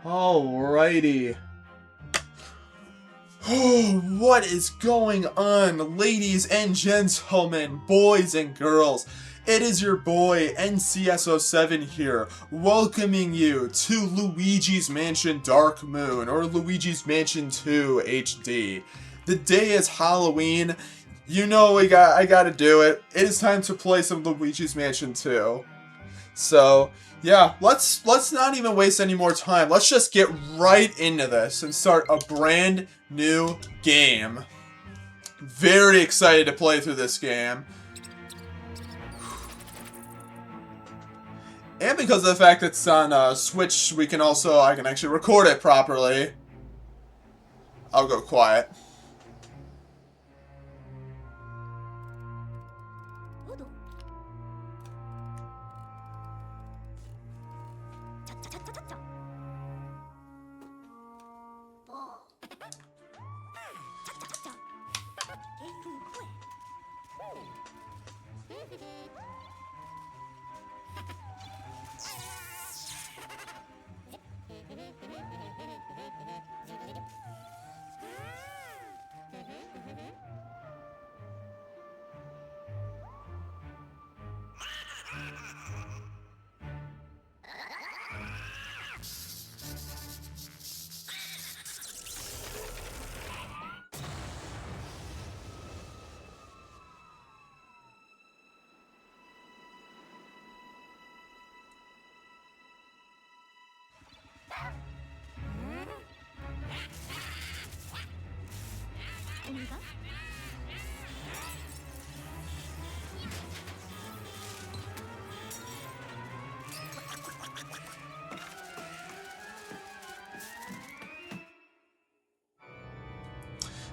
Alrighty. Oh, what is going on, ladies and gentlemen, boys and girls? It is your boy, NCSO7 here, welcoming you to Luigi's Mansion Dark Moon, or Luigi's Mansion 2 HD. The day is Halloween. You know I gotta do it. It is time to play some Luigi's Mansion 2. So, yeah, let's not even waste any more time. Let's just get right into this and start a brand new game. Very excited to play through this game. And because of the fact it's on Switch, I can actually record it properly. I'll go quiet.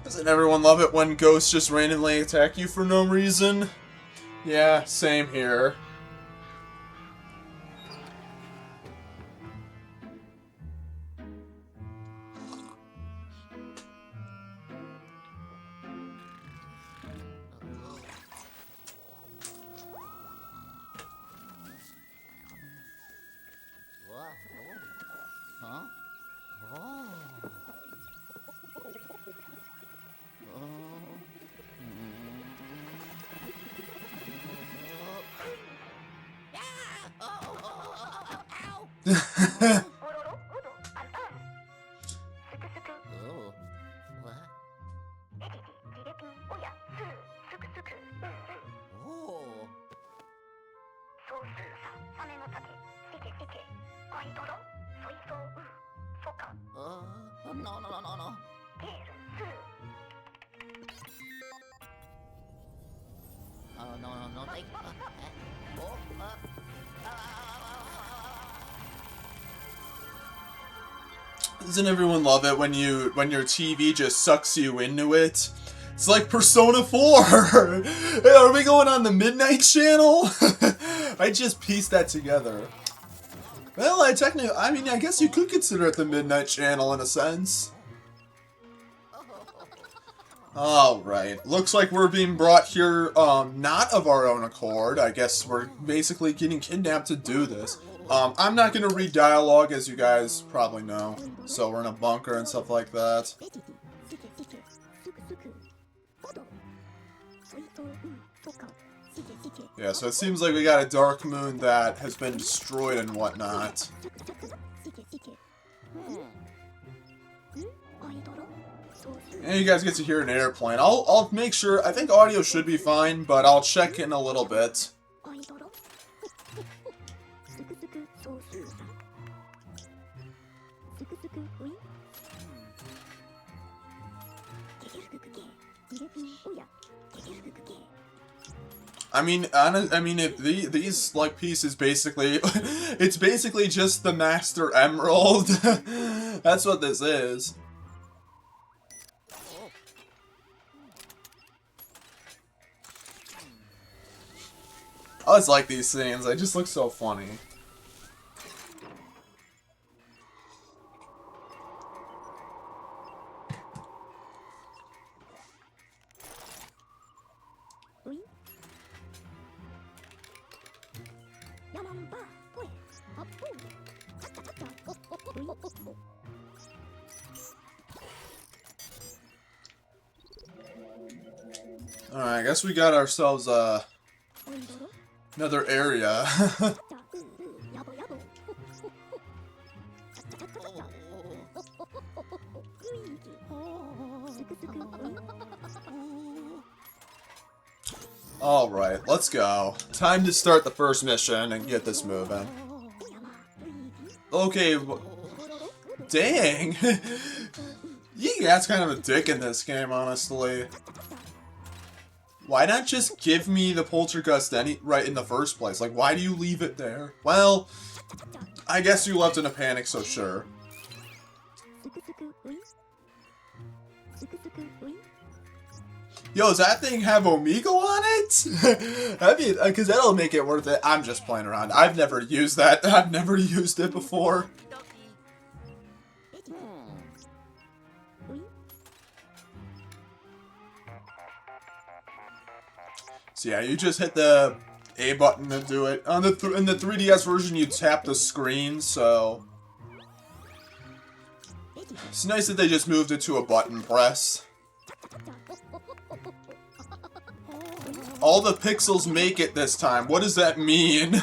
Doesn't everyone love it when ghosts just randomly attack you for no reason? Yeah, same here. Doesn't everyone love it when your TV just sucks you into it? It's like Persona 4! Hey, are we going on the Midnight Channel? I just pieced that together. Well, I guess you could consider it the Midnight Channel in a sense. Alright, looks like we're being brought here, not of our own accord. I guess we're basically getting kidnapped to do this. I'm not gonna read dialogue, as you guys probably know. So we're in a bunker and stuff like that. Yeah, so it seems like we got a Dark Moon that has been destroyed and whatnot. And you guys get to hear an airplane. I'll make sure, I think audio should be fine, but I'll check in a little bit. These like pieces basically, it's basically just the Master Emerald. That's what this is. I always like these scenes. They just look so funny. Alright, I guess we got ourselves another area. Alright, let's go. Time to start the first mission and get this moving. Okay, dang! That's kind of a dick in this game, honestly. Why not just give me the Poltergust right in the first place? Like, why do you leave it there? Well, I guess you left in a panic, so sure. Yo, does that thing have Omegle on it? I mean, because that'll make it worth it. I'm just playing around. I've never used that. I've never used it before. So yeah, you just hit the A button to do it. On the in the 3DS version, you tap the screen, so... It's nice that they just moved it to a button press. All the pixels make it this time. What does that mean?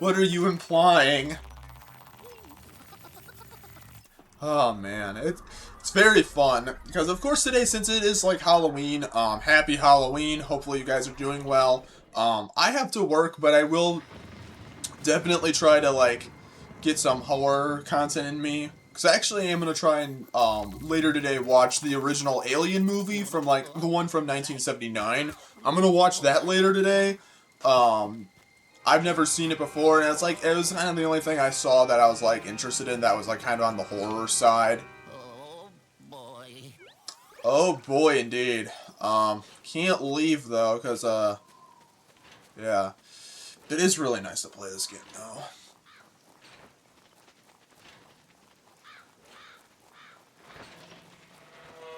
What are you implying? Oh man, it's very fun. Because of course today, since it is like Halloween, happy Halloween. Hopefully you guys are doing well. I have to work, but I will definitely try to like get some horror content in me. Because actually I am going to try and later today watch the original Alien movie from like the one from 1979. I'm going to watch that later today. I've never seen it before, and it's like, it was kind of the only thing I saw that I was like interested in that was like kind of on the horror side. Oh boy. Oh boy, indeed. Can't leave though, because yeah. It is really nice to play this game though.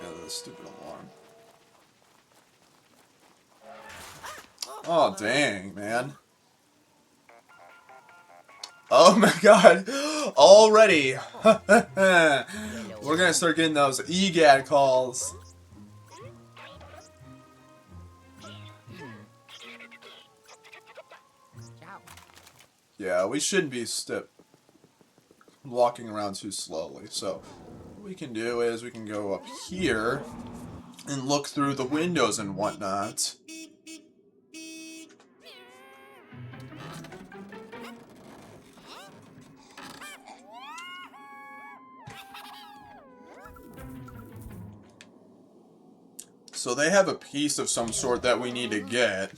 Yeah, the stupid alarm. Oh, dang, man. Oh my god. Already. We're gonna start getting those EGAD calls. Yeah, we shouldn't be walking around too slowly. So, what we can do is we can go up here and look through the windows and whatnot. So they have a piece of some sort that we need to get.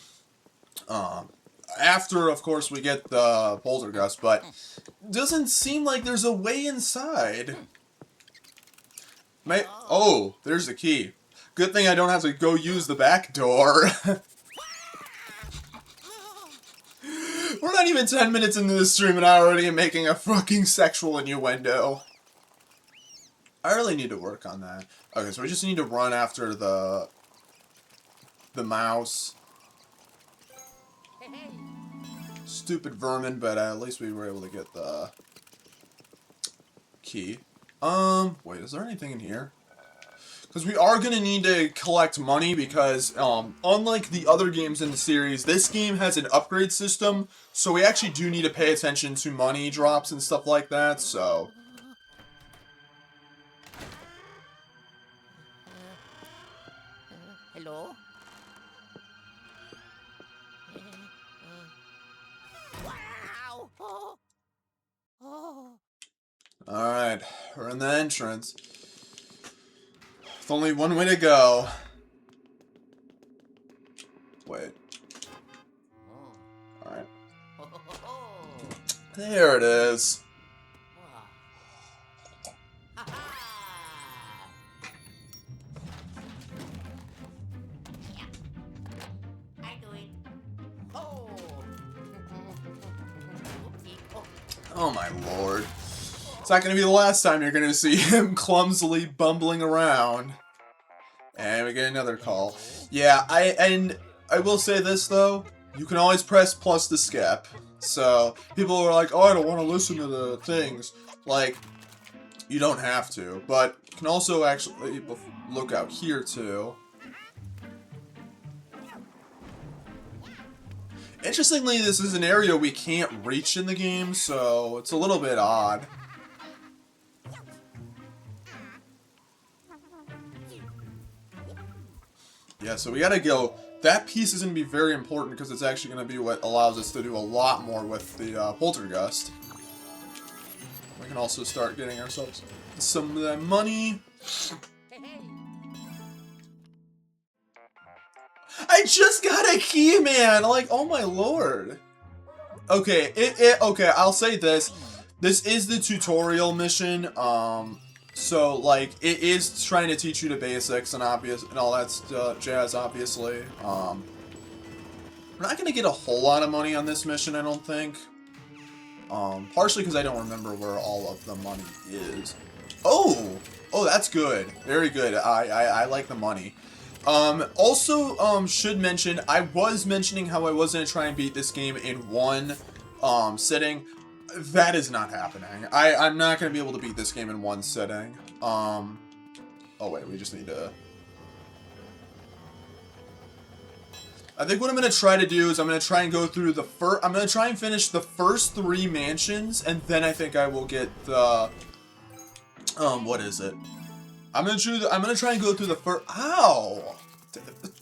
After, of course, we get the Poltergust, but doesn't seem like there's a way inside. Oh, there's the key. Good thing I don't have to go use the back door. We're not even 10 minutes into the stream and I already am making a fucking sexual innuendo. I really need to work on that. Okay, so we just need to run after the mouse. Stupid vermin, but at least we were able to get the key. Wait, is there anything in here? Because we are going to need to collect money because, unlike the other games in the series, this game has an upgrade system, so we actually do need to pay attention to money drops and stuff like that, so... Hello? Wow! Oh. Alright, we're in the entrance. With only one way to go. Wait. Alright. There it is. Oh my lord. It's not going to be the last time you're going to see him clumsily bumbling around. And we get another call. Yeah, I will say this though. you can always press plus to skip. So, people are like, oh, I don't want to listen to the things. Like, you don't have to. But, you can also actually look out here, too. Interestingly, this is an area we can't reach in the game, so it's a little bit odd. Yeah, so we gotta go. That piece is gonna be very important because it's actually gonna be what allows us to do a lot more with the poltergust. We can also start getting ourselves some of that money. I just got a key, man! Like, oh my lord. Okay, okay, I'll say this. This is the tutorial mission, so, like, it is trying to teach you the basics and all that jazz, obviously. We're not gonna get a whole lot of money on this mission, I don't think. Partially because I don't remember where all of the money is. Oh! Oh, that's good. Very good. I like the money. Also, should mention, I was mentioning how I was gonna try and beat this game in one, sitting. That is not happening. I'm not gonna be able to beat this game in one sitting. Oh wait, we just need to... I think what I'm gonna try to do is I'm gonna try and go through the I'm gonna try and finish the first 3 mansions, and then I think I will get the... what is it? I'm gonna try and go through the first... Ow!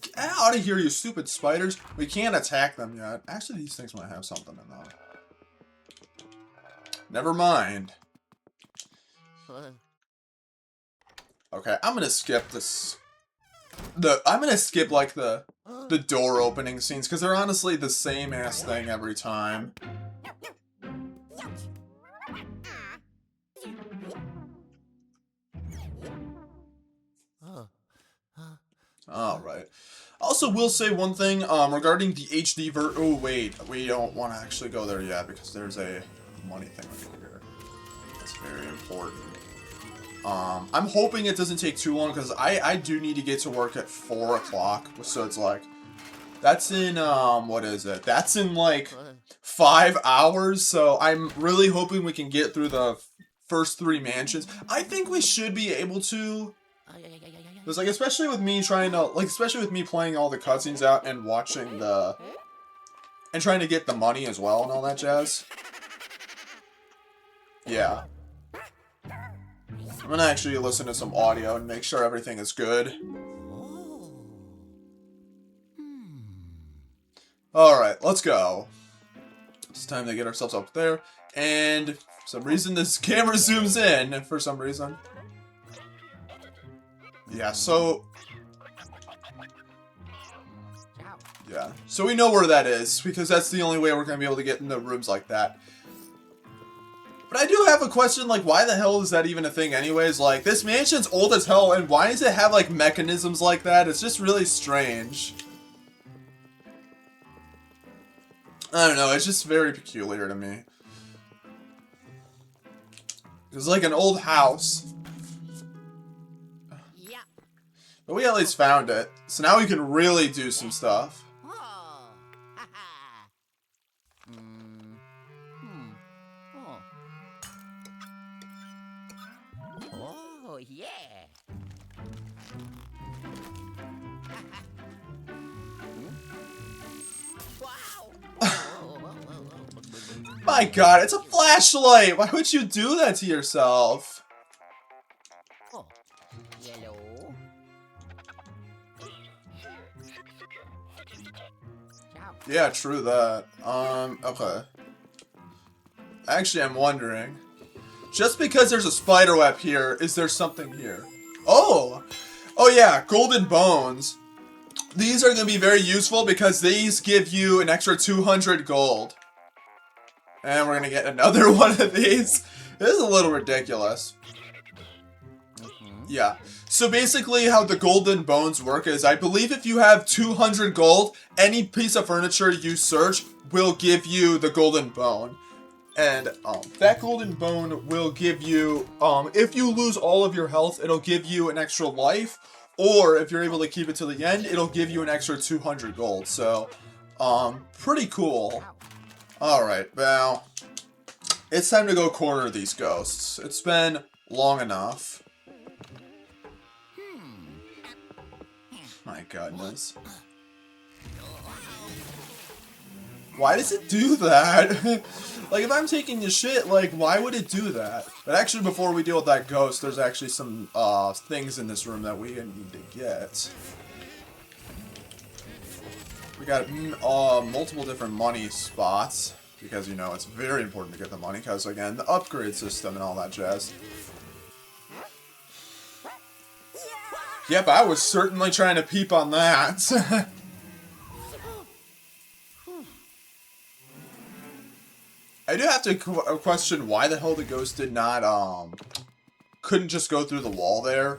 Get out of here, you stupid spiders. We can't attack them yet. Actually, these things might have something in them. Never mind. Okay, I'm gonna skip this. I'm gonna skip, like, the door opening scenes, because they're honestly the same ass thing every time. Alright. Also, will say one thing, regarding the HD oh, wait. We don't want to actually go there yet, because there's a money thing over here. That's very important. I'm hoping it doesn't take too long, because I do need to get to work at 4 o'clock, so it's like... That's in, what is it? That's in, like, 5 hours, so I'm really hoping we can get through the first 3 mansions. I think we should be able to... Because, like, especially with me trying to, like, especially with me playing all the cutscenes out and watching the... And trying to get the money as well and all that jazz. Yeah. I'm gonna actually listen to some audio and make sure everything is good. Alright, let's go. It's time to get ourselves up there. And for some reason this camera zooms in for some reason. Yeah, so... Yeah, so we know where that is, because that's the only way we're going to be able to get into rooms like that. But I do have a question, like, why the hell is that even a thing anyways? Like, this mansion's old as hell, and why does it have, like, mechanisms like that? It's just really strange. I don't know, it's just very peculiar to me. It's like an old house. But we at least found it, so now we can really do some stuff. Oh, yeah. My god, it's a flashlight! Why would you do that to yourself? Oh, yellow. Yeah, true that. Okay. Actually, I'm wondering. Just because there's a spider web here, is there something here? Oh! Oh yeah, golden bones. These are going to be very useful because these give you an extra 200 gold. And we're going to get another one of these. This is a little ridiculous. Yeah. So basically how the golden bones work is, I believe if you have 200 gold, any piece of furniture you search will give you the golden bone. And that golden bone will give you, if you lose all of your health, it'll give you an extra life. Or if you're able to keep it to the end, it'll give you an extra 200 gold. So, Pretty cool. Alright, well, it's time to go corner these ghosts. It's been long enough. My goodness. Why does it do that? Like, if I'm taking the shit, like, why would it do that? But actually, before we deal with that ghost, there's actually some, things in this room that we need to get. We got, multiple different money spots. Because, you know, it's very important to get the money. Because, again, the upgrade system and all that jazz. Yep, I was certainly trying to peep on that. I do have to question why the hell the ghost did not, couldn't just go through the wall there.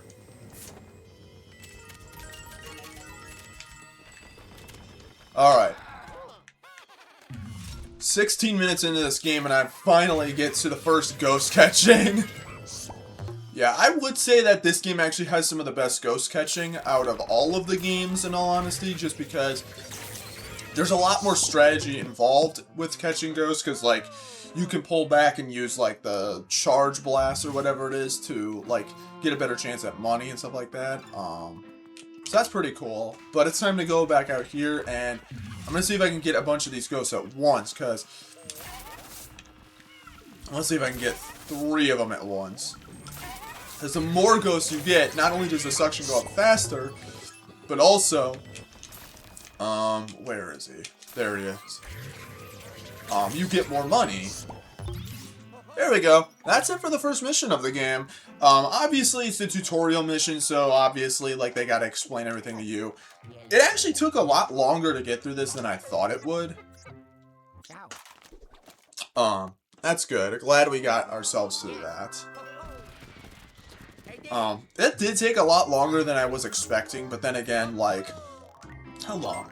Alright. 16 minutes into this game and I finally get to the first ghost catching. Yeah, I would say that this game actually has some of the best ghost catching out of all of the games, in all honesty, just because there's a lot more strategy involved with catching ghosts, because, like, you can pull back and use, like, the charge blast or whatever it is to, like, get a better chance at money and stuff like that. So that's pretty cool. But it's time to go back out here, and I'm gonna see if I can get a bunch of these ghosts at once, because let's see if I can get 3 of them at once. Because the more ghosts you get, not only does the suction go up faster, but also, where is he? There he is. You get more money. There we go. That's it for the first mission of the game. Obviously it's a tutorial mission, so obviously, like, they gotta explain everything to you. It actually took a lot longer to get through this than I thought it would. That's good. Glad we got ourselves through that. It did take a lot longer than I was expecting, but then again, like, how long?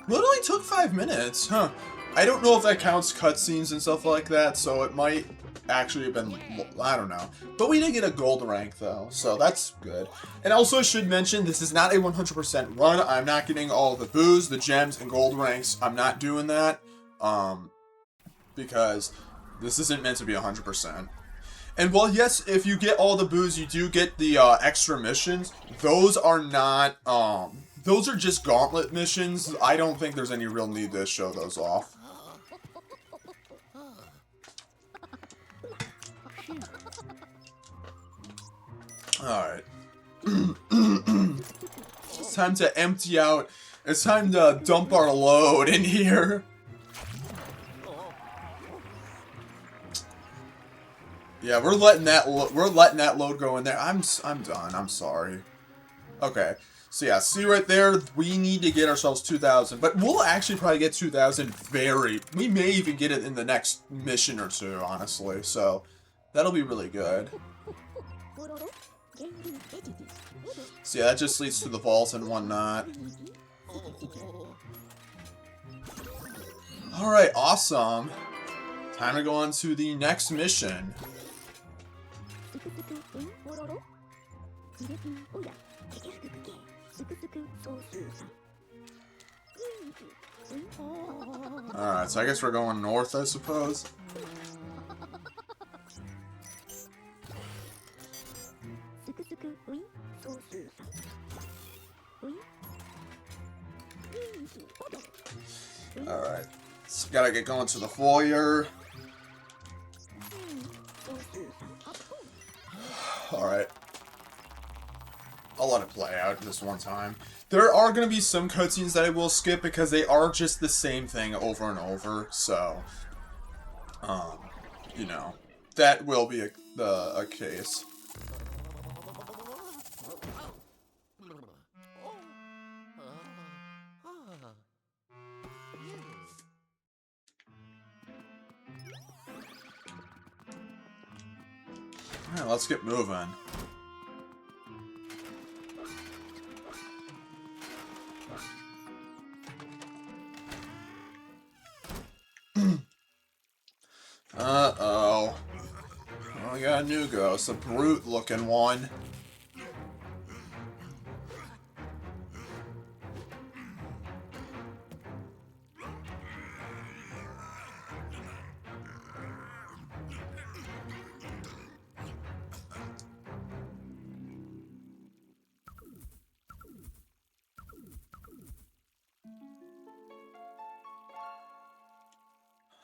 Well, it only took 5 minutes, huh? I don't know if that counts cutscenes and stuff like that, so it might actually have been, I don't know. But we did get a gold rank, though, so that's good. And also, I should mention, this is not a 100% run. I'm not getting all the booze, the gems, and gold ranks. I'm not doing that, because this isn't meant to be 100%. And while, yes, if you get all the booze, you do get the extra missions. Those are not, those are just gauntlet missions. I don't think there's any real need to show those off. Alright. It's time to empty out. It's time to dump our load in here. Yeah, we're letting that load go in there. I'm done. I'm sorry. Okay. So yeah, see right there, we need to get ourselves 2,000, but we'll actually probably get 2,000 we may even get it in the next mission or two, honestly. So that'll be really good. So yeah, that just leads to the vault and whatnot. Alright, awesome. Time to go on to the next mission. Alright, so I guess we're going north, I suppose. Alright, so gotta get going to the foyer. Alright. I'll let it play out this one time. There are going to be some cutscenes that I will skip because they are just the same thing over and over, so, you know, that will be a case. Alright, let's get moving. Uh-oh. Well, we got a new ghost, a brute-looking one.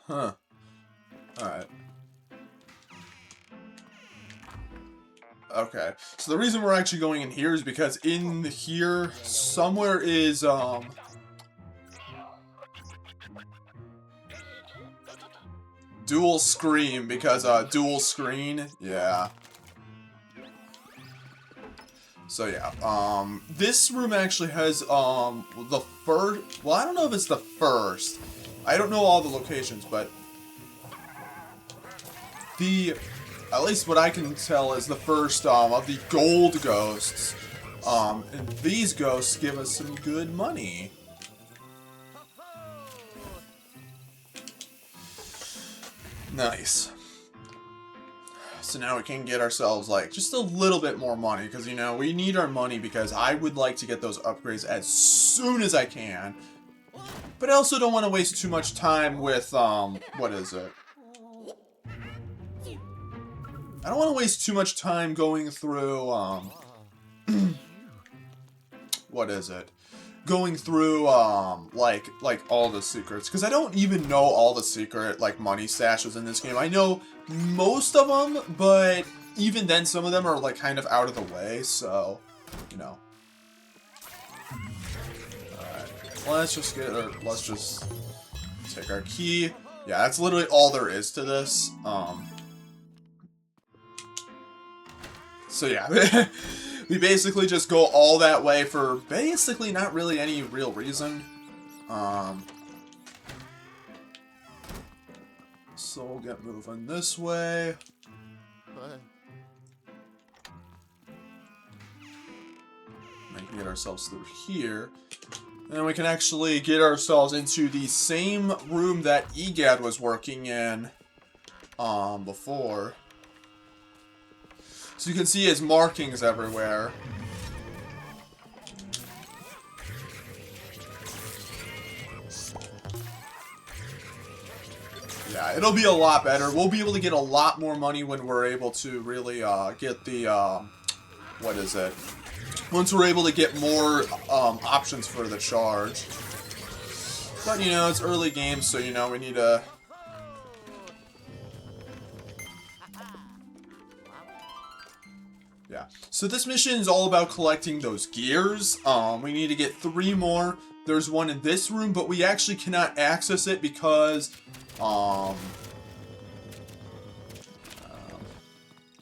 Huh. Alright. Okay. So the reason we're actually going in here is because in here somewhere is, dual screen, because, dual screen, yeah. So yeah, this room actually has, the first, well, I don't know if it's the first. I don't know all the locations, but at least what I can tell is the first, of the gold ghosts. And these ghosts give us some good money. Nice. So now we can get ourselves, like, just a little bit more money, because, you know, we need our money because I would like to get those upgrades as soon as I can. But I also don't want to waste too much time with, what is it? I don't want to waste too much time going through, what is it? Going through, like all the secrets. Because I don't even know all the secret, like, money stashes in this game. I know most of them, but even then, some of them are, like, kind of out of the way, so, you know. Alright, let's just take our key. Yeah, that's literally all there is to this. So yeah, we basically just go all that way for basically not really any real reason. So we'll get moving this way. We can get ourselves through here. And we can actually get ourselves into the same room that EGAD was working in before. So you can see his markings everywhere. Yeah, it'll be a lot better. We'll be able to get a lot more money when we're able to really get the, what is it? Once we're able to get more options for the charge. But, you know, it's early game, so, you know, we need to... Yeah. So this mission is all about collecting those gears. We need to get 3 more. There's one in this room, but we actually cannot access it because...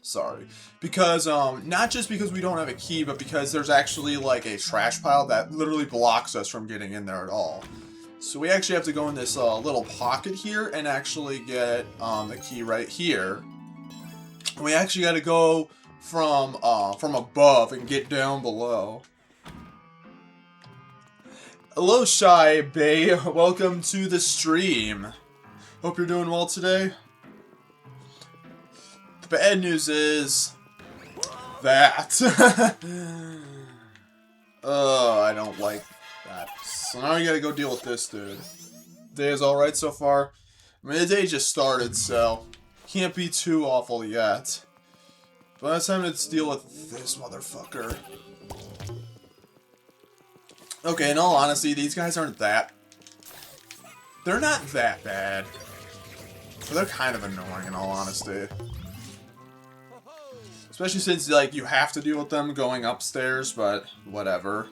sorry. Because, not just because we don't have a key, but because there's actually, like, a trash pile that literally blocks us from getting in there at all. So we actually have to go in this, little pocket here and actually get, the key right here. And we actually gotta go from above and get down below. Hello, Shy Bay. Welcome to the stream. Hope you're doing well today. The bad news is that. Oh, I don't like that. So now we gotta go deal with this dude. Day is alright so far. I mean, the day just started, so can't be too awful yet. But it's time to deal with this motherfucker. Okay, in all honesty, these guys aren't that... They're not that bad. But they're kind of annoying, in all honesty. Especially since, like, you have to deal with them going upstairs, but whatever.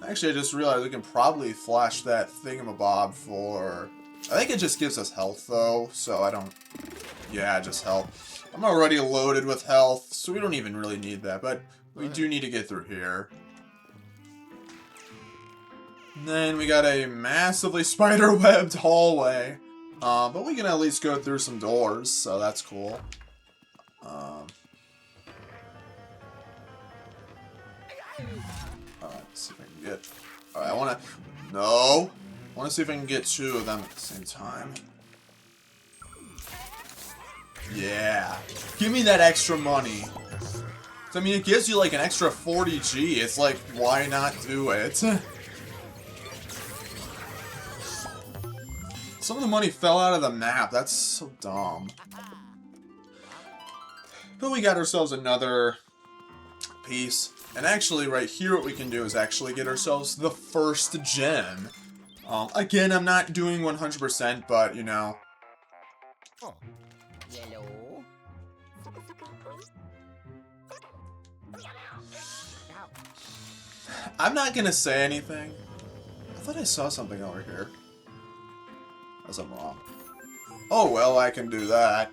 Actually, I just realized we can probably flash that thingamabob for... I think it just gives us health, though, so I don't... Yeah, just health. I'm already loaded with health, so we don't even really need that, but we do need to get through here. And then we got a massively spider-webbed hallway. But we can at least go through some doors, so that's cool. Alright, see if I can get... Alright, I wanna... No! I wanna see if I can get 2 of them at the same time. Yeah. Give me that extra money. I mean, it gives you like an extra 40G. It's like, why not do it? Some of the money fell out of the map. That's so dumb. But we got ourselves another piece. And actually, right here, what we can do is actually get ourselves the first gem. Again, I'm not doing 100%, but, you know. Oh, yellow. Ow. I'm not gonna say anything. I thought I saw something over here. Unless I'm wrong. Oh, well, I can do that.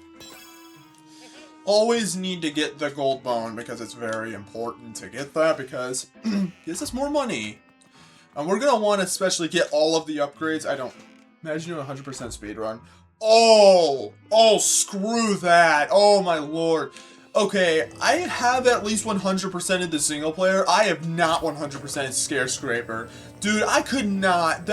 Always need to get the gold bone because it's very important to get that because it gives us more money. And we're going to want to especially get all of the upgrades. I don't imagine doing 100% speedrun. Oh, screw that. Oh, my lord. Okay, I have at least 100% of the single player. I have not 100% Scare Scraper. Dude, I could not.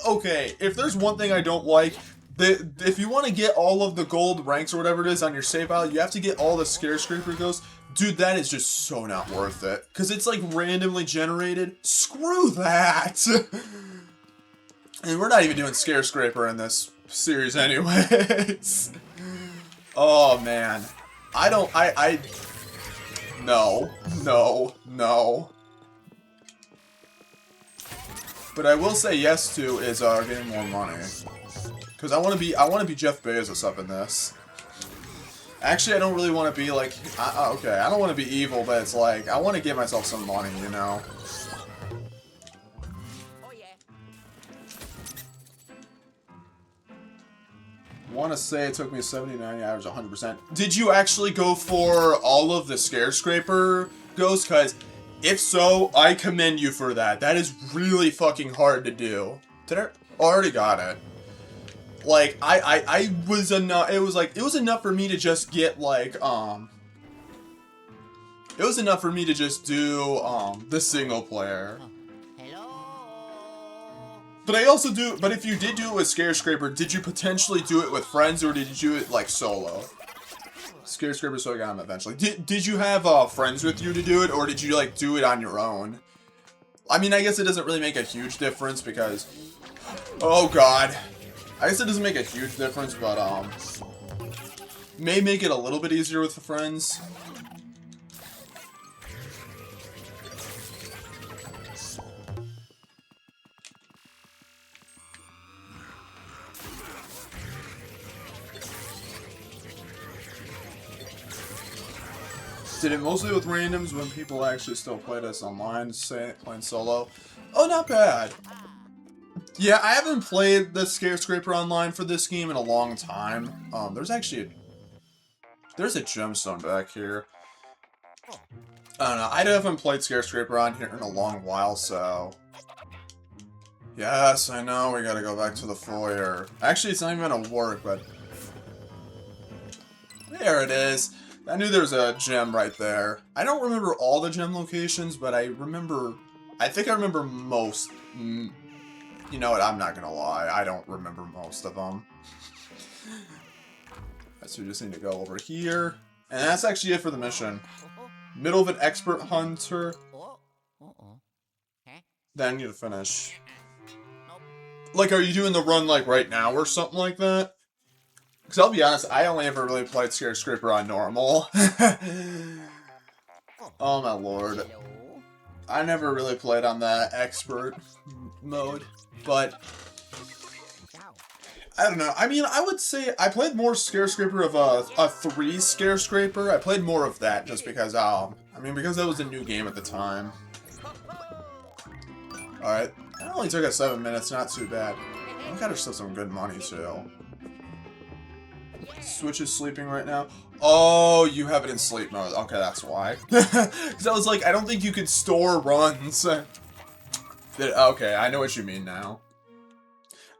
Okay, if there's one thing I don't like, if you want to get all of the gold ranks or whatever it is on your save file, you have to get all the Scare Scraper ghosts. Dude, that is just so not worth it. Because it's like randomly generated. Screw that! And we're not even doing Scare Scraper in this series anyways. Oh, man. No. But I will say yes to is getting more money. Because I want to be Jeff Bezos up in this. Actually, I don't really want to be like, okay, I don't want to be evil, but it's like, I want to get myself some money, you know? Oh, yeah. I want to say it took me 70, 90, average 100%. Did you actually go for all of the Scare Scraper ghosts? Because if so, I commend you for that. That is really fucking hard to do. Did I already got it? Like, I was enough, it was enough for me to just get, like, it was enough for me to just do, the single player. Hello. But but if you did do it with Scare Scraper, did you potentially do it with friends, or did you do it, like, solo? Scare Scraper, so I got him eventually. Did you have, friends with you to do it, or did you, like, do it on your own? I mean, I guess it doesn't really make a huge difference, because... Oh, God. I guess it doesn't make a huge difference, but, may make it a little bit easier with the friends. Did it mostly with randoms when people actually still play this online, say playing solo? Oh, not bad. Yeah, I haven't played the Scare Scraper online for this game in a long time. There's a gemstone back here. I don't know, I haven't played Scare Scraper on here in a long while, so... Yes, I know, we gotta go back to the foyer. Actually, it's not even gonna work, but... There it is. I knew there was a gem right there. I don't remember all the gem locations, but I think I remember most. You know what, I'm not gonna lie, I don't remember most of them. So we just need to go over here. And that's actually it for the mission. Middle of an expert hunter. Then you finish. Like, are you doing the run, like, right now or something like that? Because I'll be honest, I only ever really played Scare Scraper on normal. Oh my lord. I never really played on that expert mode, but... I don't know. I mean, I would say I played more Scare Scraper of a 3 Scare Scraper. I played more of that just because, because that was a new game at the time. Alright. That only took us 7 minutes, not too bad. We got ourselves some good money, too. Switch is sleeping right now. Oh, you have it in sleep mode. Okay, that's why. Because I was like, I don't think you could store runs. Okay, I know what you mean now.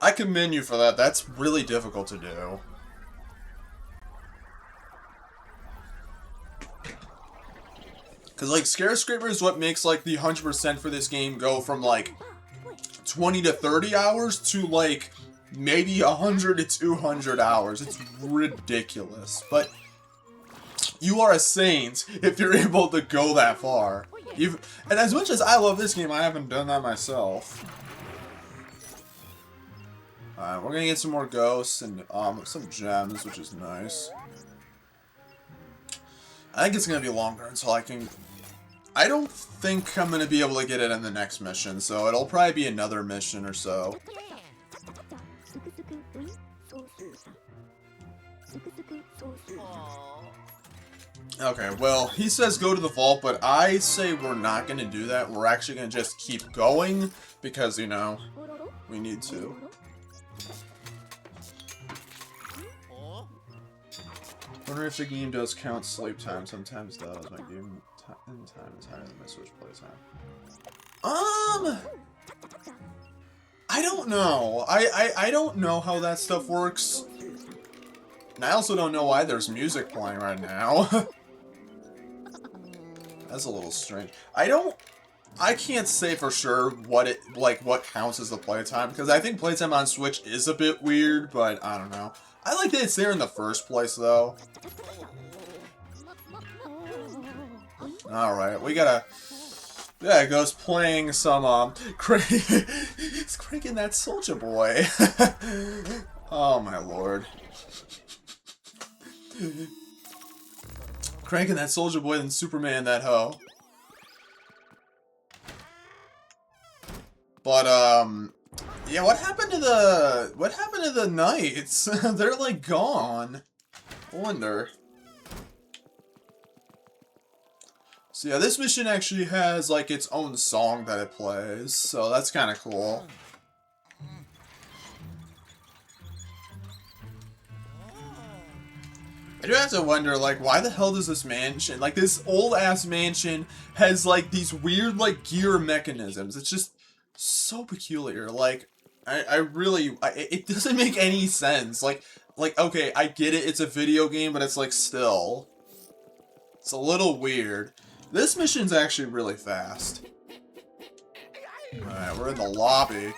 I commend you for that. That's really difficult to do. Because, like, Scare Scraper is what makes, like, the 100% for this game go from, like, 20 to 30 hours to, like, maybe 100 to 200 hours. It's ridiculous. But you are a saint if you're able to go that far. And as much as I love this game, I haven't done that myself. Alright, we're gonna get some more ghosts and some gems, which is nice. I think it's gonna be longer until I can I don't think I'm gonna be able to get it in the next mission, so it'll probably be another mission or so. Okay, well, he says go to the vault, but I say we're not gonna do that. We're actually gonna just keep going, because, you know, we need to. Wonder if the game does count sleep time. Sometimes does. My game time is higher than my Switch play time. I don't know. I don't know how that stuff works. And I also don't know why there's music playing right now. That's a little strange. I can't say for sure what counts as the playtime, because I think playtime on Switch is a bit weird, but I don't know. I like that it's there in the first place, though. Alright, we gotta... Yeah, it goes playing some, He's cranking that Soldier Boy. Oh, my lord. Cranking that Soldier Boy than Superman that hoe. But, yeah, what happened to the knights? They're, like, gone. I wonder. So, yeah, this mission actually has, like, its own song that it plays, so that's kind of cool. I do have to wonder, like, why the hell does this mansion, like, this old-ass mansion has, like, these weird, like, gear mechanisms. It's just so peculiar. Like, it doesn't make any sense. Like, okay, I get it, it's a video game, but it's, like, still. It's a little weird. This mission's actually really fast. Alright, we're in the lobby.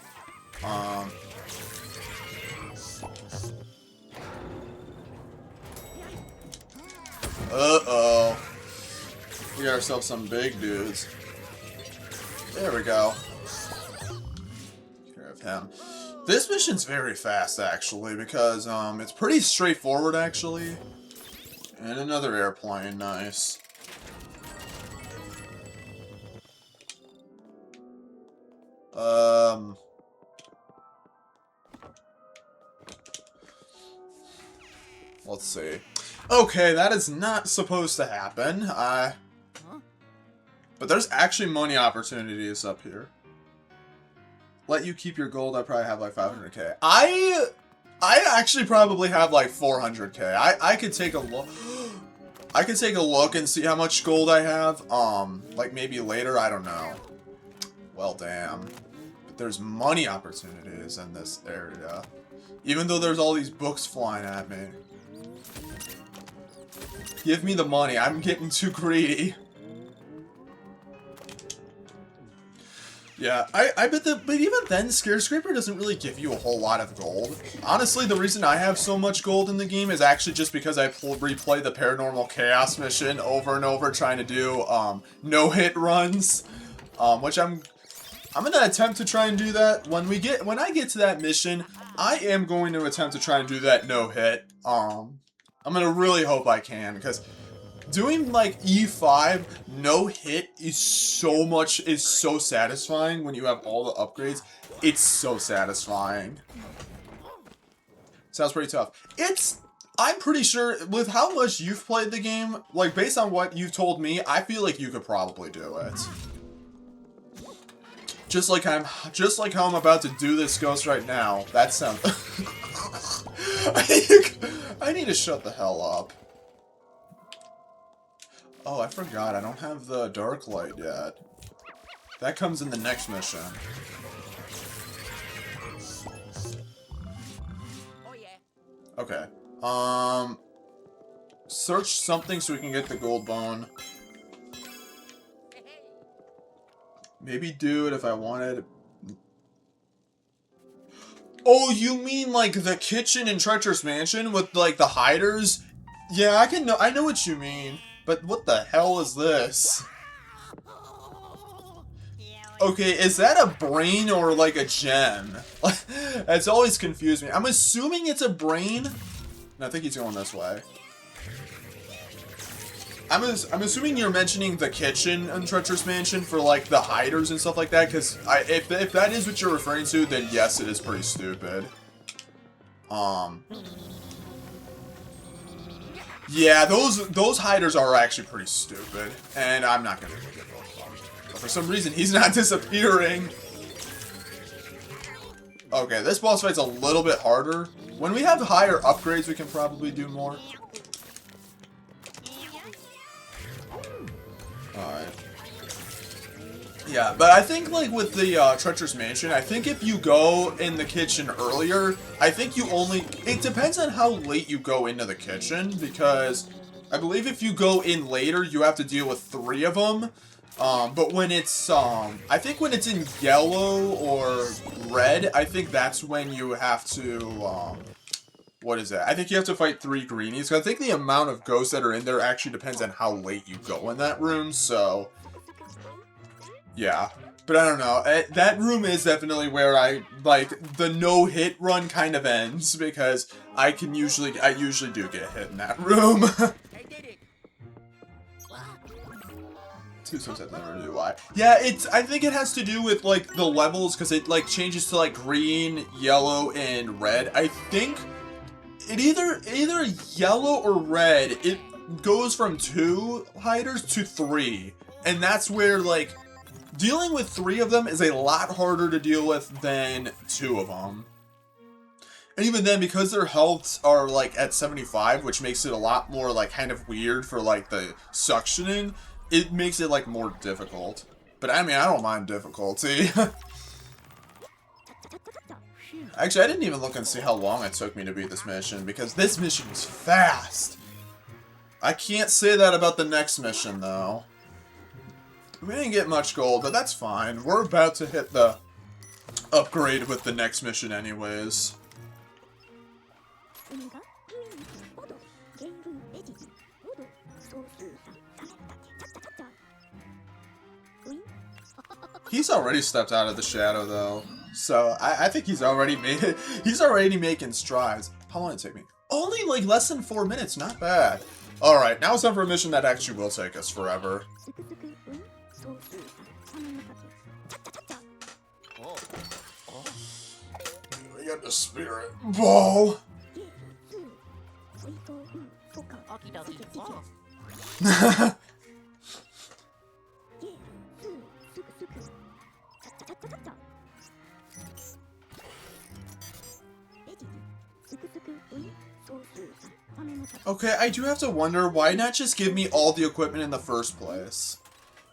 Uh-oh. We got ourselves some big dudes. There we go. Take care of him. This mission's very fast, actually, because, it's pretty straightforward, actually. And another airplane, nice. Let's see. Okay, that is not supposed to happen. But there's actually money opportunities up here. Let you keep your gold. I probably have like 500k. I actually probably have like 400k. I could take a look. I could take a look and see how much gold I have. Like maybe later. I don't know. Well, damn. But there's money opportunities in this area. Even though there's all these books flying at me. Give me the money. I'm getting too greedy. Yeah, I bet that, but even then, Scraper doesn't really give you a whole lot of gold. Honestly, the reason I have so much gold in the game is actually just because I replay the Paranormal Chaos mission over and over, trying to do, no-hit runs. Which I'm gonna attempt to try and do that. When I get to that mission, I am going to attempt to try and do that no-hit. I'm gonna really hope I can, because doing, like, E5, no hit is so satisfying when you have all the upgrades. It's so satisfying. Sounds pretty tough. I'm pretty sure, with how much you've played the game, like, based on what you've told me, I feel like you could probably do it. Just like how I'm about to do this ghost right now. That sounds... I need to shut the hell up. Oh, I forgot. I don't have the dark light yet. That comes in the next mission. Oh yeah. Okay. Search something so we can get the gold bone. Maybe do it if I wanted. Oh, you mean like the kitchen in Treacherous Mansion with like the hiders? Yeah, I know what you mean. But what the hell is this? Okay, is that a brain or like a gem? It's always confused me. I'm assuming it's a brain. And I think he's going this way. I'm assuming you're mentioning the kitchen in Treacherous Mansion for like the hiders and stuff like that, because if that is what you're referring to, then yes, it is pretty stupid. Yeah, those hiders are actually pretty stupid, and I'm not gonna get those ones. But for some reason, he's not disappearing. Okay, this boss fight's a little bit harder. When we have higher upgrades, we can probably do more. Alright. Yeah, but I think, like, with the Treacherous Mansion, I think if you go in the kitchen earlier, I think you only... It depends on how late you go into the kitchen, because I believe if you go in later, you have to deal with 3 of them. But when it's, I think when it's in yellow or red, I think that's when you have to, what is it? I think you have to fight 3 greenies. Cause I think the amount of ghosts that are in there actually depends on how late you go in that room, so... Yeah. But I don't know. That room is definitely where the no-hit run kind of ends, because I usually do get hit in that room. Sometimes I never knew why. Yeah, I think it has to do with, like, the levels, because it, like, changes to, like, green, yellow, and red. I think it either yellow or red, it goes from 2 hiders to 3. And that's where, like, dealing with 3 of them is a lot harder to deal with than 2 of them. And even then, because their healths are, like, at 75, which makes it a lot more, like, kind of weird for, like, the suctioning, it makes it, like, more difficult. But, I mean, I don't mind difficulty. Actually, I didn't even look and see how long it took me to beat this mission, because this mission is fast. I can't say that about the next mission, though. We didn't get much gold, but that's fine. We're about to hit the upgrade with the next mission anyways. He's already stepped out of the shadow, though. So, I think he's already made it. He's already making strides. How long did it take me? Only, like, less than 4 minutes. Not bad. Alright, now it's time for a mission that actually will take us forever. We got the spirit ball. Okay, I do have to wonder, why not just give me all the equipment in the first place?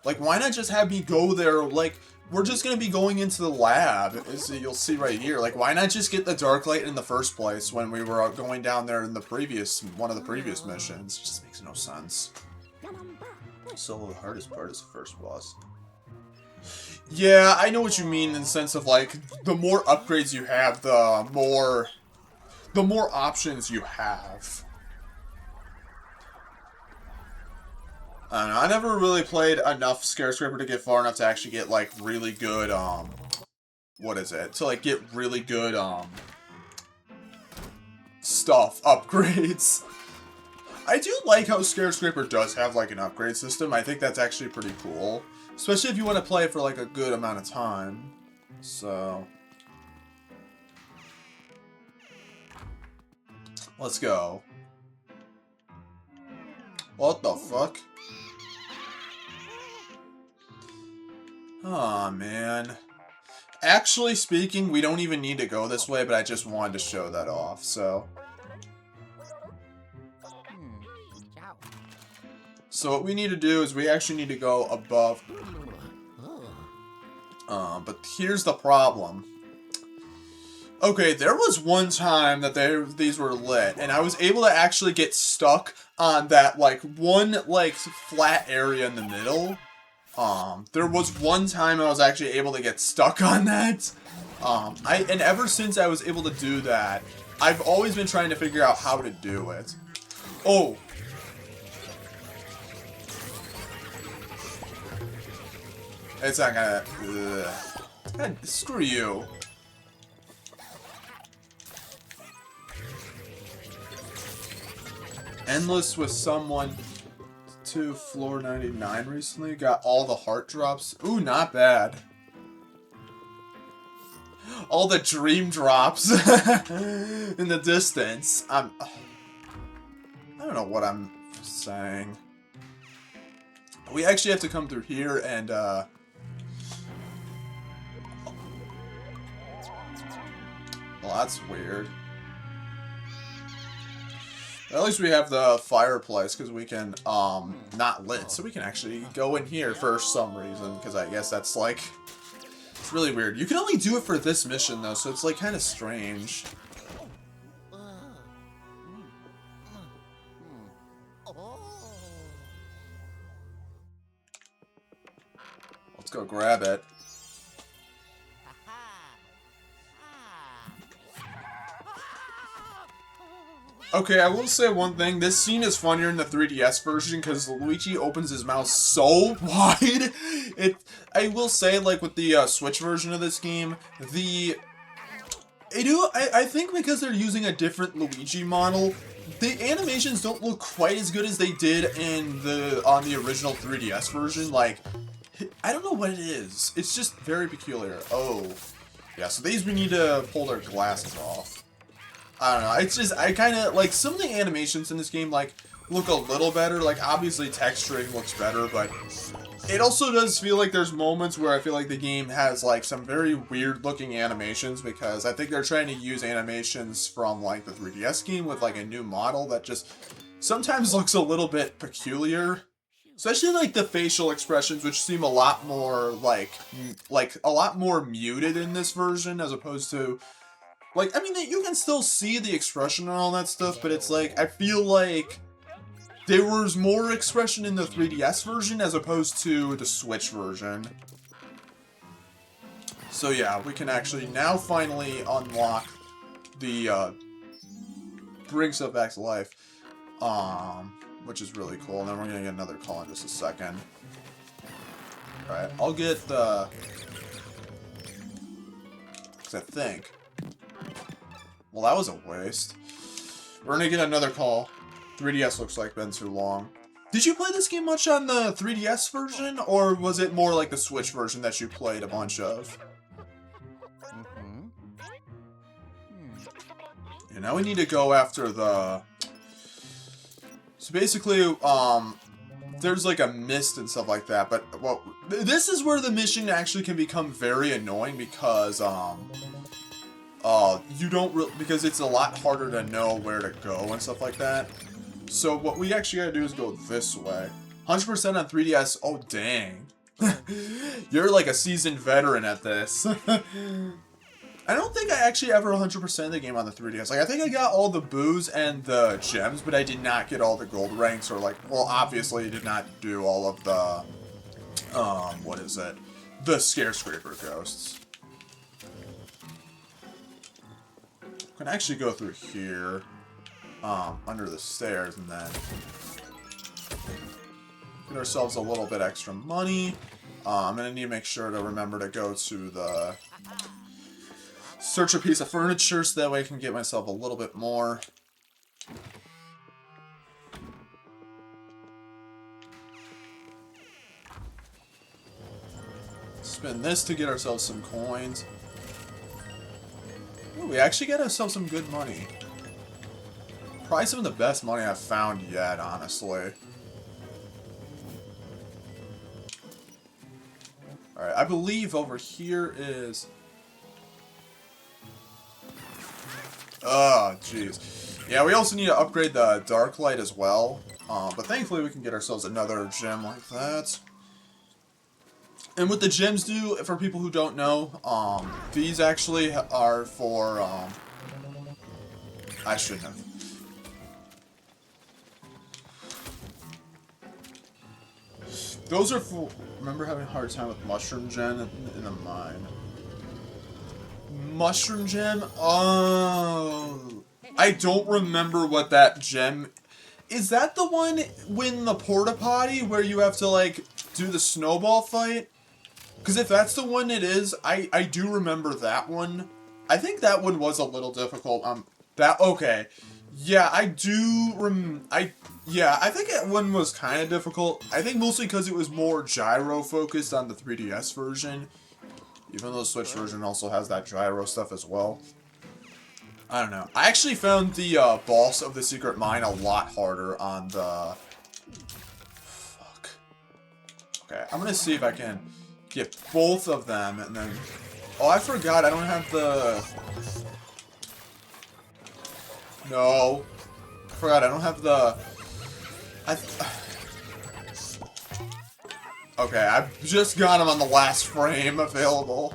Like, why not just have me go there, like, we're just gonna be going into the lab, as you'll see right here. Like, why not just get the Dark Light in the first place when we were going down there in the one of the previous missions? It just makes no sense. So the hardest part is the first boss. Yeah, I know what you mean in the sense of, like, the more upgrades you have, the more options you have. I don't know, I never really played enough Skyscraper to get far enough to actually get, like, really good, what is it? To, like, get really good, stuff, upgrades. I do like how Skyscraper does have, like, an upgrade system. I think that's actually pretty cool. Especially if you want to play it for, like, a good amount of time. So... let's go. What the fuck? Aw, man. Actually speaking, we don't even need to go this way, but I just wanted to show that off, so... So what we need to do is we actually need to go above. But here's the problem. Okay, there was one time that these were lit, and I was able to actually get stuck on that, like, one, like, flat area in the middle. There was one time I was actually able to get stuck on that. And ever since I was able to do that, I've always been trying to figure out how to do it. Oh. It's not gonna... God, screw you. Endless with someone to floor 99 recently. Got all the heart drops. Ooh, not bad. All the dream drops in the distance. I don't know what I'm saying. We actually have to come through here and, well, that's weird. At least we have the fireplace, because we can, not lit, so we can actually go in here for some reason, because I guess that's, like, it's really weird. You can only do it for this mission, though, so it's, like, kind of strange. Let's go grab it. Okay, I will say one thing. This scene is funnier in the 3DS version because Luigi opens his mouth so wide. I will say, like, with the Switch version of this game, I think because they're using a different Luigi model, the animations don't look quite as good as they did on the original 3DS version. Like, I don't know what it is. It's just very peculiar. Oh, yeah. So these we need to pull their glasses off. I don't know, it's just, I kind of, like, some of the animations in this game, like, look a little better. Like, obviously texturing looks better, but it also does feel like there's moments where I feel like the game has, like, some very weird-looking animations, because I think they're trying to use animations from, like, the 3DS game with, like, a new model that just sometimes looks a little bit peculiar. Especially, like, the facial expressions, which seem a lot more, like, a lot more muted in this version, as opposed to... Like, I mean, you can still see the expression and all that stuff, but it's like, I feel like there was more expression in the 3DS version as opposed to the Switch version. So yeah, we can actually now finally unlock the, bring stuff back to life, which is really cool. And then we're gonna get another call in just a second. Alright, I'll get the... 'cause I think... Well, that was a waste. We're gonna get another call. 3DS looks like been too long. Did you play this game much on the 3DS version, or was it more like the Switch version that you played a bunch of? And now we need to go after the... So basically, there's like a mist and stuff like that, but, well, this is where the mission actually can become very annoying because, you don't really, because it's a lot harder to know where to go and stuff like that. So what we actually gotta do is go this way. 100% on 3DS, oh dang. You're like a seasoned veteran at this. I don't think I actually ever 100% the game on the 3DS. Like, I think I got all the boos and the gems, but I did not get all the gold ranks, or like, well, obviously I did not do all of the, what is it? The Scarescraper ghosts. We can actually go through here, under the stairs, and then get ourselves a little bit extra money. I'm gonna need to make sure to remember to go to the search a piece of furniture so that way I can get myself a little bit more. Spend this to get ourselves some coins. Ooh, we actually got ourselves some good money. Probably some of the best money I've found yet, honestly. Alright, I believe over here is... Oh, jeez. Yeah, we also need to upgrade the Dark Light as well. But thankfully we can get ourselves another gem like that. And what the gems do, for people who don't know, these actually are for, I shouldn't have. Those are for, remember having a hard time with Mushroom Gem in the mine. Mushroom Gem? Oh, I don't remember what that gem... Is that the one when the porta potty where you have to, like, do the snowball fight? Because if that's the one it is, I do remember that one. I think that one was a little difficult. Okay. Yeah, I do yeah, I think that one was kind of difficult. I think mostly because it was more gyro focused on the 3DS version. Even though the Switch version also has that gyro stuff as well. I don't know. I actually found the boss of the secret mine a lot harder on the... Fuck. Okay, I'm gonna see if I can get both of them and then... Oh, I forgot I don't have the... No. I forgot I don't have the... Okay, I've just got him on the last frame available.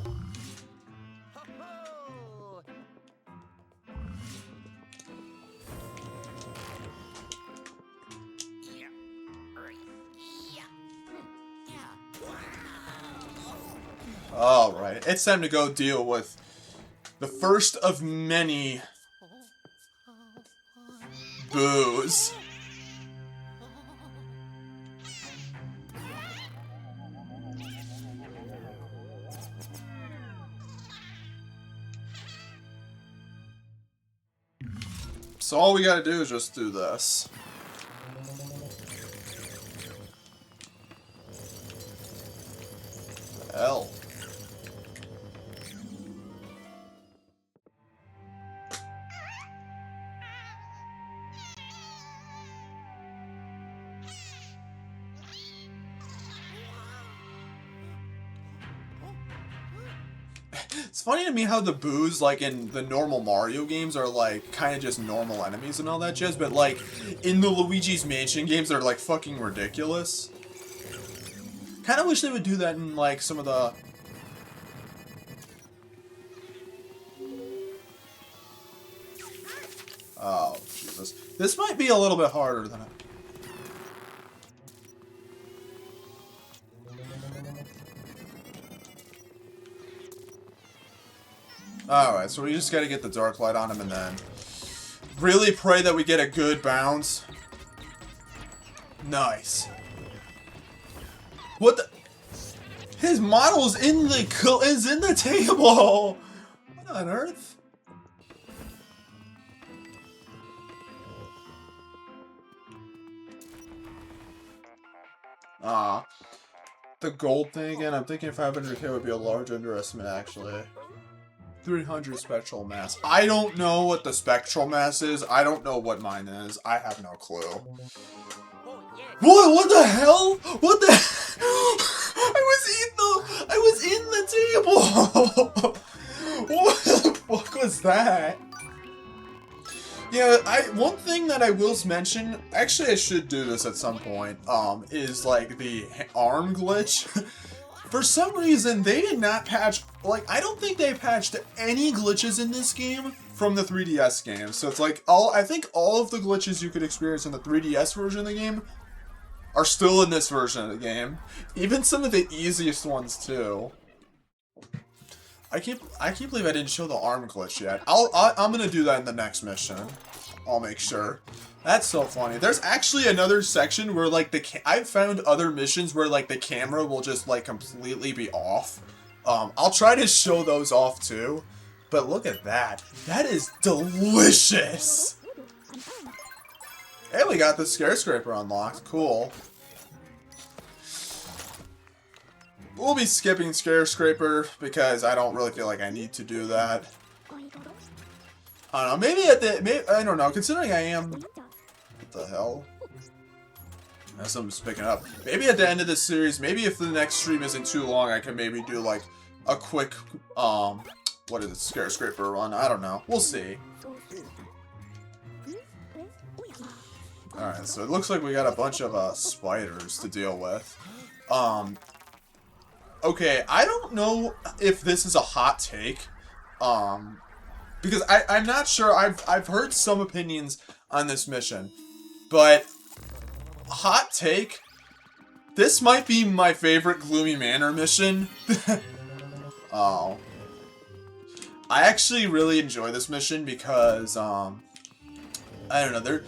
Alright, it's time to go deal with the first of many boos. So all we gotta do is just do this. Hell. It's funny to me how the boos, like, in the normal Mario games are, like, kind of just normal enemies and all that jazz, but, like, in the Luigi's Mansion games, they're, like, fucking ridiculous. Kind of wish they would do that in, like, some of the... Oh, Jesus. This might be a little bit harder than it... Alright, so we just gotta get the dark light on him and then really pray that we get a good bounce. Nice. What the? His model's in the table! What on earth? The gold thing again, I'm thinking 500k would be a large underestimate actually. 300 spectral mass. I don't know what the spectral mass is. I don't know what mine is. I have no clue. What the hell? What the I was in the table. What the fuck was that? Yeah, one thing that I will mention, actually I should do this at some point, is like the arm glitch. For some reason, they did not patch, like, I don't think they patched any glitches in this game from the 3DS game. So it's like, I think all of the glitches you could experience in the 3DS version of the game are still in this version of the game. Even some of the easiest ones, too. I can't believe I didn't show the arm glitch yet. I'm gonna do that in the next mission. I'll make sure. That's so funny. There's actually another section where, like, I've found other missions where, like, the camera will just, like, completely be off. I'll try to show those off, too. But look at that. That is delicious! Hey, we got the Scare-Scraper unlocked. Cool. We'll be skipping Scare-Scraper because I don't really feel like I need to do that. I don't know. I don't know. Considering I am... What the hell? As I'm just picking up. Maybe at the end of this series, maybe if the next stream isn't too long, I can maybe do, like, a quick, what is it, Scare-Scraper run? I don't know. We'll see. Alright, so it looks like we got a bunch of, spiders to deal with. Okay, I don't know if this is a hot take, because I'm not sure. I've heard some opinions on this mission, but hot take, this might be my favorite Gloomy Manor mission. Oh. I actually really enjoy this mission because, I don't know,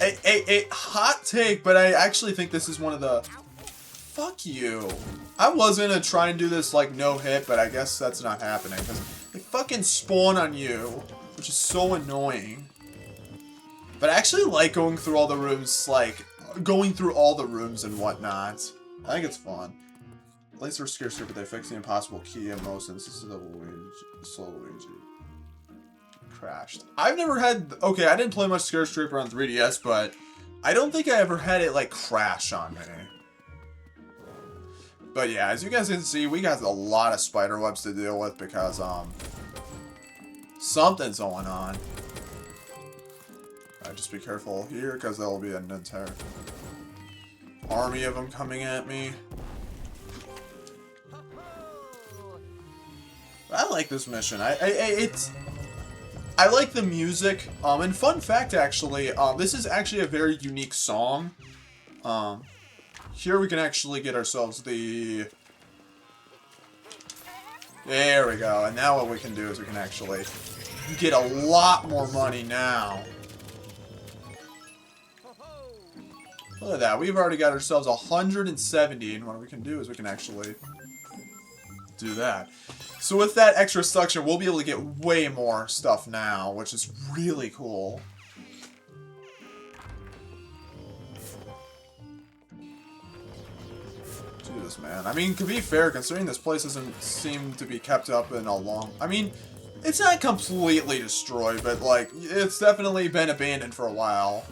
a hot take, but I actually think this is one of the... Fuck you. I was gonna try and do this, like, no hit, but I guess that's not happening, because they fucking spawn on you, which is so annoying. But I actually like going through all the rooms, like, going through all the rooms and whatnot. I think it's fun. Lights are scarce here, but they fix the impossible key in most instances of Luigi. Crashed. I've never had... Okay, I didn't play much Scare Scraper on 3DS, but I don't think I ever had it, like, crash on me. But yeah, as you guys can see, we got a lot of spider webs to deal with because, something's going on. Just be careful here, because there will be an entire army of them coming at me. I like this mission. I like the music. And fun fact, actually, this is actually a very unique song. Here we can actually get ourselves the... There we go. And now what we can do is we can actually get a lot more money now. Look at that. We've already got ourselves 170, and what we can do is we can actually do that. So with that extra suction, we'll be able to get way more stuff now, which is really cool. Jesus, man. I mean, to be fair, considering this place doesn't seem to be kept up in a long... I mean, it's not completely destroyed, but, like, it's definitely been abandoned for a while.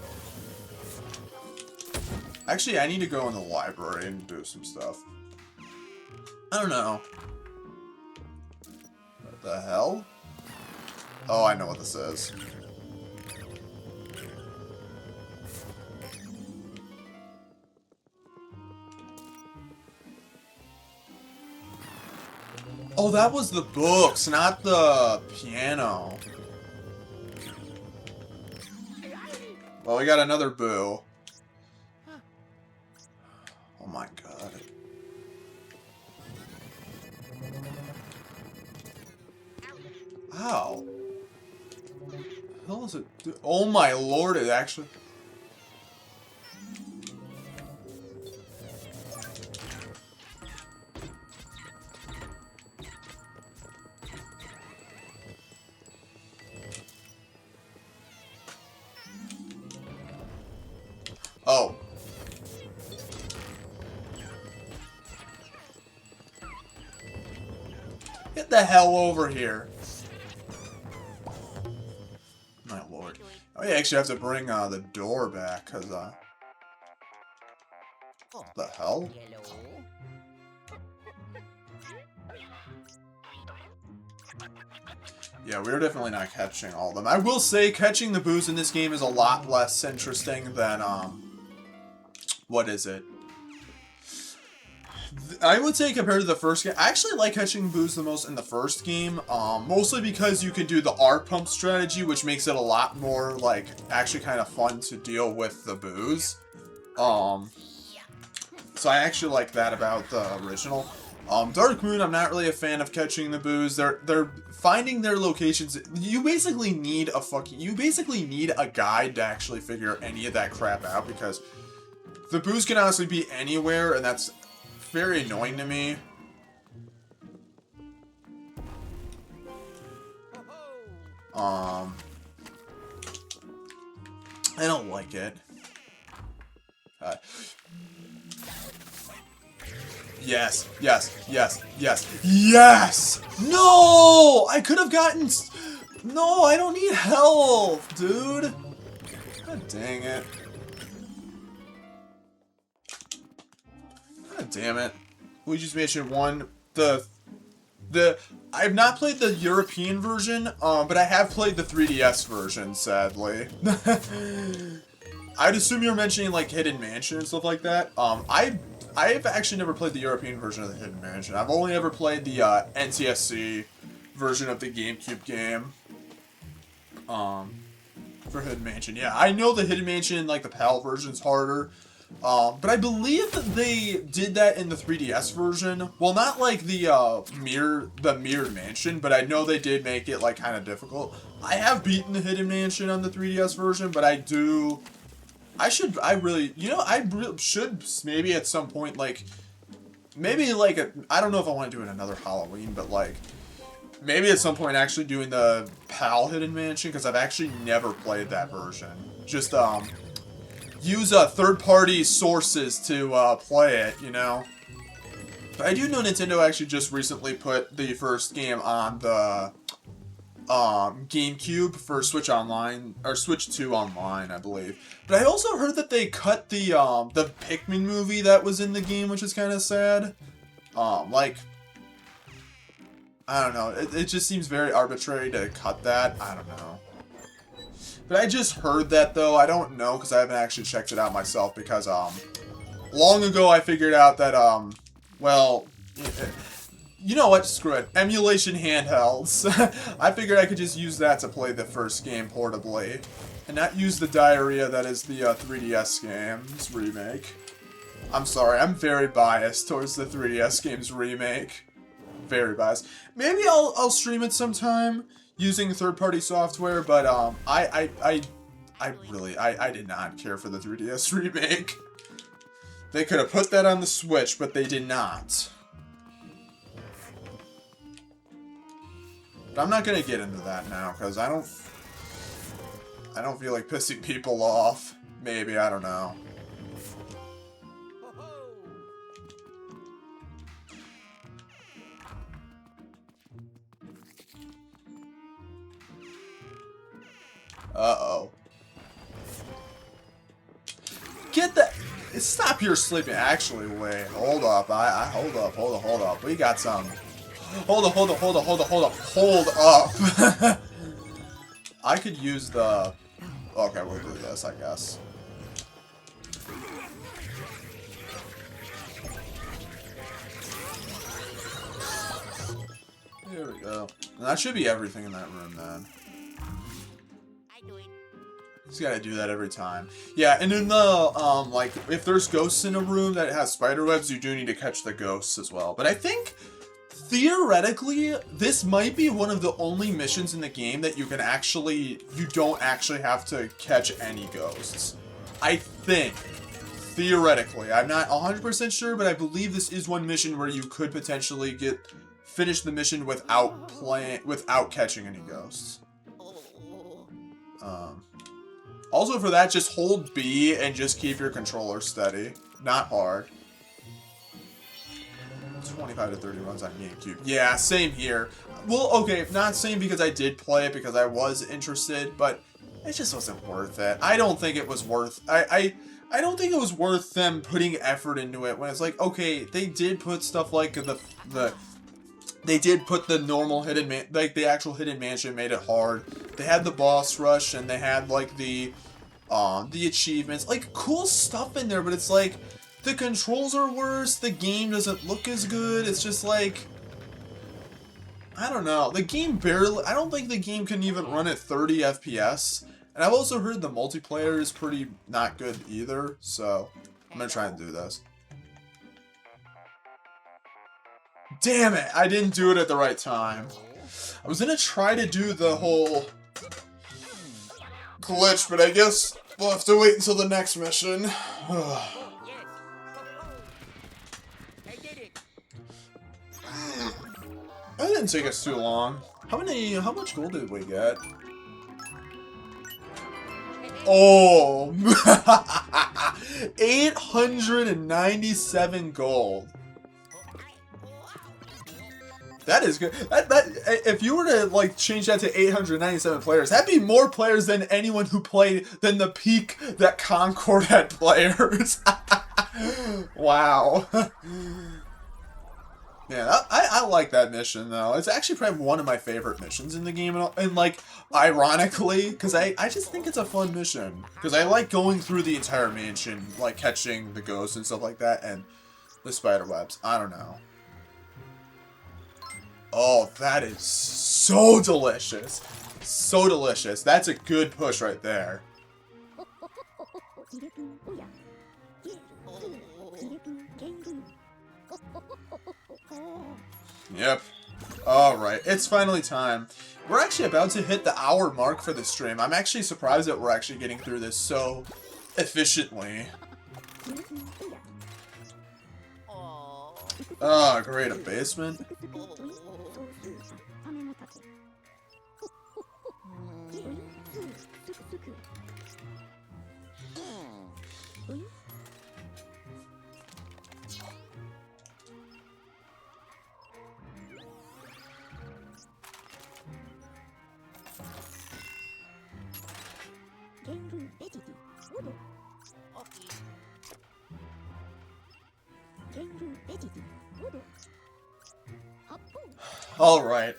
Actually, I need to go in the library and do some stuff. I don't know. What the hell? Oh, I know what this is. Oh, that was the books, not the piano. Well, we got another boo. Oh my god. Ow. What the hell is it? Oh my lord, it actually... Oh. Get the hell over here. My lord. Oh, you actually have to bring the door back, because, the hell? Yeah, we're definitely not catching all of them. I will say, catching the boos in this game is a lot less interesting than, what is it? I would say compared to the first game, I actually like catching boos the most in the first game, mostly because you can do the R pump strategy, which makes it a lot more, like, actually kind of fun to deal with the boos. So I actually like that about the original. Dark Moon, I'm not really a fan of catching the boos. They're finding their locations. You basically need a guide to actually figure any of that crap out, because the boos can honestly be anywhere, and that's very annoying to me. I don't like it. Yes, yes, yes, yes, yes! No! I could have gotten... No, I don't need health, dude! God dang it. God damn it. Luigi's Mansion 1, I have not played the European version, but I have played the 3DS version, sadly. I'd assume you're mentioning, like, Hidden Mansion and stuff like that. I've actually never played the European version of the Hidden Mansion. I've only ever played the NTSC version of the GameCube game. For Hidden Mansion. Yeah, I know the Hidden Mansion, like the PAL version's harder. But I believe that they did that in the 3DS version. Well, not like the mirrored mansion, but I know they did make it like kind of difficult. I have beaten the Hidden Mansion on the 3DS version, but I should maybe at some point, like, maybe like I don't know if I want to do it another Halloween, but like maybe at some point actually doing the PAL Hidden Mansion, because I've actually never played that version. just use third-party sources to play it, you know. But I do know Nintendo actually just recently put the first game on the GameCube for Switch Online, or Switch 2 Online, I believe. But I also heard that they cut the Pikmin movie that was in the game, which is kind of sad. Like, I don't know, it just seems very arbitrary to cut that. I don't know. But I just heard that, though. I don't know, because I haven't actually checked it out myself, because, long ago I figured out that, well, you know what, screw it. Emulation handhelds. I figured I could just use that to play the first game portably, and not use the diarrhea that is the 3DS game's remake. I'm sorry, I'm very biased towards the 3DS game's remake. Very biased. Maybe I'll stream it sometime using third-party software, but I did not care for the 3DS remake. They could have put that on the Switch, but they did not. But I'm not gonna get into that now, because I don't feel like pissing people off. Maybe, I don't know. Uh-oh. Get that! Stop your sleeping. Actually, wait. Hold up. Hold up. We got some. Hold up. I could use the... Okay, we'll do this, I guess. There we go. And that should be everything in that room, then. Just gotta do that every time. Yeah, and in the, like, if there's ghosts in a room that has spiderwebs, you do need to catch the ghosts as well. But I think, theoretically, this might be one of the only missions in the game that you don't actually have to catch any ghosts. I think. Theoretically. I'm not 100% sure, but I believe this is one mission where you could potentially finish the mission without catching any ghosts. Also for that, just hold B and just keep your controller steady. Not hard. 25 to 30 runs on GameCube. Yeah, same here. Well, okay, not same because I did play it because I was interested, but it just wasn't worth it. I don't think it was worth... I don't think it was worth them putting effort into it when it's like, okay, they did put stuff like they did put the normal the actual hidden mansion made it hard. They had the boss rush and they had like the achievements, like cool stuff in there, but it's like the controls are worse, the game doesn't look as good. It's just like, I don't know. The game I don't think the game can even run at 30 FPS. And I've also heard the multiplayer is pretty not good either, so I'm gonna try and do this. Damn it! I didn't do it at the right time. I was gonna try to do the whole glitch, but I guess we'll have to wait until the next mission. I did it. That didn't take us too long. How much gold did we get? Oh! 897 gold. That is good. If you were to like change that to 897 players, that'd be more players than anyone who played than the peak that Concord had players. Wow. Yeah, I like that mission though. It's actually probably one of my favorite missions in the game, and like ironically, because I just think it's a fun mission. Because I like going through the entire mansion, like catching the ghosts and stuff like that, and the spider webs. I don't know. Oh, that is so delicious. So delicious. That's a good push right there. Yep. Alright, it's finally time. We're actually about to hit the hour mark for the stream. I'm actually surprised that we're actually getting through this so efficiently. Oh, great, a basement. Alright,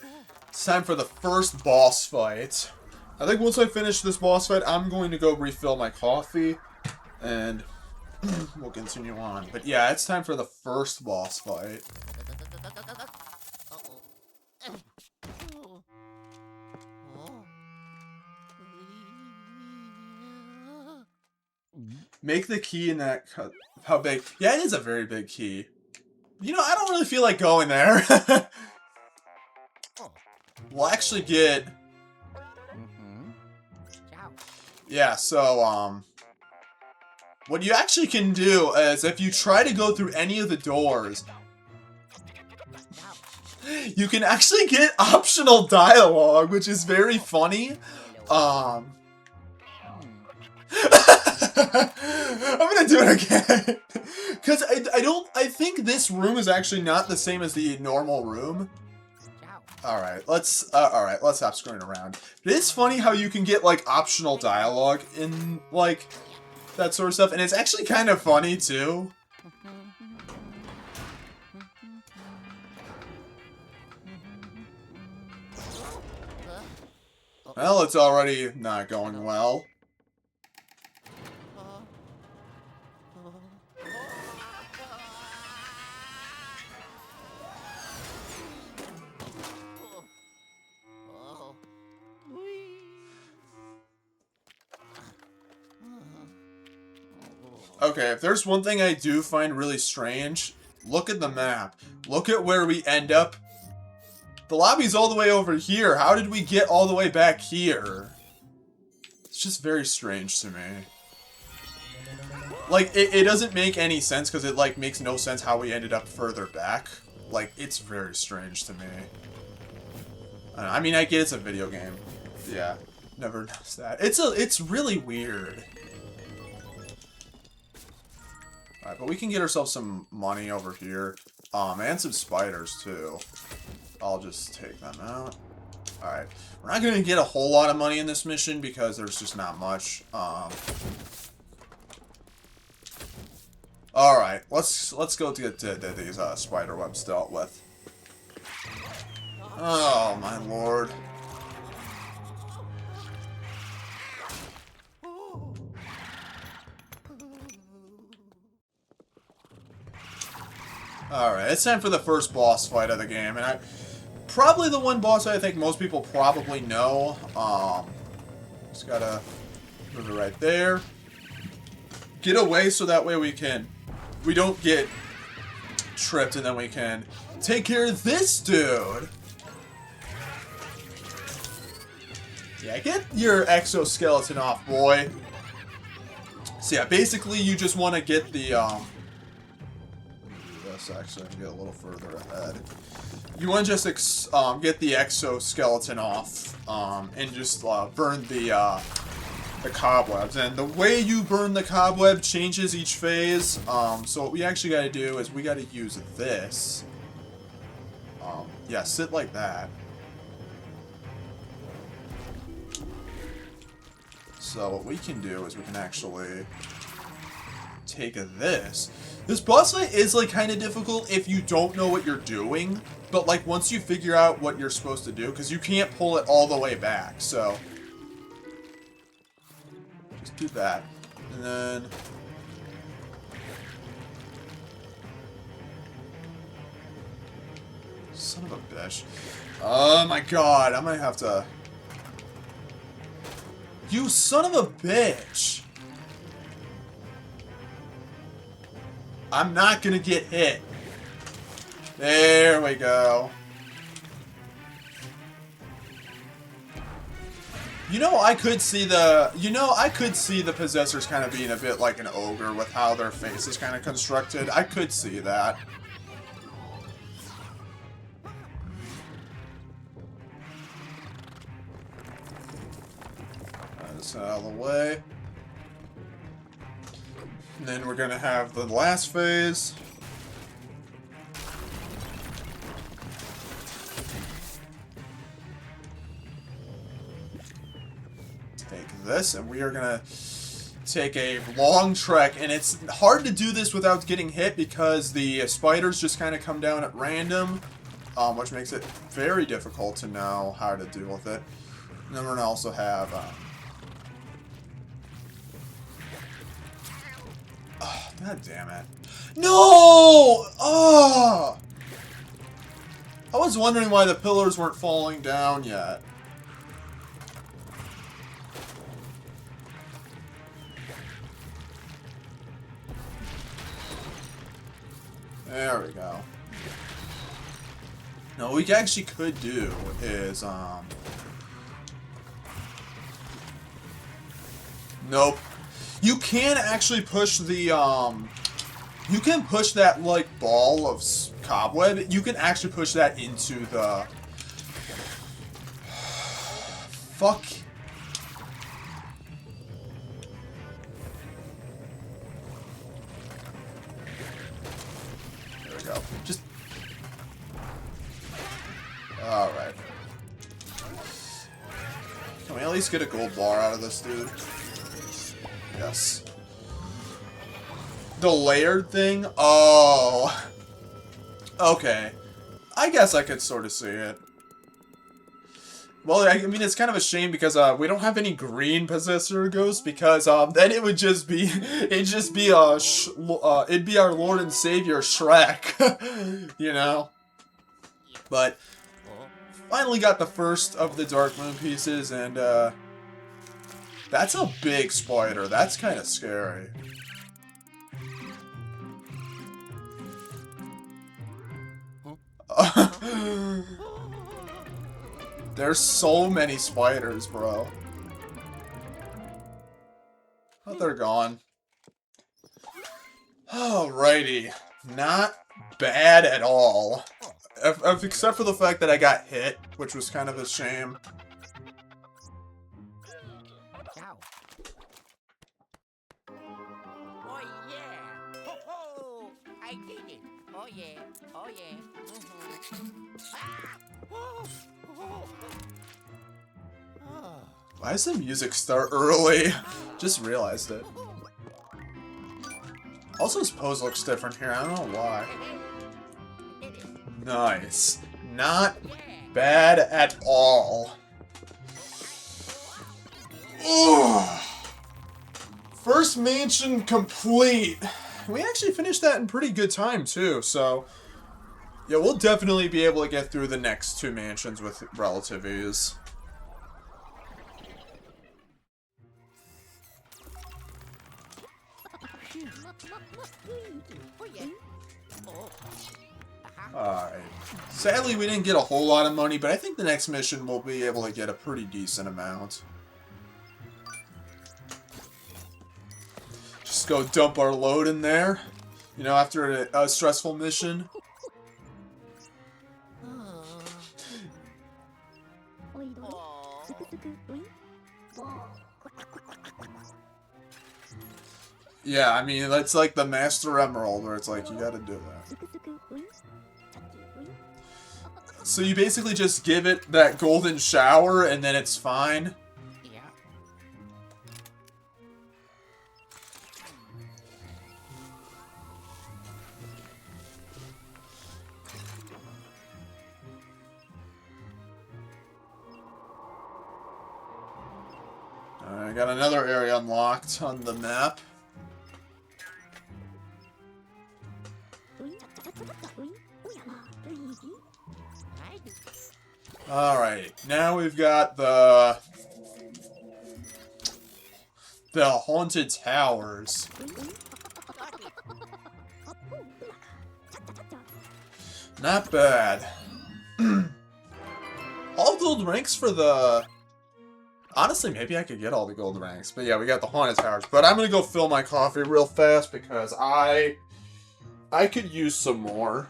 it's time for the first boss fight. I think once I finish this boss fight, I'm going to go refill my coffee, and we'll continue on. But yeah, it's time for the first boss fight. Make the key in that... How big? Yeah, it is a very big key. You know, I don't really feel like going there. We'll actually get... Yeah, so, what you actually can do is if you try to go through any of the doors, you can actually get optional dialogue, which is very funny. I'm gonna do it again. Because I think this room is actually not the same as the normal room. Alright, let's stop screwing around. It is funny how you can get, like, optional dialogue in, like, that sort of stuff. And it's actually kind of funny, too. Well, it's already not going well. Okay, if there's one thing I do find really strange, look at the map. Look at where we end up. The lobby's all the way over here. How did we get all the way back here? It's just very strange to me. Like, it doesn't make any sense because it, like, makes no sense how we ended up further back. Like, it's very strange to me. I mean, I get it's a video game. Yeah, never noticed that. It's really weird. Alright, but we can get ourselves some money over here. And some spiders, too. I'll just take them out. Alright. We're not going to get a whole lot of money in this mission because there's just not much. Alright, let's go get these spider webs dealt with. Oh, my lord. Alright, it's time for the first boss fight of the game, and probably the one boss I think most people probably know. Just gotta move it right there. Get away so that way we don't get tripped, and then we can take care of this dude. Yeah, get your exoskeleton off, boy. So yeah, basically you just want to get the, actually, get a little further ahead. You want to just get the exoskeleton off, and just burn the cobwebs. And the way you burn the cobweb changes each phase. So what we actually got to do is we got to use this. Yeah, sit like that. So what we can do is we can actually take this. This boss fight is, like, kind of difficult if you don't know what you're doing, but, like, once you figure out what you're supposed to do, because you can't pull it all the way back, so just do that, and then son of a bitch. Oh my god, I might have to... You son of a bitch! I'm not gonna get hit. There we go. You know, I could see the possessors kind of being a bit like an ogre with how their face is kind of constructed. I could see that. This out of the way. And then we're gonna have the last phase. take this, and we are gonna take a long trek. And it's hard to do this without getting hit because the spiders just kind of come down at random, which makes it very difficult to know how to deal with it. And then we're gonna also have. Oh, God damn it! No! Oh! I was wondering why the pillars weren't falling down yet. There we go. Now, what we actually could do is, nope. You can actually push the, you can push that, like, ball of cobweb. You can actually push that into the... Fuck. There we go. Just... Alright. Can we at least get a gold bar out of this dude? Yes. The layered thing? Oh. Okay. I guess I could sort of see it. Well, I mean, it's kind of a shame because we don't have any green possessor ghosts because then it would just be it'd just be it'd be our Lord and Savior Shrek, you know. But finally got the first of the Dark Moon pieces, and that's a big spider. That's kind of scary. There's so many spiders, bro. Oh, they're gone. Alrighty. Not bad at all. Except for the fact that I got hit, which was kind of a shame. Ciao. Oh yeah! Ho ho! I did it! Oh yeah! Oh yeah! Ah! Oh! Oh! Oh! Why does the music start early? Just realized it. Also, his pose looks different here. I don't know why. Nice. Not bad at all. Ugh. First mansion complete. We actually finished that in pretty good time, too, so... Yeah, we'll definitely be able to get through the next two mansions with relative ease. Alright. Sadly, we didn't get a whole lot of money, but I think the next mission we'll be able to get a pretty decent amount. Just go dump our load in there. You know, after a stressful mission. Yeah, I mean, that's like the Master Emerald, where it's like, you gotta do that. So you basically just give it that golden shower, and then it's fine? Yeah. I got another area unlocked on the map. Alright, now we've got the Haunted Towers. Not bad. All gold ranks for the... Honestly, maybe I could get all the gold ranks. But yeah, we got the Haunted Towers. But I'm gonna go fill my coffee real fast because I could use some more.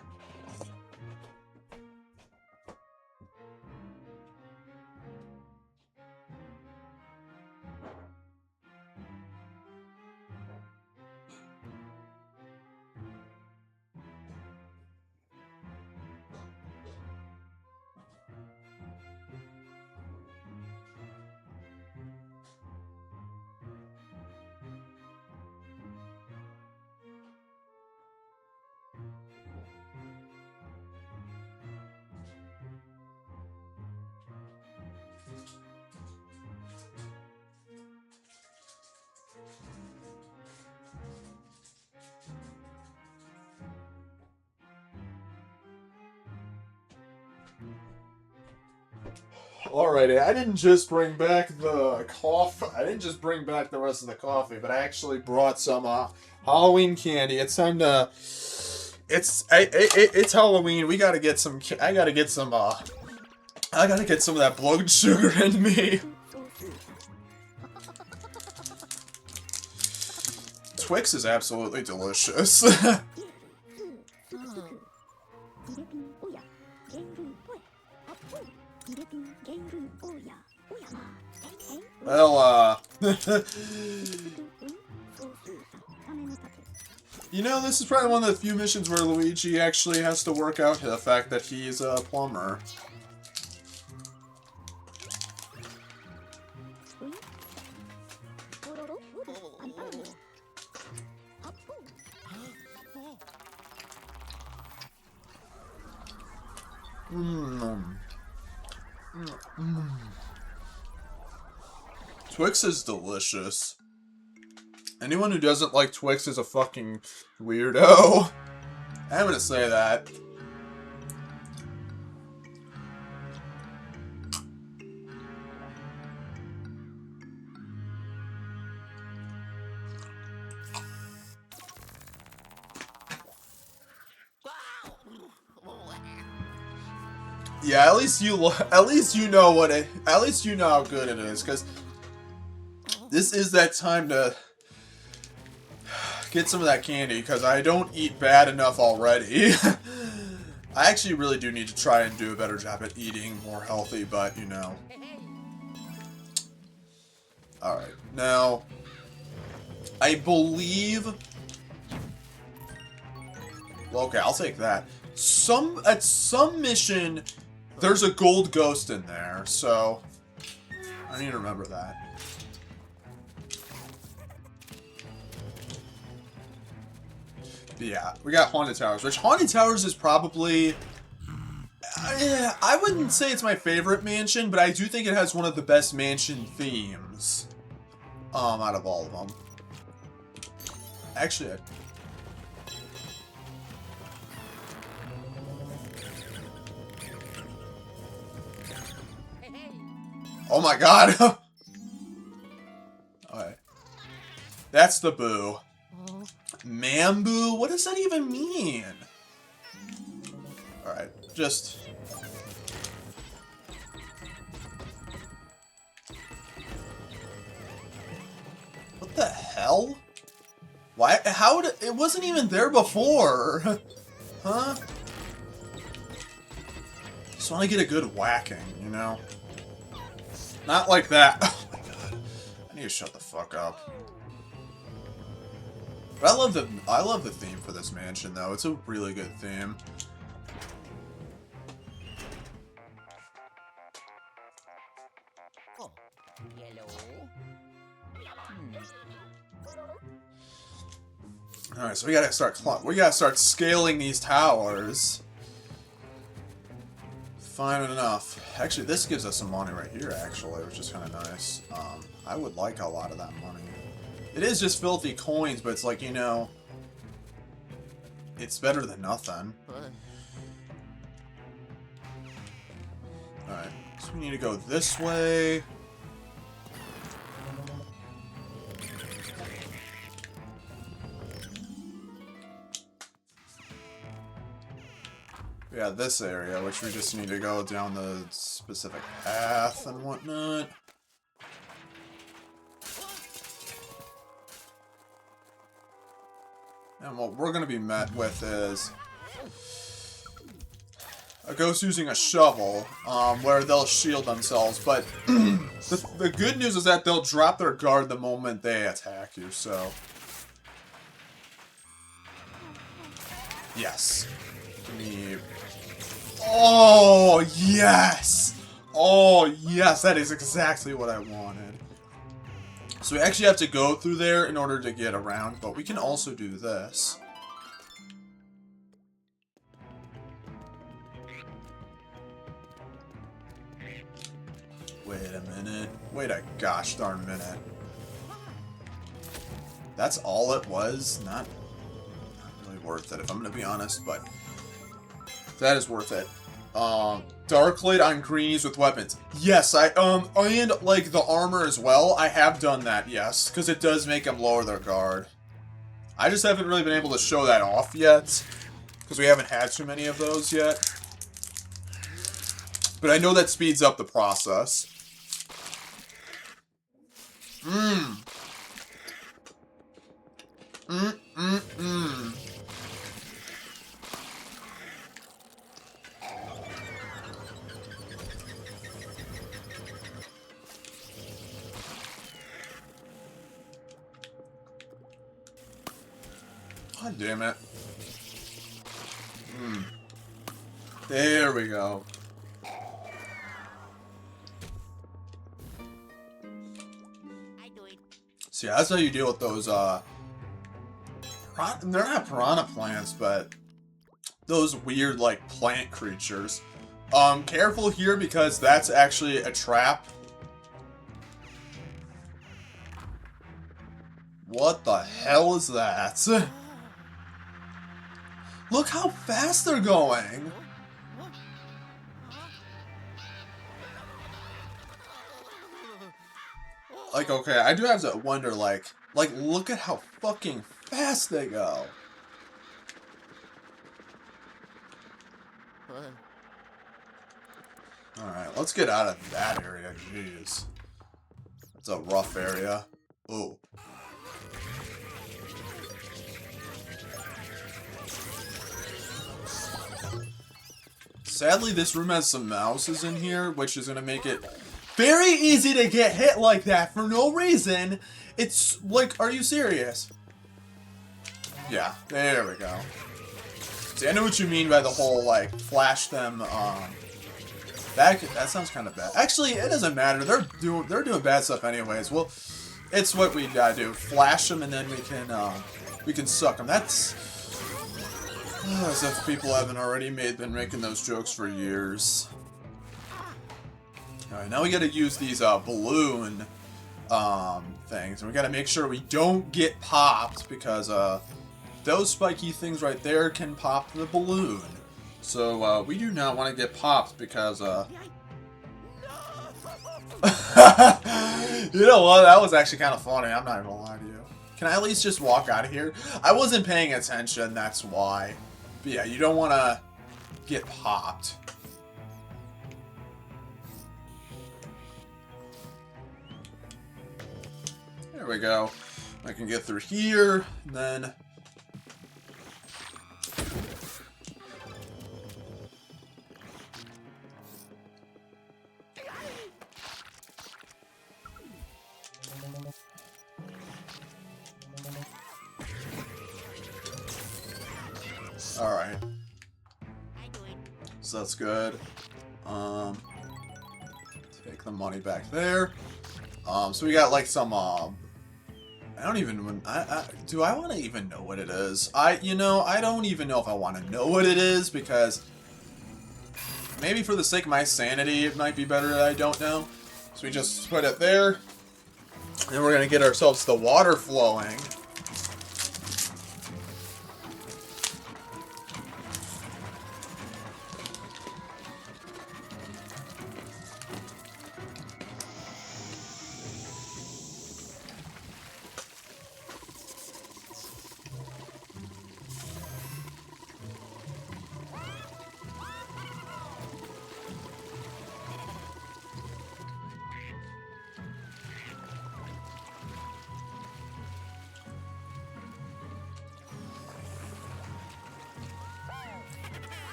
Alrighty, I didn't just bring back the coffee. I didn't just bring back the rest of the coffee, but I actually brought some Halloween candy. It's time to. It's Halloween. We gotta get some. I gotta get some. I gotta get some of that blood sugar in me. Twix is absolutely delicious. Well, you know, this is probably one of the few missions where Luigi actually has to work out the fact that he's a plumber. Twix is delicious. Anyone who doesn't like Twix is a fucking weirdo. I'm gonna say that. Yeah, at least you know what it. At least you know how good it is, because this is that time to get some of that candy, because I don't eat bad enough already. I actually really do need to try and do a better job at eating more healthy, but you know. Alright, now, I believe... Well, okay, I'll take that. At some mission, there's a gold ghost in there, so I need to remember that. But yeah, we got Haunted Towers, which Haunted Towers is probably... I wouldn't say it's my favorite mansion, but I do think it has one of the best mansion themes out of all of them. Actually, oh my god! Alright. That's the boo. Mamboo? What does that even mean? Alright, just... What the hell? Why? How did... It wasn't even there before! Huh? Just want to get a good whacking, you know? Not like that. Oh my god. I need to shut the fuck up. But I love the theme for this mansion though. It's a really good theme. Oh, yellow. Alright, so we gotta start scaling these towers. Fine enough. Actually, this gives us some money right here, actually, which is kind of nice. I would like a lot of that money. It is just filthy coins, but it's like, you know, it's better than nothing. Alright, so we need to go this way. Yeah, this area, which we just need to go down the specific path and whatnot. And what we're going to be met with is a ghost using a shovel, where they'll shield themselves, but the good news is that they'll drop their guard the moment they attack you, so... Yes. Oh, yes! Oh, yes, that is exactly what I wanted. So we actually have to go through there in order to get around, but we can also do this. Wait a minute. Wait a gosh darn minute. That's all it was? Not really worth it, if I'm gonna be honest, but that is worth it. Dark light on greenies with weapons. Yes, and like the armor as well. I have done that, yes, because it does make them lower their guard. I just haven't really been able to show that off yet, because we haven't had too many of those yet. But I know that speeds up the process. Mmm. Mmm. God damn it. There we go. I do it. See, that's how you deal with those, they're not piranha plants, but those weird, like, plant creatures. Careful here because that's actually a trap. What the hell is that? Look how fast they're going! Like, okay, I do have to wonder, like, look at how fucking fast they go. Alright, let's get out of that area, jeez. That's a rough area. Ooh. Sadly, this room has some mouses in here, which is going to make it very easy to get hit like that for no reason. It's like, are you serious? Yeah, there we go. See, I know what you mean by the whole, like, flash them, that sounds kind of bad. Actually, it doesn't matter. They're doing bad stuff anyways. Well, it's what we gotta do. Flash them and then we can suck them. That's... as if people haven't already been making those jokes for years. Alright, now we gotta use these, balloon, things. And we gotta make sure we don't get popped, because, those spiky things right there can pop the balloon. So, we do not want to get popped, because, You know what? That was actually kind of funny. I'm not even gonna lie to you. Can I at least just walk out of here? I wasn't paying attention, that's why. But yeah, you don't want to get popped. There we go. I can get through here, and then... Alright. So that's good. Take the money back there. So we got like some, I don't even, do I want to even know what it is? You know, I don't even know if I want to know what it is, because maybe for the sake of my sanity, it might be better that I don't know. So we just put it there. And we're going to get ourselves the water flowing.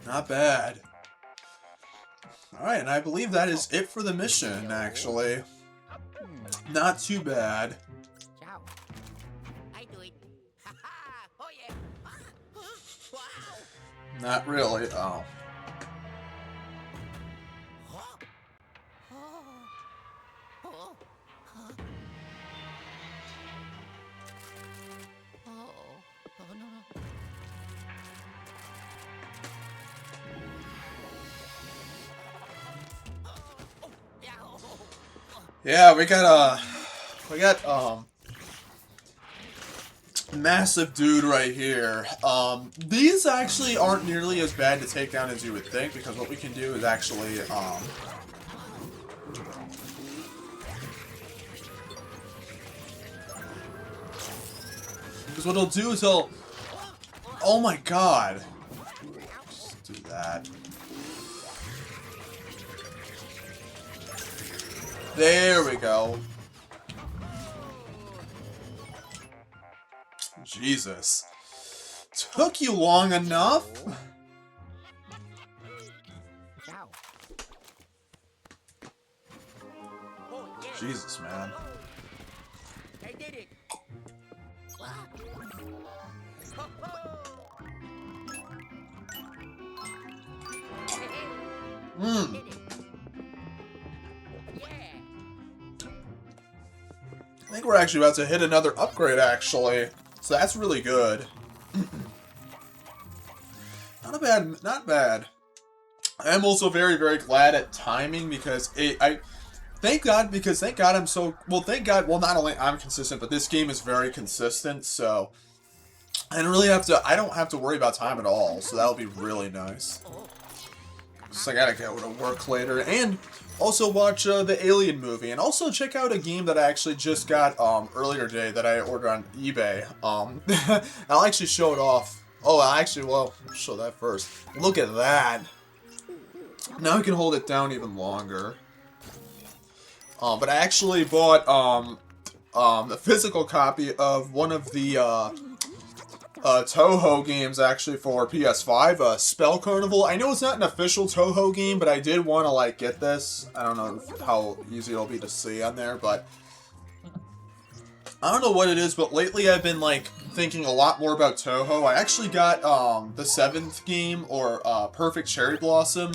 Not bad. Alright, and I believe that is it for the mission, actually. Not too bad. Ciao. I do it. Ha ha! Oh yeah! Wow! Not really. Oh. Oh. Oh. Oh. Oh. Oh no no. Yeah, we got massive dude right here. These actually aren't nearly as bad to take down as you would think, because what we can do is actually, because what he'll do is he'll... Oh my god! Just do that. There we go. Jesus. Took you long enough? Jesus, man. I did it. Hmm. I think we're actually about to hit another upgrade, actually. So that's really good. Not bad. I'm also very, very glad at timing because thank God I'm so, well, thank God, well, not only I'm consistent, but this game is very consistent, so I don't have to worry about time at all, so that'll be really nice. So I gotta go to work later, and also watch the Alien movie, and also check out a game that I actually just got earlier today that I ordered on eBay. I'll actually show it off. Oh, well, I'll show that first. Look at that. Now I can hold it down even longer. But I actually bought a physical copy of one of the Toho games actually for PS5, Spell Carnival. I know it's not an official Toho game, but I did want to like get this. I don't know how easy it'll be to see on there, but I don't know what it is, but lately I've been like thinking a lot more about Toho. I actually got the 7th game, or Perfect Cherry Blossom,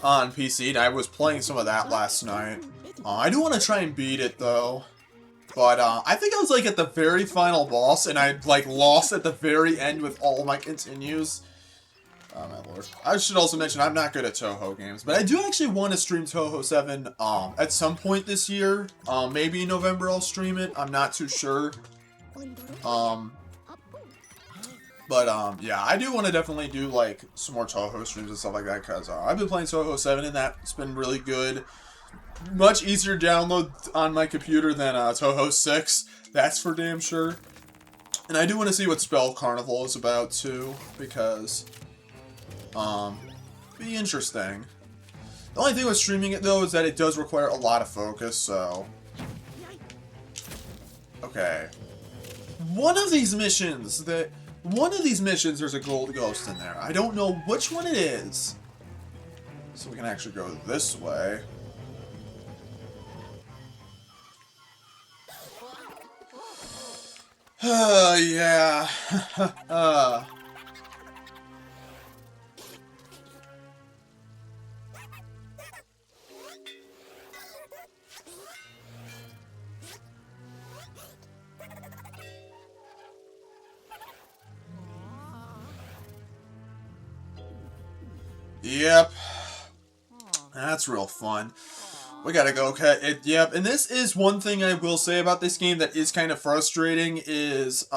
on PC, and I was playing some of that last night. I do want to try and beat it though. But, I think I was, like, at the very final boss, and I, like, lost at the very end with all my continues. Oh, my lord. I should also mention, I'm not good at Toho games, but I do actually want to stream Toho 7, at some point this year. Maybe in November I'll stream it. I'm not too sure. Yeah, I do want to definitely do, like, some more Toho streams and stuff like that, because, I've been playing Toho 7, and that's been really good. Much easier to download on my computer than Toho 6. That's for damn sure. And I do want to see what Spell Carnival is about too, because be interesting. The only thing with streaming it though is that it does require a lot of focus, so okay. One of these missions there's a gold ghost in there. I don't know which one it is. So we can actually go this way. Yeah. Yep. That's real fun. We gotta go cut it. Yep, and this is one thing I will say about this game that is kind of frustrating is,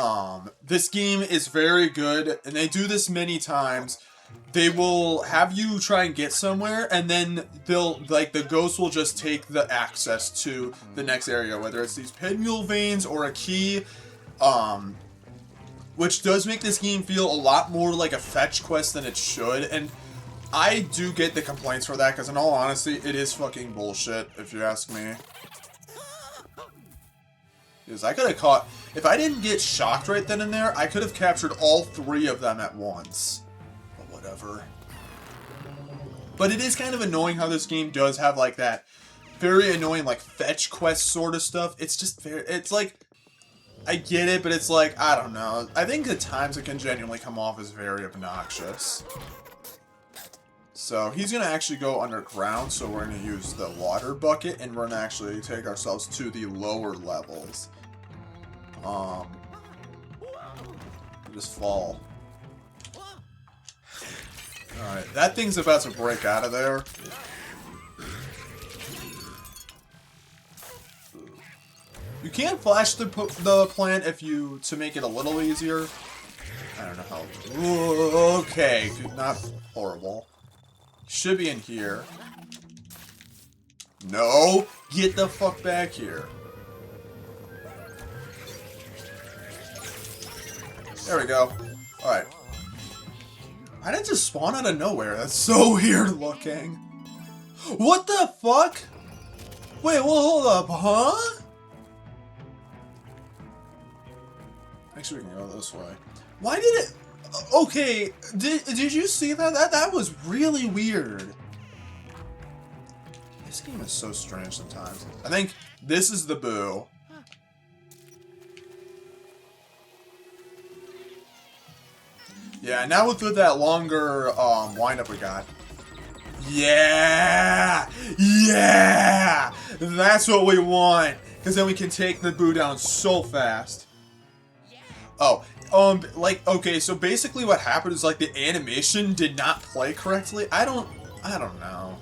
this game is very good, and they do this many times. They will have you try and get somewhere, and then the ghost will just take the access to the next area, whether it's these pinwheel veins or a key, which does make this game feel a lot more like a fetch quest than it should, and I do get the complaints for that, because in all honesty, it is fucking bullshit, if you ask me. Because I could have caught... If I didn't get shocked right then and there, I could have captured all 3 of them at once. But whatever. But it is kind of annoying how this game does have, like, that very annoying, like, fetch quest sort of stuff. It's just very... It's like... I get it, but it's like, I don't know. I think at times it can genuinely come off as very obnoxious. So he's going to actually go underground, so we're going to use the water bucket, and we're going to actually take ourselves to the lower levels. Just fall. Alright, that thing's about to break out of there. You can flash the plant if you, to make it a little easier. I don't know how. Ooh, okay, not horrible. Should be in here. No! Get the fuck back here. There we go. Alright. Why did it just spawn out of nowhere? That's so weird looking. What the fuck? Wait, well, hold up, huh? Actually, we can go this way. Why did it... Okay, did you see that? That was really weird. This game is so strange sometimes. I think this is the boo. Yeah, now with that longer windup we got. Yeah! Yeah! That's what we want! Because then we can take the boo down so fast. Oh, like, okay, so basically what happened is, like, the animation did not play correctly. I don't know.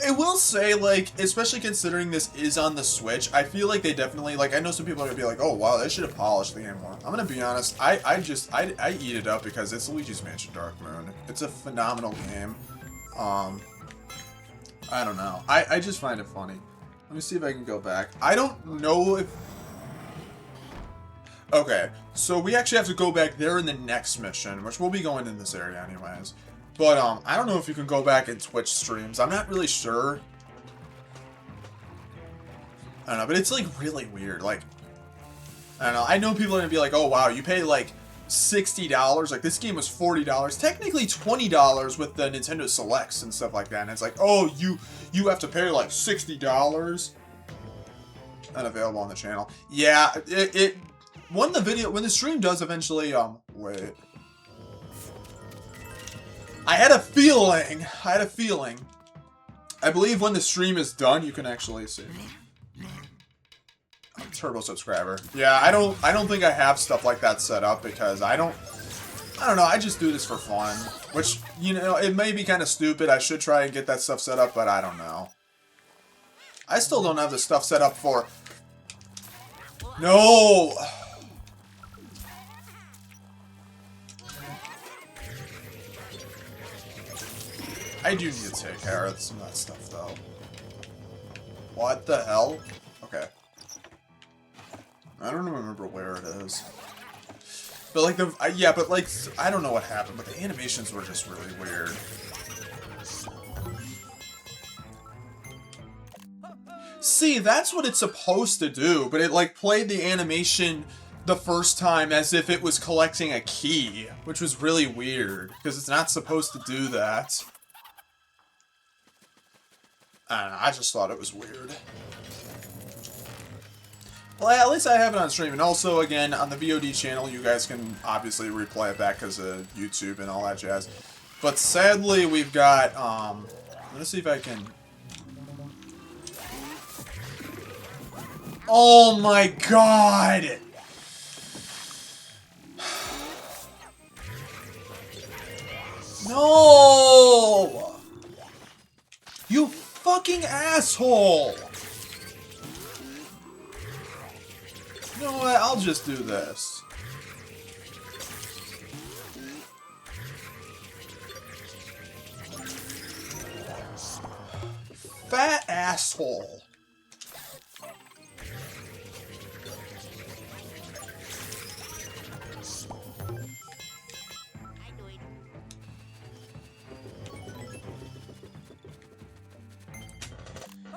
I will say, like, especially considering this is on the Switch, I feel like they definitely, like, I know some people are gonna be like, oh, wow, they should have polished the game more. I'm gonna be honest, I eat it up because it's Luigi's Mansion Dark Moon. It's a phenomenal game. I don't know. I just find it funny. Let me see if I can go back. I don't know if... Okay, so we actually have to go back there in the next mission, which we'll be going in this area anyways. But, I don't know if you can go back in Twitch streams. I'm not really sure. I don't know, but it's, like, really weird. Like, I don't know. I know people are gonna be like, oh, wow, you pay, like, $60. Like, this game was $40. Technically $20 with the Nintendo Selects and stuff like that. And it's like, oh, you have to pay, like, $60? Unavailable on the channel. Yeah, when the stream does eventually, wait. I had a feeling. I believe when the stream is done, you can actually see. Turbo subscriber. Yeah, I don't think I have stuff like that set up because I don't know, I just do this for fun. Which, you know, it may be kind of stupid. I should try and get that stuff set up, but I don't know. I still don't have the stuff set up for... No! I do need to take care of some of that stuff, though. What the hell? Okay. I don't remember where it is. But, like, yeah, but, like, I don't know what happened, but the animations were just really weird. See, that's what it's supposed to do, but it, like, played the animation the first time as if it was collecting a key, which was really weird, because it's not supposed to do that. I don't know, I just thought it was weird. Well, at least I have it on stream, and also, again, on the VOD channel, you guys can obviously replay it back because of YouTube and all that jazz. But sadly, we've got, let's see if I can... Oh my god! No! You fucking asshole! You know what? I'll just do this. Fat asshole.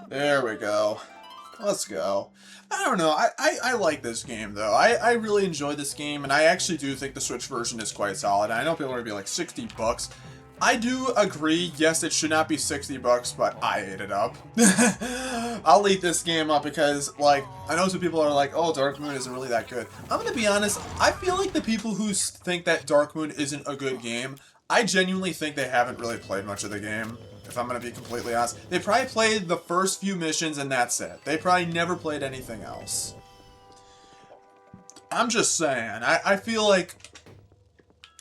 There we go. Let's go. I don't know, I like this game, though. I really enjoy this game, and I actually do think the Switch version is quite solid. I know people are going to be like, $60. I do agree, yes, it should not be $60, but I ate it up. I'll eat this game up because, like, I know some people are like, oh, Dark Moon isn't really that good. I'm going to be honest, I feel like the people who think that Dark Moon isn't a good game, I genuinely think they haven't really played much of the game. If I'm going to be completely honest. They probably played the first few missions and that's it. They probably never played anything else. I'm just saying. I feel like...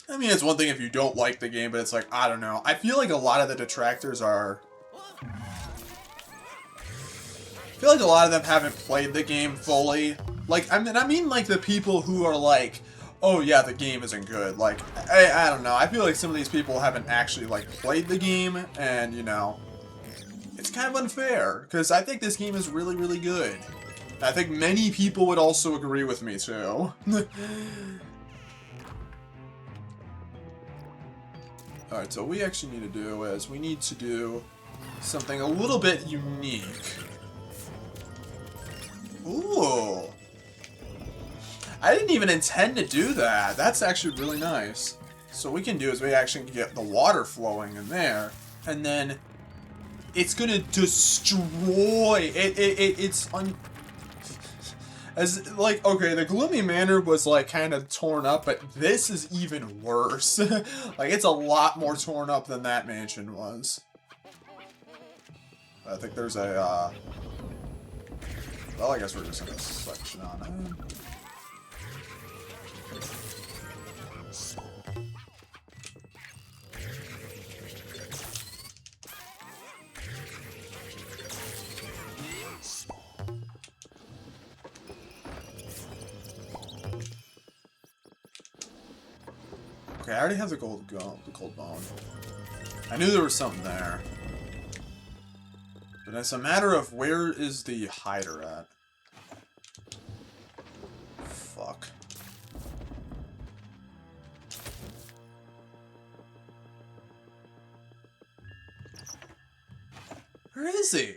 I mean, it's one thing if you don't like the game, but it's like, I don't know. I feel like a lot of the detractors are... feel like a lot of them haven't played the game fully. Like, I mean like the people who are like, oh yeah, the game isn't good. Like, I don't know. I feel like some of these people haven't actually, like, played the game, and, you know, it's kind of unfair, because I think this game is really, really good. And I think many people would also agree with me, too. Alright, so what we actually need to do is, we need to do something a little bit unique. Ooh! I didn't even intend to do that. That's actually really nice. So what we can do is we actually can get the water flowing in there, and then it's gonna destroy it's as like, okay, the Gloomy Manor was like kind of torn up, but this is even worse. Like, it's a lot more torn up than that mansion was. I think there's a well, I guess we're just gonna section on it. Okay, I already have the gold bone. I knew there was something there. But it's a matter of where is the hider at? Fuck. Where is he?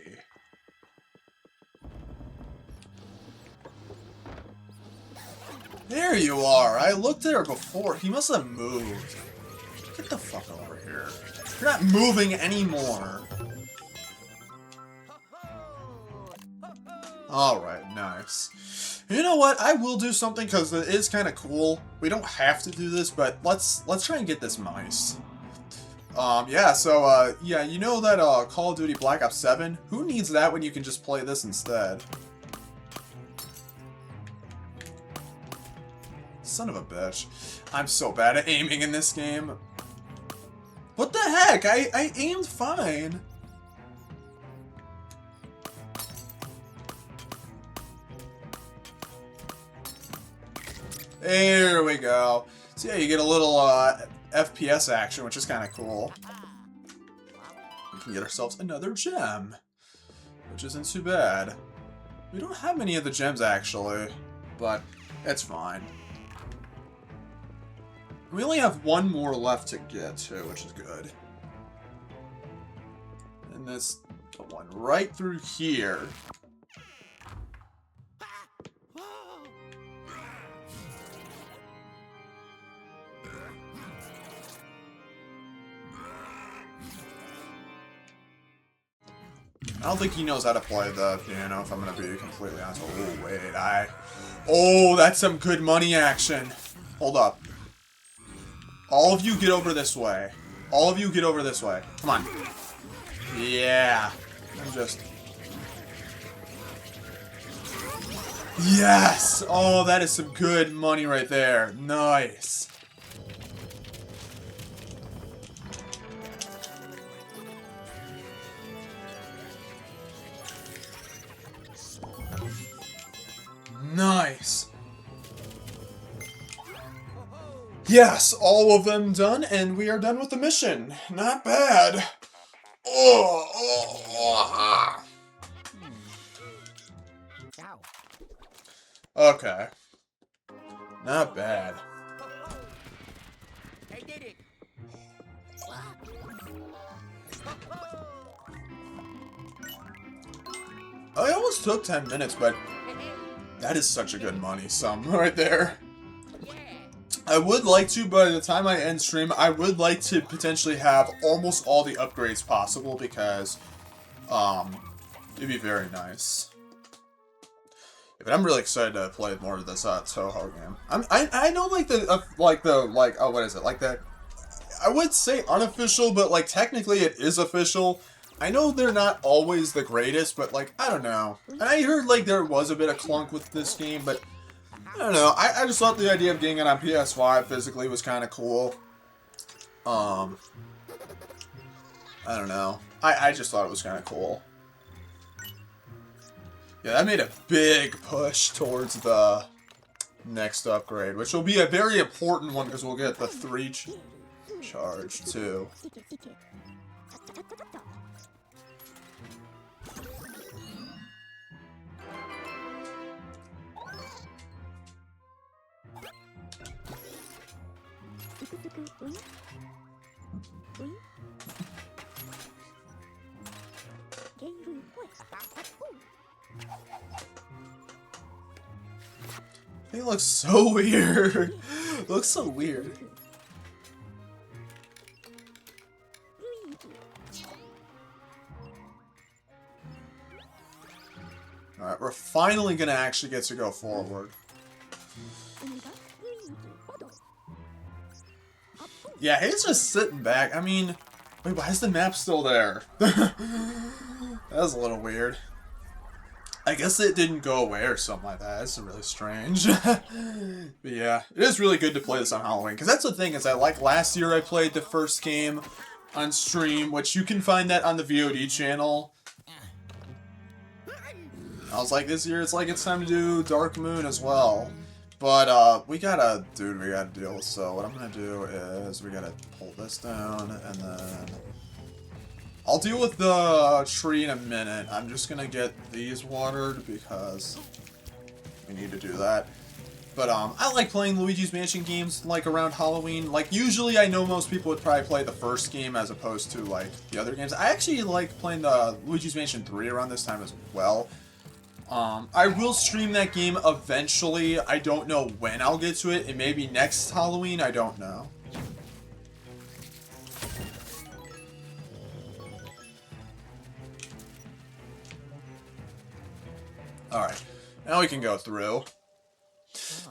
There you are! I looked there before. He must have moved. Get the fuck over here. You're not moving anymore. Alright, nice. You know what? I will do something because it is kind of cool. We don't have to do this, but let's try and get this mice. Yeah, so, yeah, you know that, Call of Duty Black Ops 7? Who needs that when you can just play this instead? Son of a bitch. I'm so bad at aiming in this game. What the heck? I aimed fine. There we go. So yeah, you get a little, FPS action, which is kind of cool. We can get ourselves another gem, which isn't too bad. We don't have many of the gems, actually, but it's fine. We only have one more left to get to, which is good. And this the one right through here. I don't think he knows how to play the piano, if I'm gonna be completely honest. Oh, wait, oh, that's some good money action. Hold up. All of you get over this way. All of you get over this way. Come on. Yeah. I'm just... Yes! Oh, that is some good money right there. Nice. Nice. Yes, all of them done, and we are done with the mission. Not bad. Oh. Okay. Not bad. I did it. I almost took 10 minutes, but that is such a good money sum right there. I would like to, by the time I end stream, I would like to potentially have almost all the upgrades possible because, it'd be very nice. Yeah, but I'm really excited to play more of this, Toho game. I know, like, what is it, like, the, I would say unofficial, but, like, technically it is official. I know they're not always the greatest, but, like, I don't know. And I heard, like, there was a bit of clunk with this game, but I don't know. I just thought the idea of getting it on PS5 physically was kind of cool. I don't know. I just thought it was kind of cool. Yeah, that made a big push towards the next upgrade, which will be a very important one because we'll get the 3 charge too. He looks so weird. Looks so weird. Alright, we're finally gonna actually get to go forward. Yeah, he's just sitting back. I mean, wait, why is the map still there? That was a little weird. I guess it didn't go away or something like that. It's really strange. But yeah, it is really good to play this on Halloween. Because that's the thing is, last year I played the first game on stream, which you can find that on the VOD channel. I was like, this year it's like it's time to do Dark Moon as well. But we gotta deal with. So what I'm gonna do is we gotta pull this down and then I'll deal with the tree in a minute. I'm just gonna get these watered because we need to do that. But I like playing Luigi's Mansion games like around Halloween. Like usually I know most people would probably play the first game as opposed to like the other games. I actually like playing the Luigi's Mansion 3 around this time as well. I will stream that game eventually. I don't know when I'll get to it. It may be next Halloween. I don't know. Alright, now we can go through.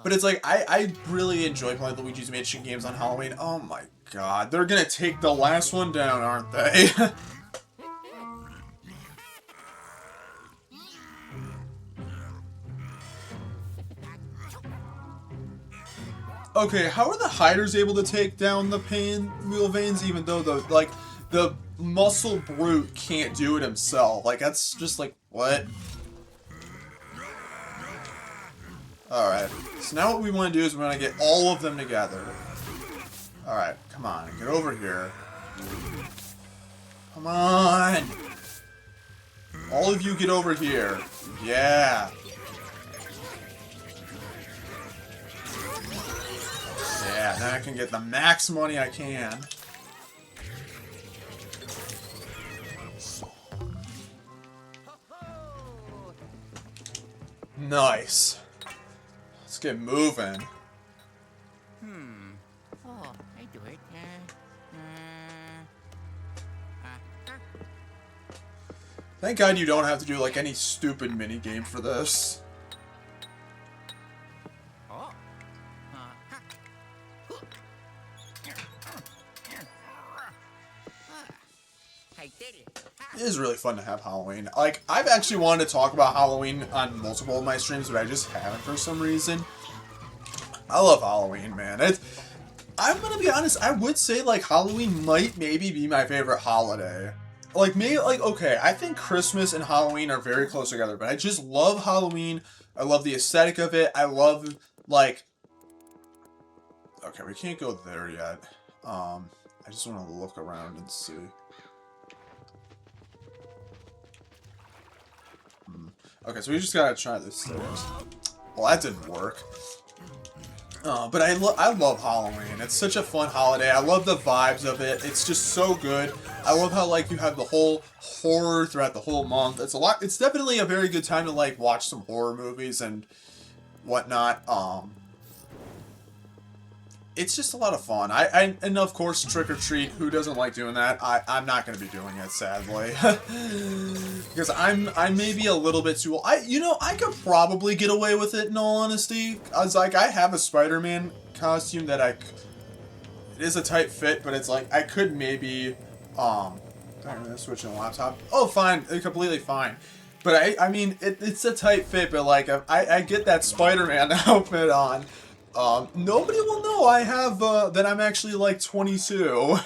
But it's like, I really enjoy playing Luigi's Mansion games on Halloween. Oh my god, they're gonna take the last one down, aren't they? Okay, how are the hiders able to take down the pinwheel veins even though the muscle brute can't do it himself? Like, that's just like, what? Alright, so now what we want to do is we want to get all of them together. Alright, come on, get over here. Come on! All of you get over here. Yeah! Yeah, then I can get the max money I can. Nice. Let's get moving. Oh, I do it. Thank God you don't have to do like any stupid mini game for this. I did it. It is really fun to have Halloween. Like, I've actually wanted to talk about Halloween on multiple of my streams, but I just haven't for some reason. I love Halloween, man. I'm gonna be honest, I would say, like, Halloween might maybe be my favorite holiday. Like, maybe, like, okay, I think Christmas and Halloween are very close together, but I just love Halloween. I love the aesthetic of it. I love, like... Okay, we can't go there yet. I just want to look around and see. Okay, so we just gotta try the stairs. Well, that didn't work. But I love Halloween. It's such a fun holiday. I love the vibes of it. It's just so good. I love how, like, you have the whole horror throughout the whole month. It's definitely a very good time to, like, watch some horror movies and whatnot. It's just a lot of fun. And of course, trick or treat. Who doesn't like doing that? I'm not going to be doing it, sadly, because I'm maybe a little bit too old. I could probably get away with it in all honesty. I was like, I have a Spider-Man costume that it is a tight fit, but it's like I could maybe I'm gonna switch on the laptop. Oh, fine, completely fine. But I mean, it's a tight fit, but like I get that Spider-Man outfit on. Nobody will know I have, that I'm actually, like, 22.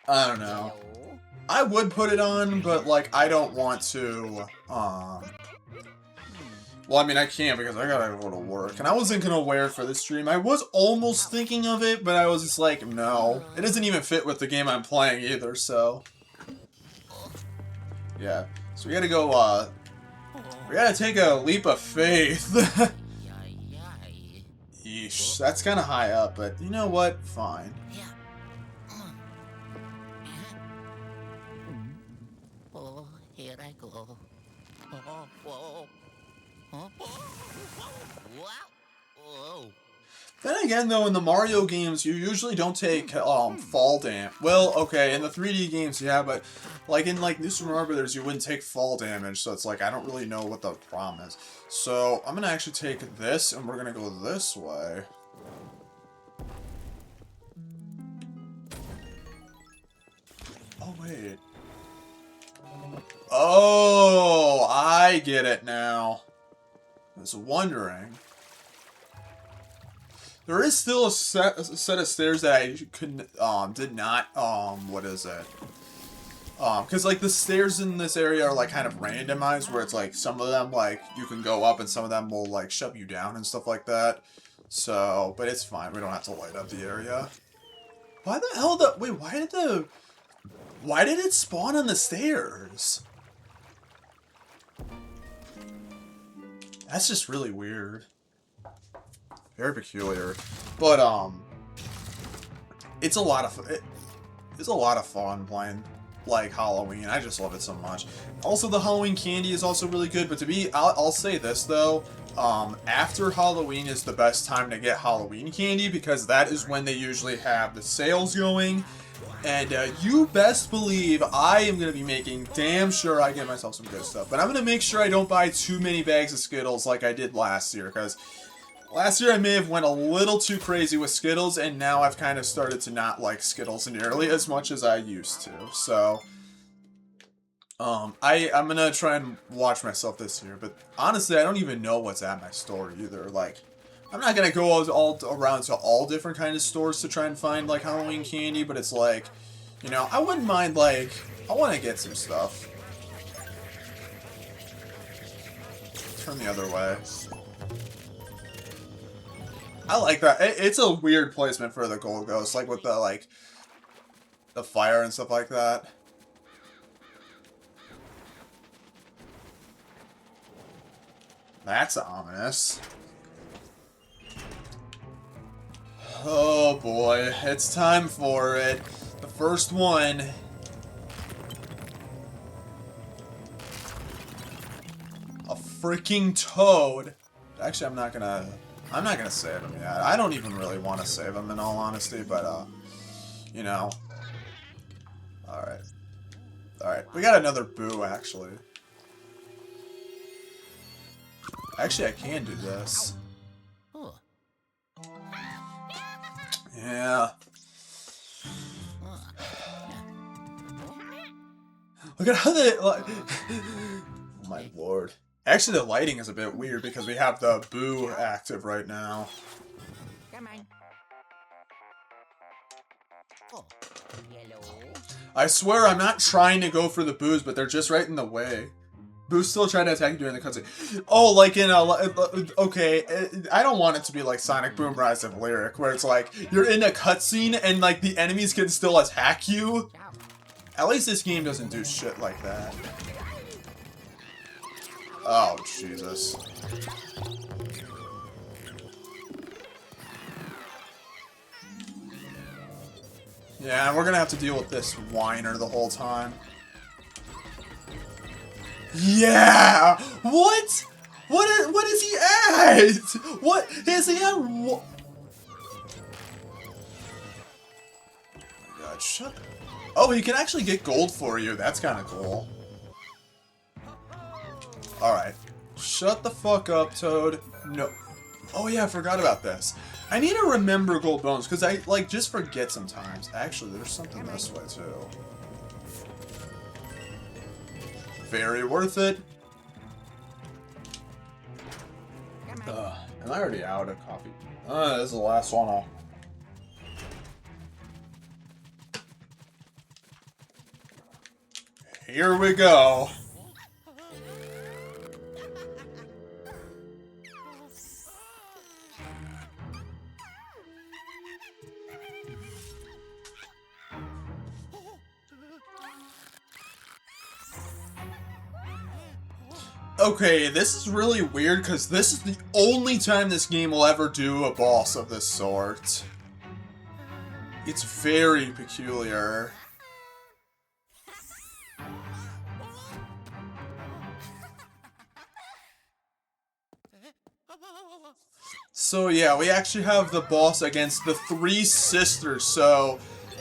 I don't know. I would put it on, but, like, I don't want to, well, I mean, I can't because I gotta go to work. And I wasn't gonna wear it for the stream. I was almost thinking of it, but I was just like, no. It doesn't even fit with the game I'm playing either, so. Yeah. So we gotta go, we gotta take a leap of faith. Yeesh. That's kinda high up, but you know what? Fine. Oh, here I go. Oh, whoa. Huh? Wow. Whoa. Then again, though, in the Mario games, you usually don't take fall damage. Well, okay, in the 3D games, yeah, but like in like New Super Mario Brothers, you wouldn't take fall damage, so it's like I don't really know what the problem is. So I'm gonna actually take this, and we're gonna go this way. Oh wait. Oh, I get it now. I was wondering. There is still a set of stairs that I couldn't, did not, what is it? Because, like, the stairs in this area are, like, kind of randomized, where it's, like, some of them, like, you can go up, and some of them will, like, shove you down and stuff like that. So, but it's fine. We don't have to light up the area. Why the hell wait, why did it spawn on the stairs? That's just really weird. Very peculiar, but it's a lot of fun playing like Halloween. I just love it so much. Also, the Halloween candy is also really good. But I'll say this though, after Halloween is the best time to get Halloween candy because that is when they usually have the sales going. And you best believe I am going to be making damn sure I get myself some good stuff. But I'm going to make sure I don't buy too many bags of Skittles like I did last year because last year I may have went a little too crazy with Skittles, and now I've kind of started to not like Skittles nearly as much as I used to. So, I'm gonna try and watch myself this year. But honestly, I don't even know what's at my store either. Like, I'm not gonna go all around to all different kind of stores to try and find like Halloween candy. But it's like, you know, I wouldn't mind like I want to get some stuff. Turn the other way. I like that. It's a weird placement for the Gold Ghost, like with the fire and stuff like that. That's ominous. Oh boy, it's time for it. The first one. A freaking toad. Actually, I'm not gonna save him yet. I don't even really want to save him in all honesty, but, you know. Alright. Alright, we got another boo, actually. Actually, I can do this. Yeah. Look at how they, like... Oh my lord. Actually, the lighting is a bit weird because we have the boo active right now. Come on. Oh, yellow. I swear I'm not trying to go for the boos, but they're just right in the way. Boo's still trying to attack you during the cutscene. Oh, like in a... Okay, I don't want it to be like Sonic Boom Rise of Lyric, where it's like, you're in a cutscene and like the enemies can still attack you. At least this game doesn't do shit like that. Oh, Jesus. Yeah, we're gonna have to deal with this whiner the whole time. Yeah! What? What is he at? What is he at? What? Oh my god, shut up. Oh, he can actually get gold for you. That's kind of cool. Alright. Shut the fuck up, Toad. No. Oh yeah, I forgot about this. I need to remember gold bones, because I, like, just forget sometimes. Actually, there's something this way, too. Very worth it. Am I already out of coffee? This is the last one. Here we go. Okay, this is really weird because this is the only time this game will ever do a boss of this sort. It's very peculiar. So yeah, we actually have the boss against the three sisters, so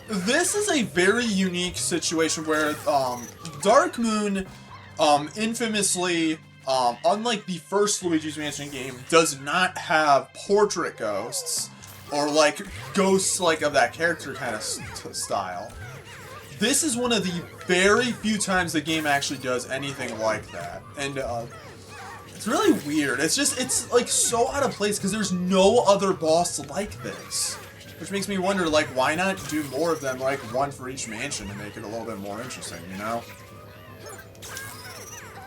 this is a very unique situation where Dark Moon infamously, unlike the first Luigi's Mansion game, does not have portrait ghosts, or like ghosts like of that character kind of style. This is one of the very few times the game actually does anything like that, and it's really weird. It's like so out of place because there's no other boss like this. Which makes me wonder, like, why not do more of them, like, one for each mansion to make it a little bit more interesting, you know?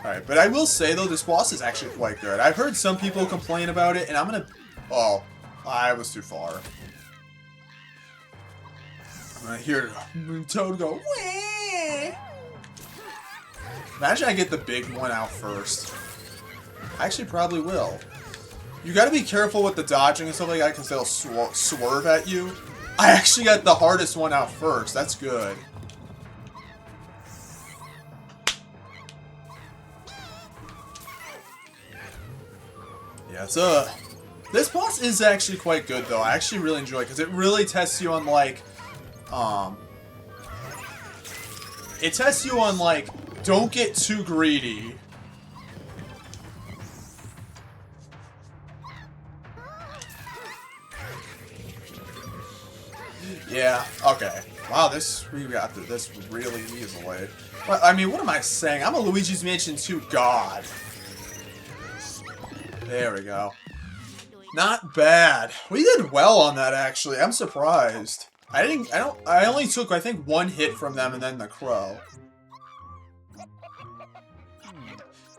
Alright, but I will say, though, this boss is actually quite good. I've heard some people complain about it, and I'm gonna... Oh, I was too far. I'm gonna hear Toad go, wah! Imagine I get the big one out first. I actually probably will. You gotta be careful with the dodging and stuff like that, because they'll swerve at you. I actually got the hardest one out first. That's good. Yeah, it's this boss is actually quite good, though. I actually really enjoy it, because it really tests you on, like, it tests you on, like, don't get too greedy. Yeah, okay. Wow, we got through this really easily. But, I mean, what am I saying? I'm a Luigi's Mansion 2 god. There we go. Not bad. We did well on that, actually. I'm surprised. I only took, I think, one hit from them and then the crow.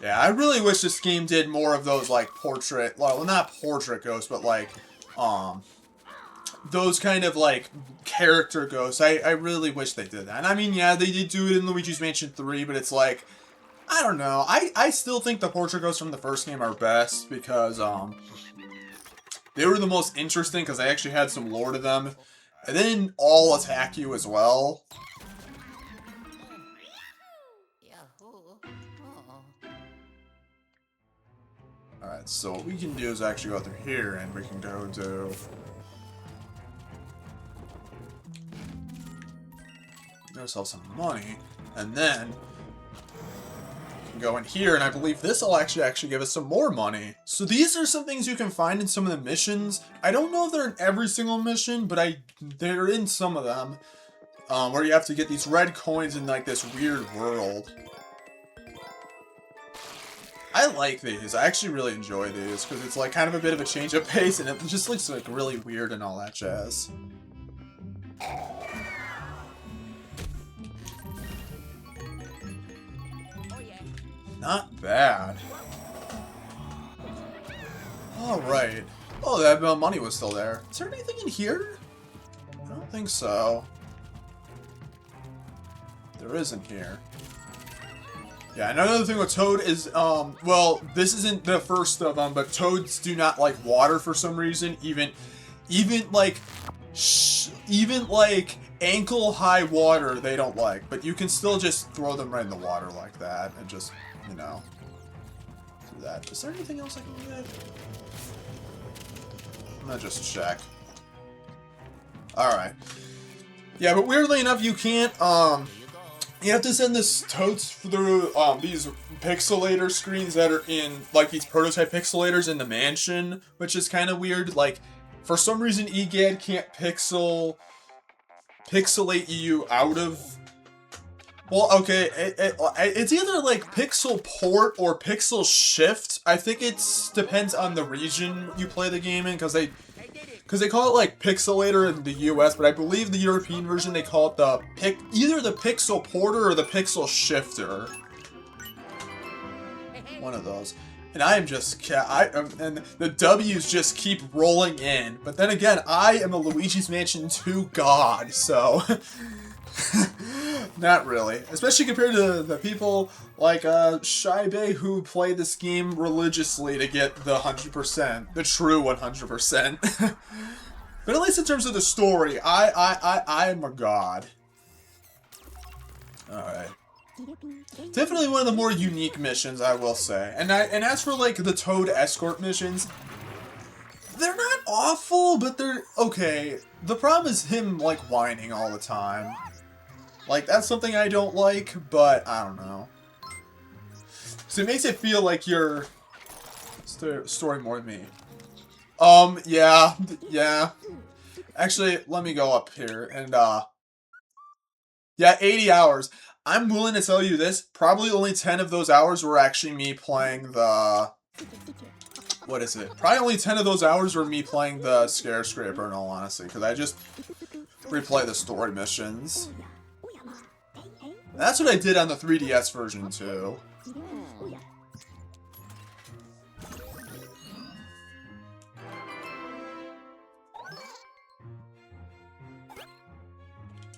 Yeah, I really wish this game did more of those, like, portrait, well, not portrait ghosts, but, like, those kind of, like, character ghosts. I really wish they did that. And I mean, yeah, they did do it in Luigi's Mansion 3, but it's like, I don't know. I still think the portrait ghosts from the first game are best because, they were the most interesting because they actually had some lore to them. And they didn't all attack you as well. Alright, so what we can do is actually go through here and we can go to... Get ourselves some money, and then we can go in here, and I believe this will actually give us some more money. So these are some things you can find in some of the missions. I don't know if they're in every single mission, but they're in some of them, where you have to get these red coins in like this weird world. I like these. I actually really enjoy these because it's like kind of a bit of a change of pace, and it just looks like really weird and all that jazz. Not bad. Alright. Oh, that money was still there. Is there anything in here? I don't think so. There isn't here. Yeah, another thing with Toad is, well, this isn't the first of them, but Toads do not like water for some reason. Even like ankle-high water they don't like. But you can still just throw them right in the water like that and just, you know, do that. Is there anything else I can get? I'm gonna just check. Alright. Yeah, but weirdly enough, you can't, you have to send this Toads through, these pixelator screens that are in, like, these prototype pixelators in the mansion, which is kind of weird. Like, for some reason, EGAD can't pixelate you out of... Well, okay, it's either, like, pixel port or pixel shift. I think it depends on the region you play the game in, because because they call it like Pixelator in the US, but I believe the European version they call it either the Pixel Porter or the Pixel Shifter. One of those. And I am just, and the W's just keep rolling in. But then again, I am a Luigi's Mansion 2 god, so not really. Especially compared to the people like Shaibe who play this game religiously to get the 100%, the true 100%. But at least in terms of the story, I am a god. All right. Definitely one of the more unique missions, I will say. And as for like the Toad escort missions, they're not awful, but they're okay. The problem is him like whining all the time. Like that's something I don't like, but I don't know. So it makes it feel like you're story more than me. Yeah. Actually, let me go up here and yeah, 80 hours. I'm willing to tell you this, probably only 10 of those hours were actually me playing the... What is it? Probably only 10 of those hours were me playing the Scare Scraper, in all honesty, because I just replay the story missions. That's what I did on the 3DS version, too.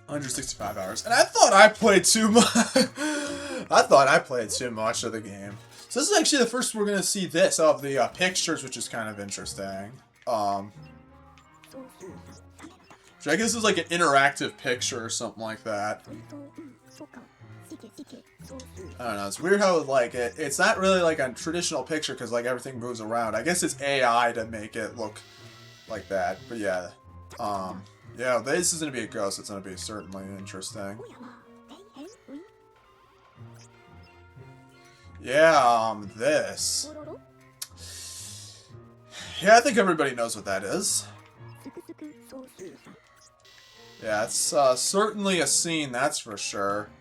Under 65 hours. And I thought I played too much. I thought I played too much of the game. So this is actually the first we're going to see this of the pictures, which is kind of interesting. Which I guess is like an interactive picture or something like that. I don't know. It's weird how like it's not really like a traditional picture because like everything moves around. I guess it's AI to make it look like that. But yeah. Yeah, this is going to be a ghost. It's going to be certainly interesting. Yeah, this. Yeah, I think everybody knows what that is. Yeah, it's certainly a scene, that's for sure.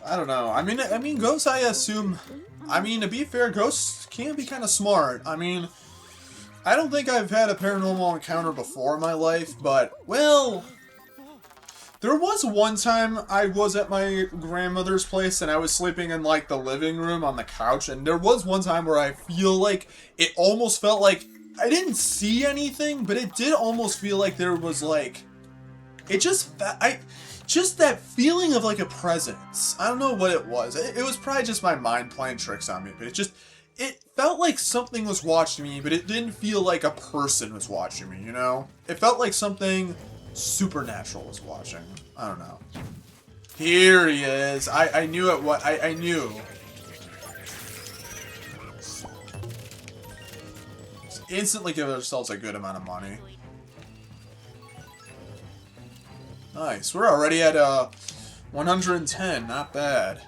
I don't know. I mean, ghosts, I assume... I mean, to be fair, ghosts can be kind of smart. I mean, I don't think I've had a paranormal encounter before in my life, but, well... There was one time I was at my grandmother's place and I was sleeping in, like, the living room on the couch, and there was one time where I feel like it almost felt like... I didn't see anything, but it did almost feel like there was, like... It just... Just that feeling of like a presence. I don't know what it was. It was probably just my mind playing tricks on me, but it felt like something was watching me, but it didn't feel like a person was watching me, you know? It felt like something supernatural was watching. I don't know. Here he is. I knew it. I knew. Just instantly give ourselves a good amount of money. Nice. We're already at 110. Not bad.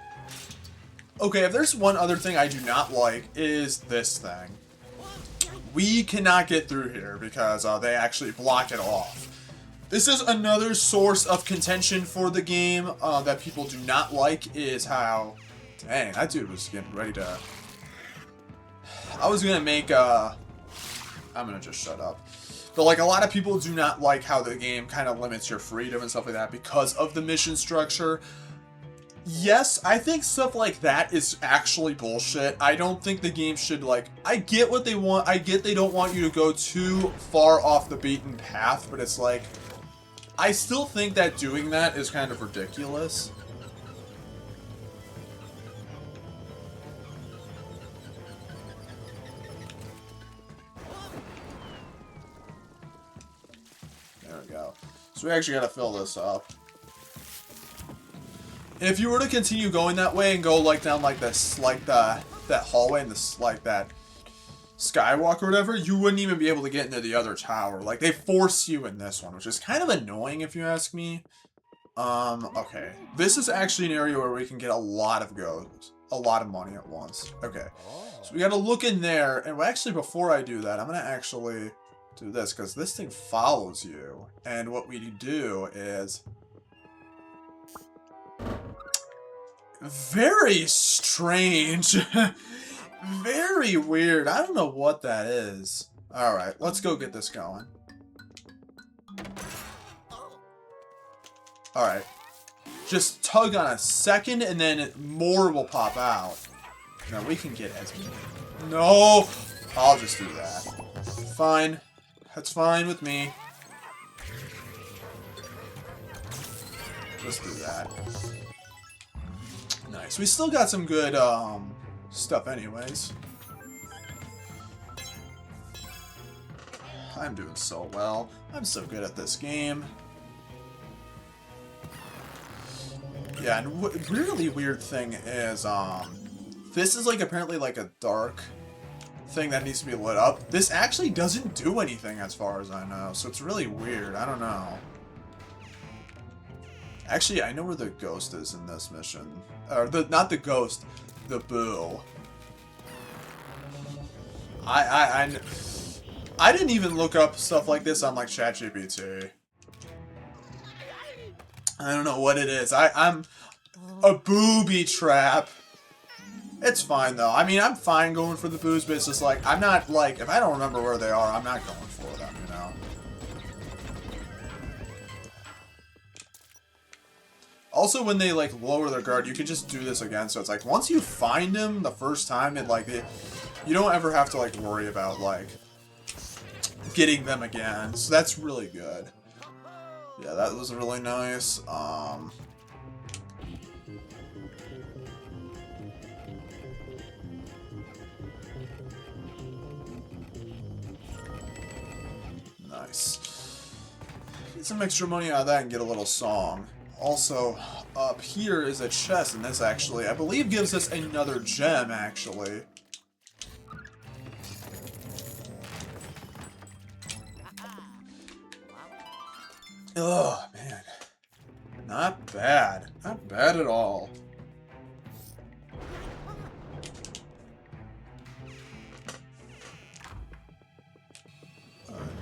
Okay, if there's one other thing I do not like, is this thing. We cannot get through here because they actually block it off. This is another source of contention for the game that people do not like, is how... Dang, that dude was getting ready to... I was going to make I'm going to just shut up. But, like, a lot of people do not like how the game kind of limits your freedom and stuff like that because of the mission structure. Yes, I think stuff like that is actually bullshit. I don't think the game should, like... I get what they want. I get they don't want you to go too far off the beaten path, but it's like... I still think that doing that is kind of ridiculous. There we go. So we actually gotta fill this up. And if you were to continue going that way and go like down like this, like that hallway and this, like that skywalk or whatever, you wouldn't even be able to get into the other tower. Like, they force you in this one, which is kind of annoying if you ask me. Okay. This is actually an area where we can get a lot of gold. A lot of money at once. Okay. So we gotta look in there, and actually before I do that, I'm gonna actually... do this, because this thing follows you. And what we do is... Very strange. Very weird. I don't know what that is. Alright, let's go get this going. Alright. Just tug on a second, and then more will pop out. Now we can get as many. No! I'll just do that. Fine. That's fine with me. Just do that. Nice. We still got some good, stuff anyways. I'm doing so well. I'm so good at this game. Yeah, and really weird thing is, this is, like, apparently, like, a dark thing that needs to be lit up. This actually doesn't do anything as far as I know, so it's really weird. I don't know. Actually, I know where the ghost is in this mission. Or, not the ghost, the boo. I didn't even look up stuff like this on, like, ChatGPT. I don't know what it is. I'm a booby trap. It's fine, though. I mean, I'm fine going for the boos, but it's just like, I'm not, like, if I don't remember where they are, I'm not going for them, you know? Also, when they, like, lower their guard, you can just do this again, so it's like, once you find him the first time, you don't ever have to, like, worry about, like, getting them again, so that's really good. Yeah, that was really nice. Nice. Get some extra money out of that and get a little song. Also, up here is a chest, and this actually, I believe, gives us another gem, actually. Oh, man. Not bad. Not bad at all.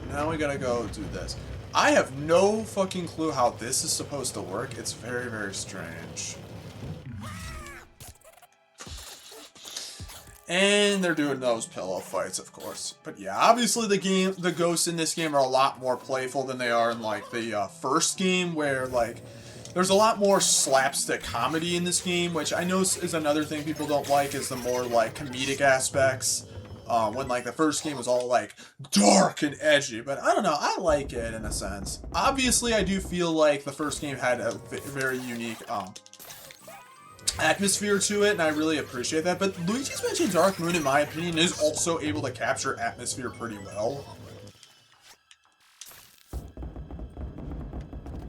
Now we gotta go do this. I have no fucking clue how this is supposed to work. It's very, very strange. And they're doing those pillow fights, of course. But yeah, obviously the ghosts in this game are a lot more playful than they are in, like, the first game, where, like, there's a lot more slapstick comedy in this game, which I know is another thing people don't like, is the more, like, comedic aspects. When, like, the first game was all, like, dark and edgy, but I don't know, I like it in a sense. Obviously, I do feel like the first game had a very unique, atmosphere to it, and I really appreciate that, but Luigi's Mansion Dark Moon, in my opinion, is also able to capture atmosphere pretty well.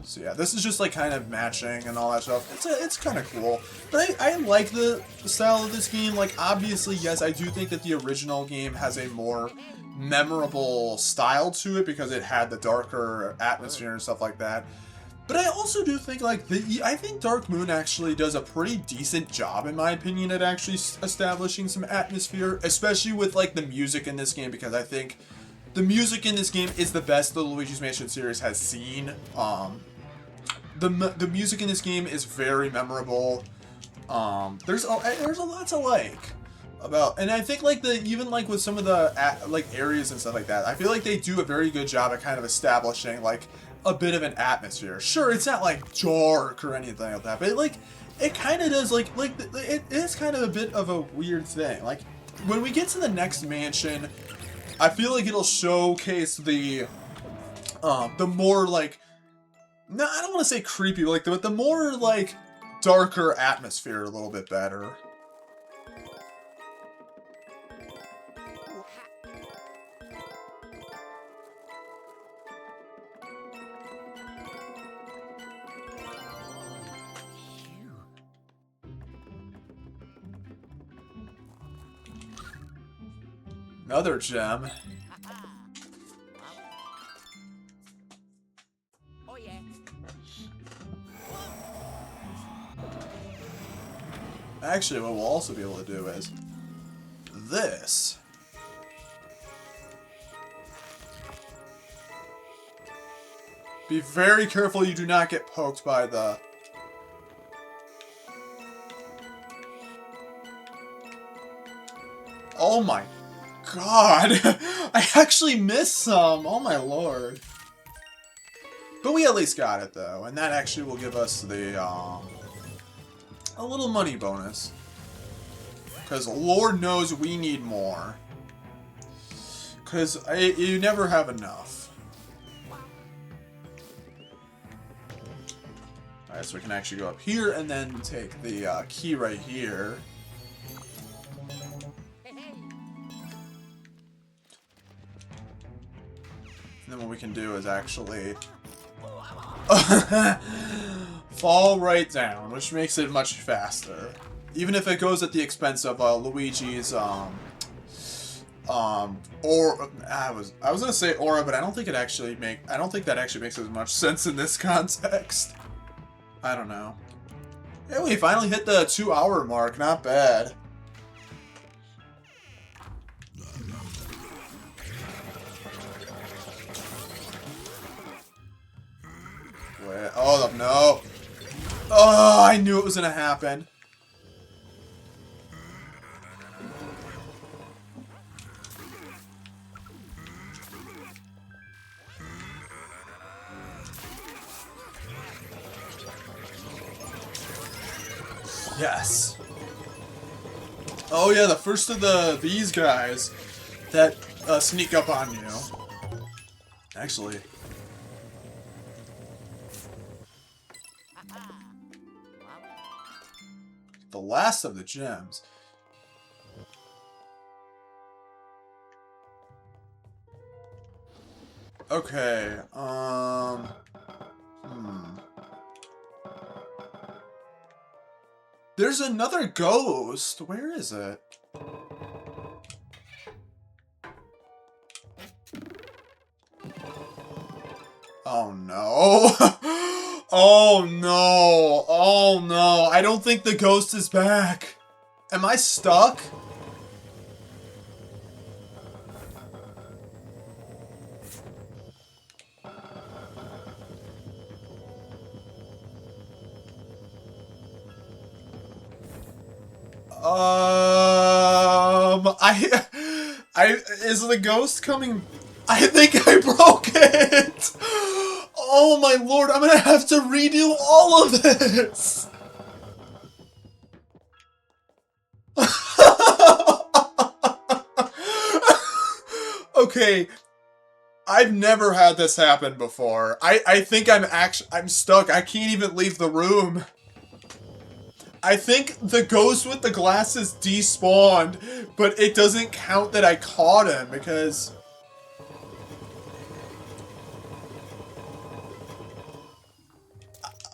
So yeah, this is just, like, kind of matching and all that stuff. It's kind of cool. But I like the style of this game. Like, obviously, yes, I do think that the original game has a more memorable style to it because it had the darker atmosphere and stuff like that. But I also do think, like, I think Dark Moon actually does a pretty decent job, in my opinion, at actually establishing some atmosphere, especially with, like, the music in this game, because I think the music in this game is the best the Luigi's Mansion series has seen. The music in this game is very memorable. There's a lot to like about, and I think, like, even, like, with some of the like areas and stuff like that, I feel like they do a very good job at kind of establishing, like, a bit of an atmosphere. Sure, it's not, like, dark or anything like that, but it kind of does, it is kind of a bit of a weird thing. Like, when we get to the next mansion, I feel like it'll showcase the more, like, no, I don't want to say creepy, like, but the more, like, darker atmosphere a little bit better. Another gem. Oh yeah. Actually, what we'll also be able to do is this. Be very careful you do not get poked by the... Oh my god! I actually missed some! Oh my lord. But we at least got it though, and that actually will give us the, a little money bonus. Because Lord knows we need more. Because you never have enough. Alright, so we can actually go up here and then take the key right here. And then what we can do is actually fall right down, which makes it much faster. Even if it goes at the expense of Luigi's or I was gonna say aura, but I don't think that actually makes as much sense in this context. I don't know. Yeah, we finally hit the 2-hour mark. Not bad. Wait, oh no! Oh, I knew it was gonna happen. Yes. Oh yeah, the first of these guys that sneak up on you. Actually. The last of the gems. Okay, There's another ghost. Where is it? Oh no. Oh no. Oh no. I don't think the ghost is back. Am I stuck? Is the ghost coming? I think I broke it! Oh my lord, I'm gonna have to redo all of this! Okay, I've never had this happen before. I think I'm stuck. I can't even leave the room. I think the ghost with the glasses despawned, but it doesn't count that I caught him because...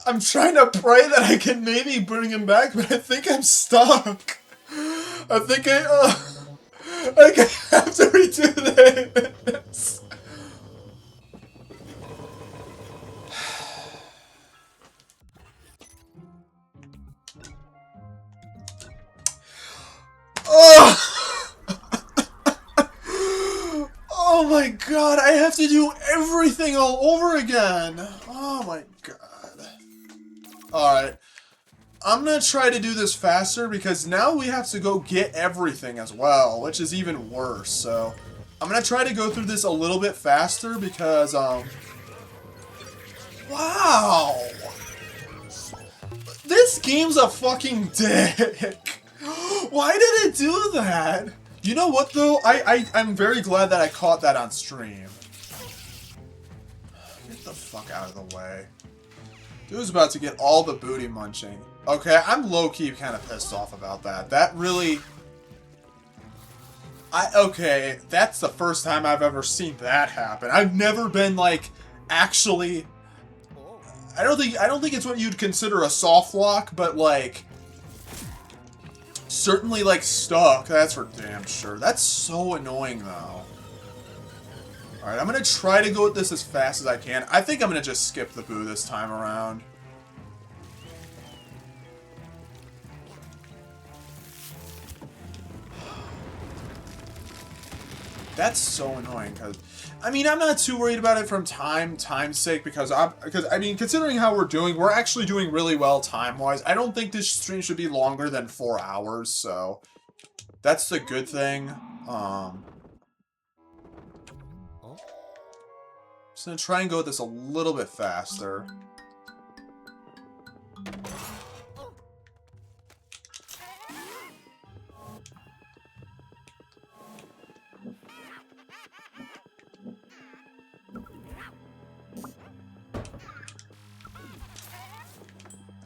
I'm trying to pray that I can maybe bring him back, but I think I'm stuck. I think I have to redo this. Oh! Oh my god, I have to do everything all over again. Oh my god. Alright. I'm gonna try to do this faster because now we have to go get everything as well, which is even worse. So, I'm gonna try to go through this a little bit faster because, wow! This game's a fucking dick! Why did it do that? You know what though? I'm very glad that I caught that on stream. Get the fuck out of the way. Dude's about to get all the booty munching. Okay, I'm low-key kind of pissed off about that. That really... Okay, that's the first time I've ever seen that happen. I've never been, like, actually... I don't think it's what you'd consider a soft lock, but, like... certainly, like, stuck. That's for damn sure. That's so annoying, though. Alright, I'm gonna try to go with this as fast as I can. I think I'm gonna just skip the boo this time around. That's so annoying, because, I mean, I'm not too worried about it from time's sake, because I mean, considering how we're actually doing really well time-wise. I don't think this stream should be longer than 4 hours, so that's the good thing. Just gonna try and go with this a little bit faster.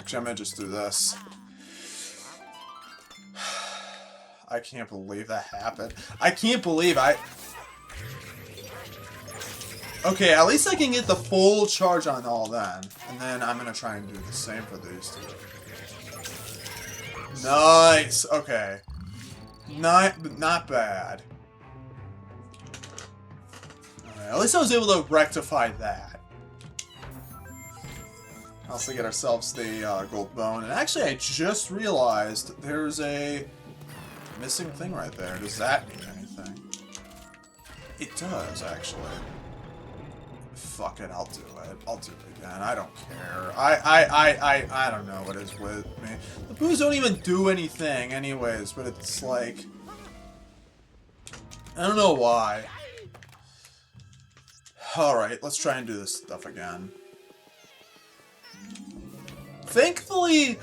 Actually, I'm gonna just do this. I can't believe that happened. I can't believe Okay, at least I can get the full charge on all then. And then I'm gonna try and do the same for these two. Nice! Okay. Not bad. Alright, at least I was able to rectify that. Also get ourselves the gold bone. And actually, I just realized there's a missing thing right there. Does that mean anything? It does, actually. Fuck it, I'll do it. I'll do it again. I don't care. I don't know what is with me. The boos don't even do anything anyways, but it's like... I don't know why. Alright, let's try and do this stuff again. Thankfully,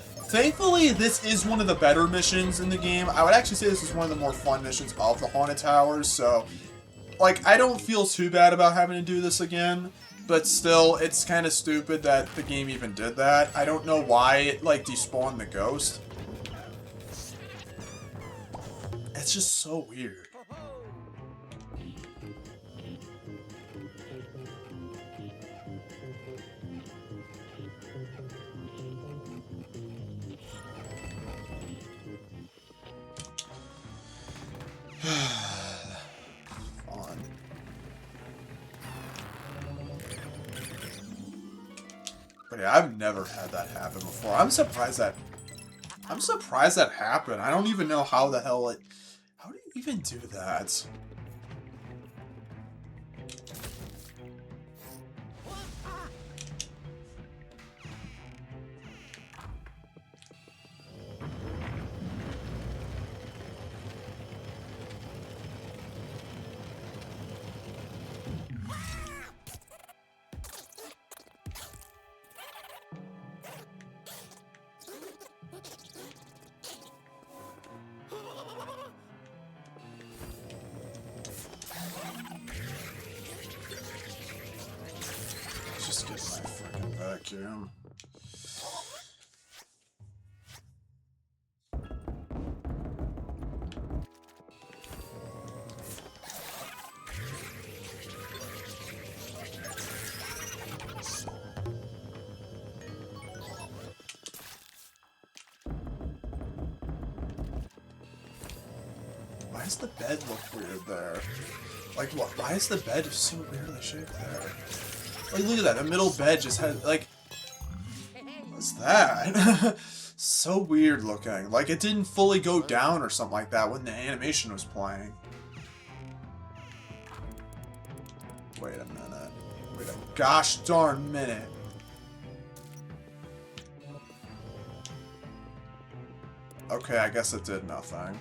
this is one of the better missions in the game. I would actually say this is one of the more fun missions of the Haunted Towers, so... Like, I don't feel too bad about having to do this again, but still, it's kind of stupid that the game even did that. I don't know why it, like, despawned the ghost. It's just so weird. But yeah, I've never had that happen before. I'm surprised that happened. I don't even know how the hell it... How do you even do that? Just get my freaking vacuum. Why does the bed look weird there? Like, why is the bed so weirdly shaped there? Like, look at that. The middle bed just has, like... What's that? So weird looking. Like, it didn't fully go down or something like that when the animation was playing. Wait a minute. Wait a gosh darn minute. Okay, I guess it did nothing.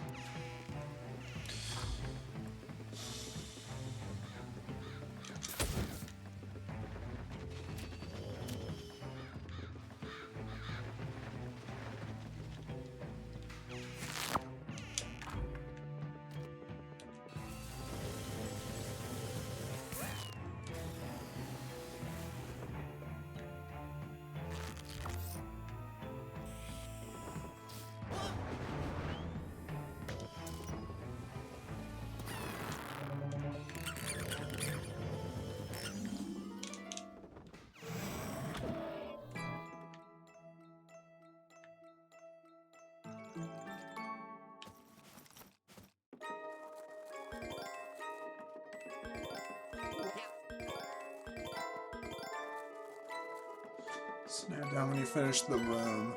Snap down when you finish the room.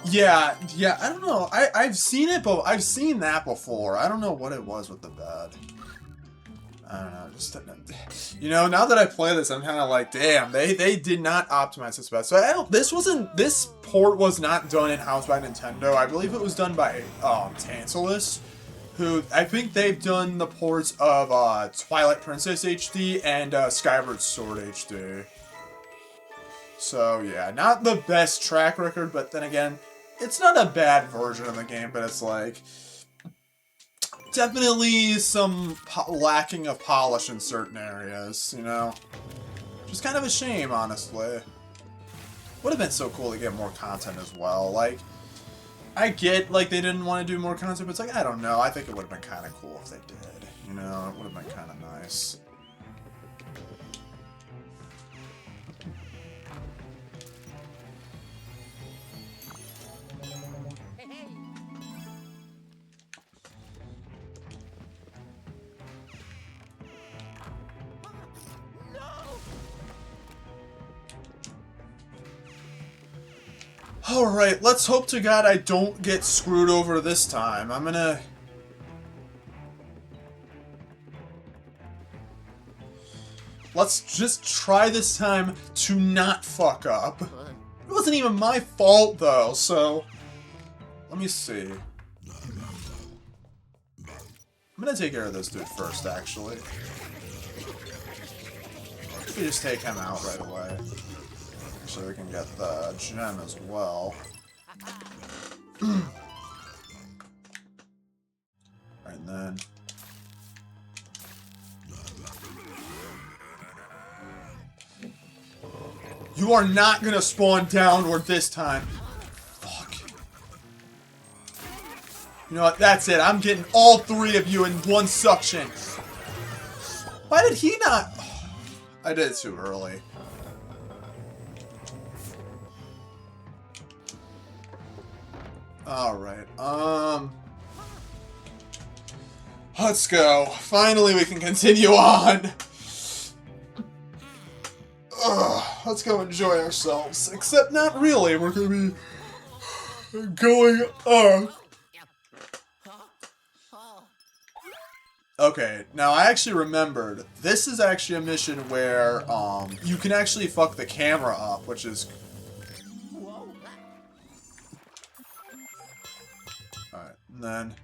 yeah, I don't know. I've seen it, but I've seen that before. I don't know what it was with the bed. I don't know, just, you know, now that I play this, I'm kind of like, damn, they did not optimize this best. So this port was not done in-house by Nintendo. I believe it was done by Tantalus, who, I think they've done the ports of Twilight Princess HD and Skyward Sword HD. So yeah, not the best track record, but then again, it's not a bad version of the game, but it's like, definitely some lacking of polish in certain areas, you know? Just kind of a shame, honestly. Would have been so cool to get more content as well. Like, I get, like, they didn't want to do more content, but it's like, I don't know. I think it would have been kind of cool if they did, you know? It would have been kind of nice. Alright, let's hope to God I don't get screwed over this time. I'm gonna... Let's just try this time to not fuck up. It wasn't even my fault, though, so... Let me see. I'm gonna take care of this dude first, actually. We just take him out right away. So we can get the gem as well. And then... You are not gonna spawn downward this time. Fuck. You know what? That's it. I'm getting all three of you in one suction. Why did he not... I did it too early. Alright, let's go. Finally we can continue on. Let's go enjoy ourselves. Except not really, we're gonna be going up. Okay, now I actually remembered, this is actually a mission where, you can actually fuck the camera up, which is... Alright, and then...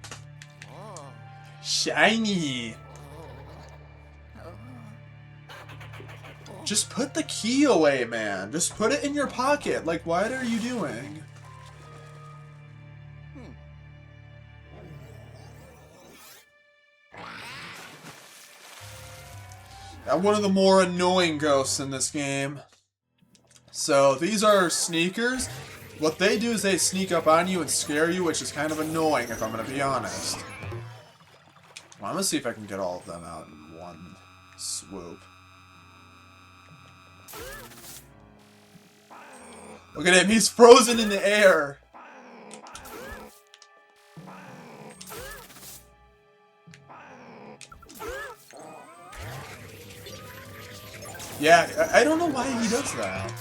Shiny! Just put the key away, man. Just put it in your pocket. Like, what are you doing? I'm one of the more annoying ghosts in this game. So, these are sneakers. What they do is they sneak up on you and scare you, which is kind of annoying, if I'm going to be honest. Well, I'm going to see if I can get all of them out in one swoop. Look at him, he's frozen in the air! Yeah, I don't know why he does that.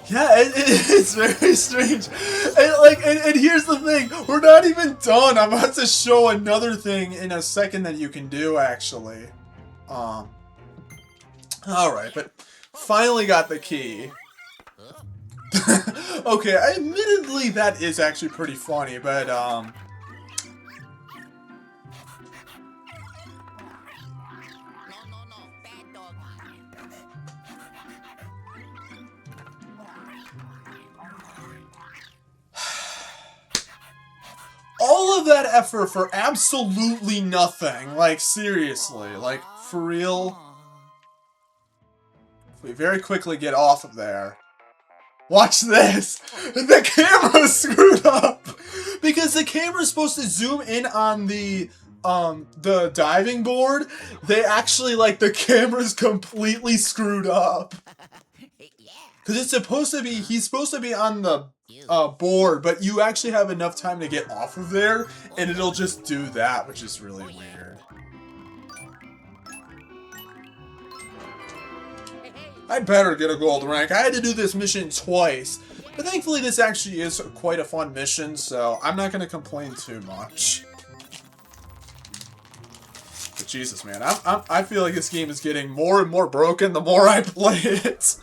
Yeah, it's very strange. And here's the thing, we're not even done. I'm about to show another thing in a second that you can do, actually. Alright, but finally got the key. Okay, admittedly that is actually pretty funny, but all of that effort for absolutely nothing. Like, seriously. Like, for real. If we very quickly get off of there. Watch this! The camera's screwed up! Because the camera's supposed to zoom in on the diving board. They actually, like, the camera's completely screwed up. Because it's supposed to be, he's supposed to be on the board, but you actually have enough time to get off of there, and it'll just do that, which is really weird. I better get a gold rank. I had to do this mission twice, but thankfully this actually is quite a fun mission, so I'm not going to complain too much. Jesus, man. I feel like this game is getting more and more broken the more I play it.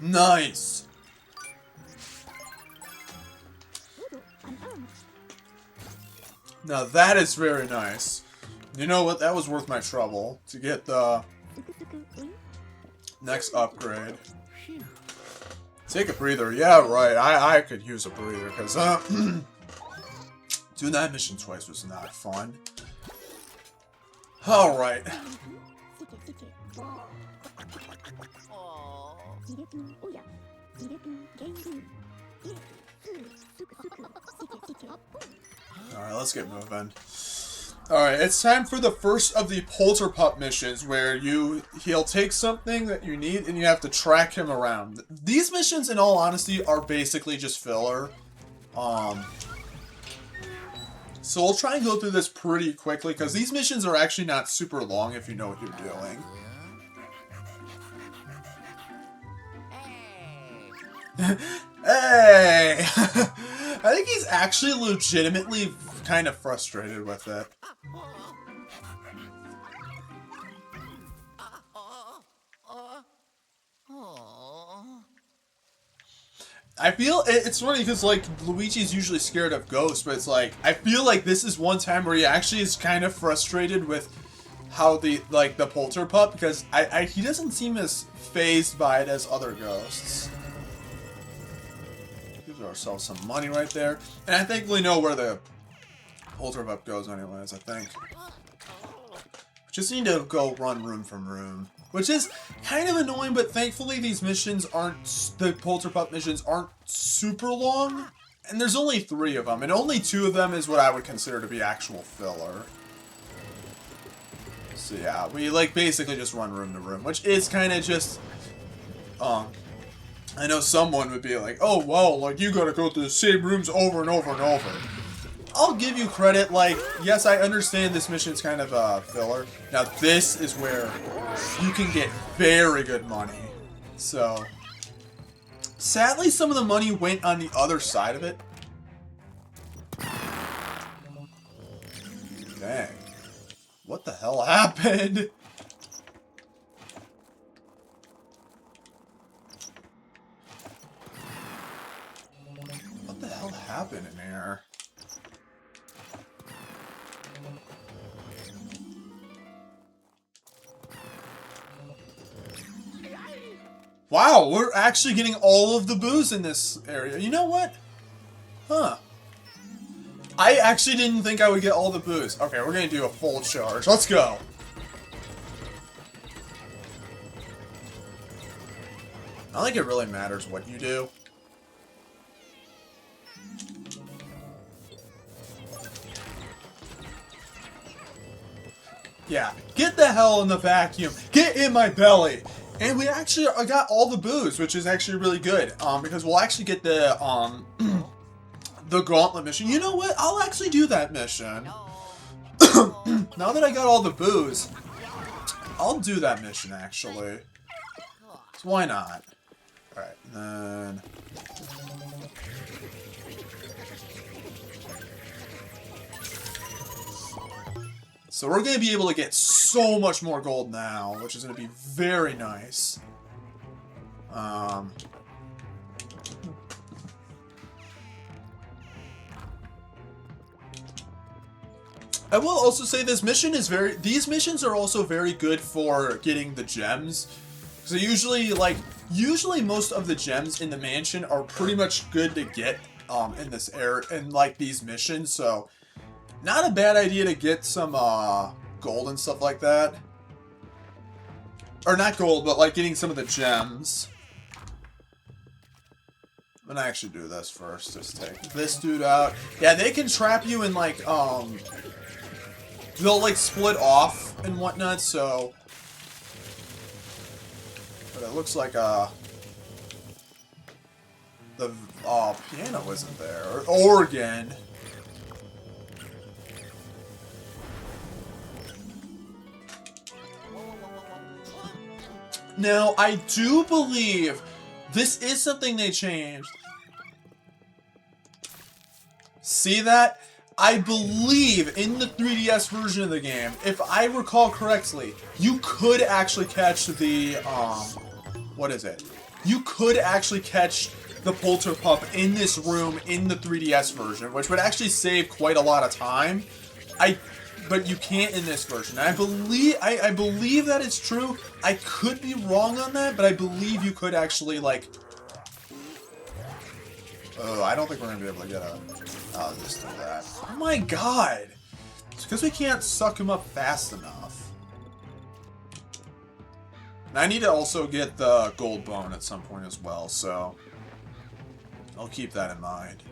Nice. Now that is very nice. You know what? That was worth my trouble to get the next upgrade. Take a breather. Yeah, right. I could use a breather because doing that mission twice was not fun. All right. Alright, let's get moving. Alright, it's time for the first of the Polterpup missions where he'll take something that you need and you have to track him around. These missions, in all honesty, are basically just filler. So we'll try and go through this pretty quickly because these missions are actually not super long if you know what you're doing. Hey! I think he's actually legitimately kind of frustrated with it. I feel it's funny because like Luigi's usually scared of ghosts, but it's like I feel like this is one time where he actually is kind of frustrated with how the Polterpup because he doesn't seem as fazed by it as other ghosts. Give ourselves some money right there, and I think we know where the Polterpup goes anyways. I think just need to go run room from room. Which is kind of annoying, but thankfully these missions the Polterpup missions aren't super long. And there's only 3 of them, and only 2 of them is what I would consider to be actual filler. So yeah, we like basically just run room to room, which is kind of just, I know someone would be like, oh, well, like you gotta go through the same rooms over and over and over. I'll give you credit, like, yes, I understand this mission's kind of a filler. Now, this is where you can get very good money. So, sadly, some of the money went on the other side of it. Dang. What the hell happened? What the hell happened in here? Wow, we're actually getting all of the booze in this area. You know what? Huh. I actually didn't think I would get all the booze. Okay, we're gonna do a full charge. Let's go. I don't think it really matters what you do. Yeah, get the hell in the vacuum. Get in my belly. And we actually got all the booze, which is actually really good. Because we'll actually get the the gauntlet mission. You know what? I'll actually do that mission. Now that I got all the booze, I'll do that mission actually. So why not? Alright, then. So we're going to be able to get so much more gold now, which is going to be very nice. I will also say these missions are also very good for getting the gems. So usually most of the gems in the mansion are pretty much good to get in this these missions, so not a bad idea to get some gold and stuff like that. Or not gold, but like getting some of the gems. I'm gonna actually do this first. Just take this dude out. Yeah, they can trap you in like they'll like split off and whatnot, so... But it looks like, the piano isn't there. Or organ. Now, I do believe this is something they changed. See that? I believe in the 3DS version of the game, if I recall correctly, you could actually catch the, what is it? You could actually catch the Polterpup in this room in the 3DS version, which would actually save quite a lot of time. But you can't in this version. I believe that is true. I could be wrong on that, but I believe you could actually, like... Oh, I don't think we're going to be able to get a... Oh, just do that. Oh my god! It's because we can't suck him up fast enough. And I need to also get the gold bone at some point as well, so... I'll keep that in mind.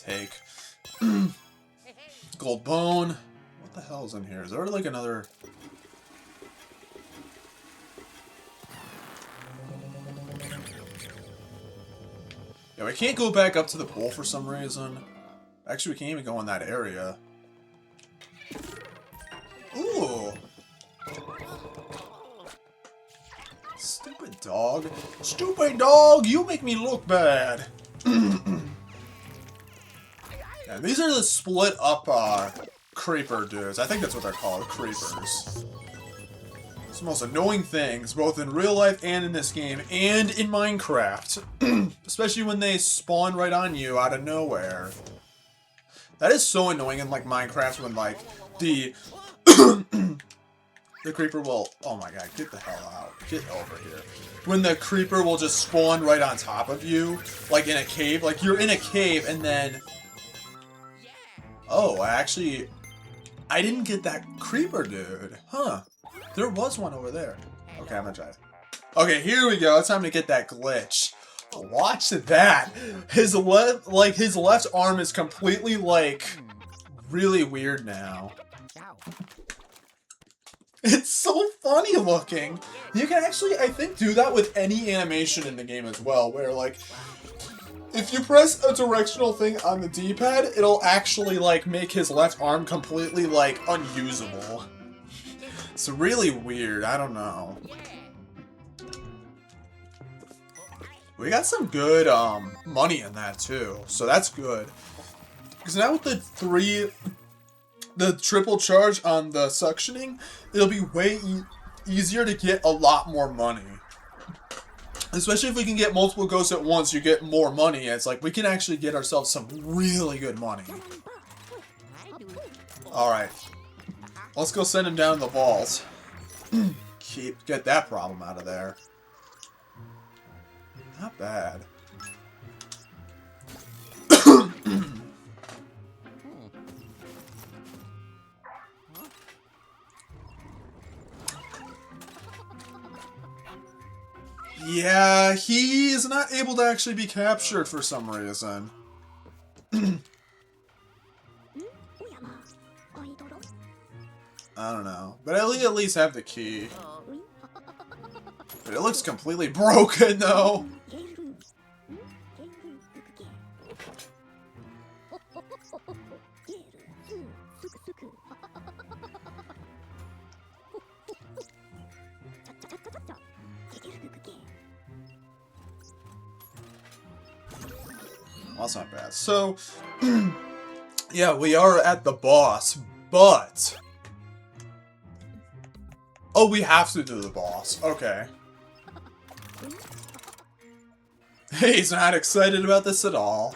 Take gold bone. What the hell's in here? Is there like another? Yeah, we can't go back up to the pool for some reason. Actually, we can't even go in that area. Ooh. Stupid dog. Stupid dog, you make me look bad. Yeah, these are the split up creeper dudes. I think that's what they're called, creepers. It's the most annoying things, both in real life and in this game, and in Minecraft. Especially when they spawn right on you out of nowhere. That is so annoying in like Minecraft when like the the creeper will... Oh my god, get the hell out. Get over here. When the creeper will just spawn right on top of you, like in a cave. Like you're in a cave and then... Oh, actually, I didn't get that creeper dude. Huh. There was one over there. Okay, I'm gonna try it. Okay, here we go. It's time to get that glitch. Watch that. His left arm is completely, like, really weird now. It's so funny looking. You can actually, I think, do that with any animation in the game as well, where, like... If you press a directional thing on the D-pad, it'll actually, like, make his left arm completely, like, unusable. It's really weird. I don't know. We got some good, money in that, too. So that's good. Because now with the triple charge on the suctioning, it'll be way easier to get a lot more money. Especially if we can get multiple ghosts at once, you get more money. It's like, we can actually get ourselves some really good money. Alright. Let's go send him down the vault. Get that problem out of there. Not bad. Yeah, he is not able to actually be captured for some reason. I don't know. But at least have the key. But it looks completely broken, though. Well, that's not bad. So, yeah, we are at the boss, but... Oh, we have to do the boss. Okay. He's not excited about this at all.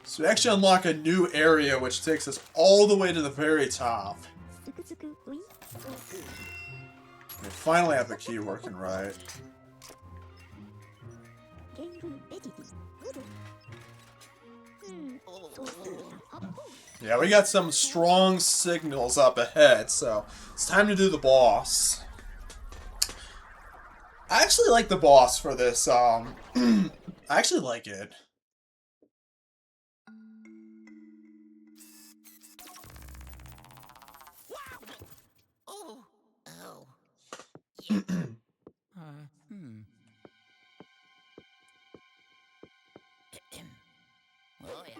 So we actually unlock a new area, which takes us all the way to the very top. We finally have the key working right. Yeah, we got some strong signals up ahead, so it's time to do the boss. I actually like the boss for this, I actually like it. Oh, oh, yeah. Hmm. Oh yeah.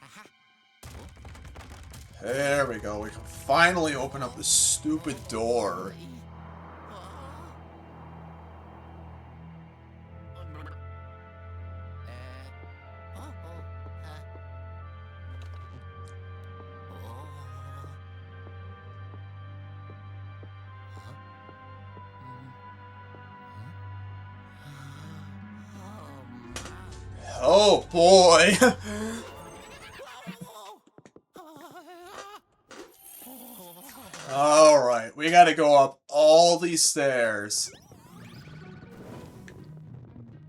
Aha. There we go. We can finally open up this stupid door. Oh boy. Alright, we gotta go up all these stairs.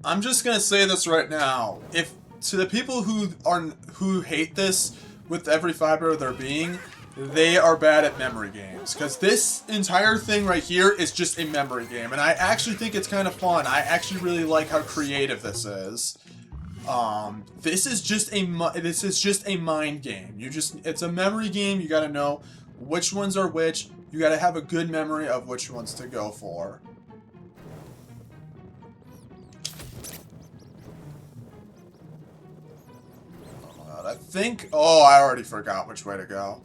I'm just gonna say this right now. If to the people who hate this with every fiber of their being, they are bad at memory games. Because this entire thing right here is just a memory game. And I actually think it's kind of fun. I actually really like how creative this is. This is just a mind game. It's a memory game. You gotta know which ones are which. You gotta have a good memory of which ones to go for. I think... Oh, I already forgot which way to go.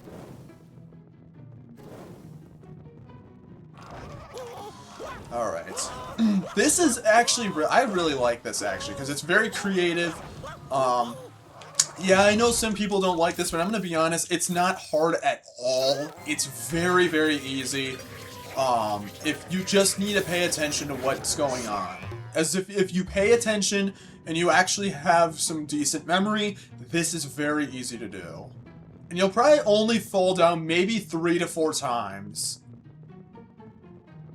Alright. This is actually... I really like this, actually, because it's very creative. Yeah, I know some people don't like this, but I'm going to be honest, it's not hard at all. It's very, very easy. If you just need to pay attention to what's going on. As if you pay attention and you actually have some decent memory, this is very easy to do. And you'll probably only fall down maybe 3 to 4 times.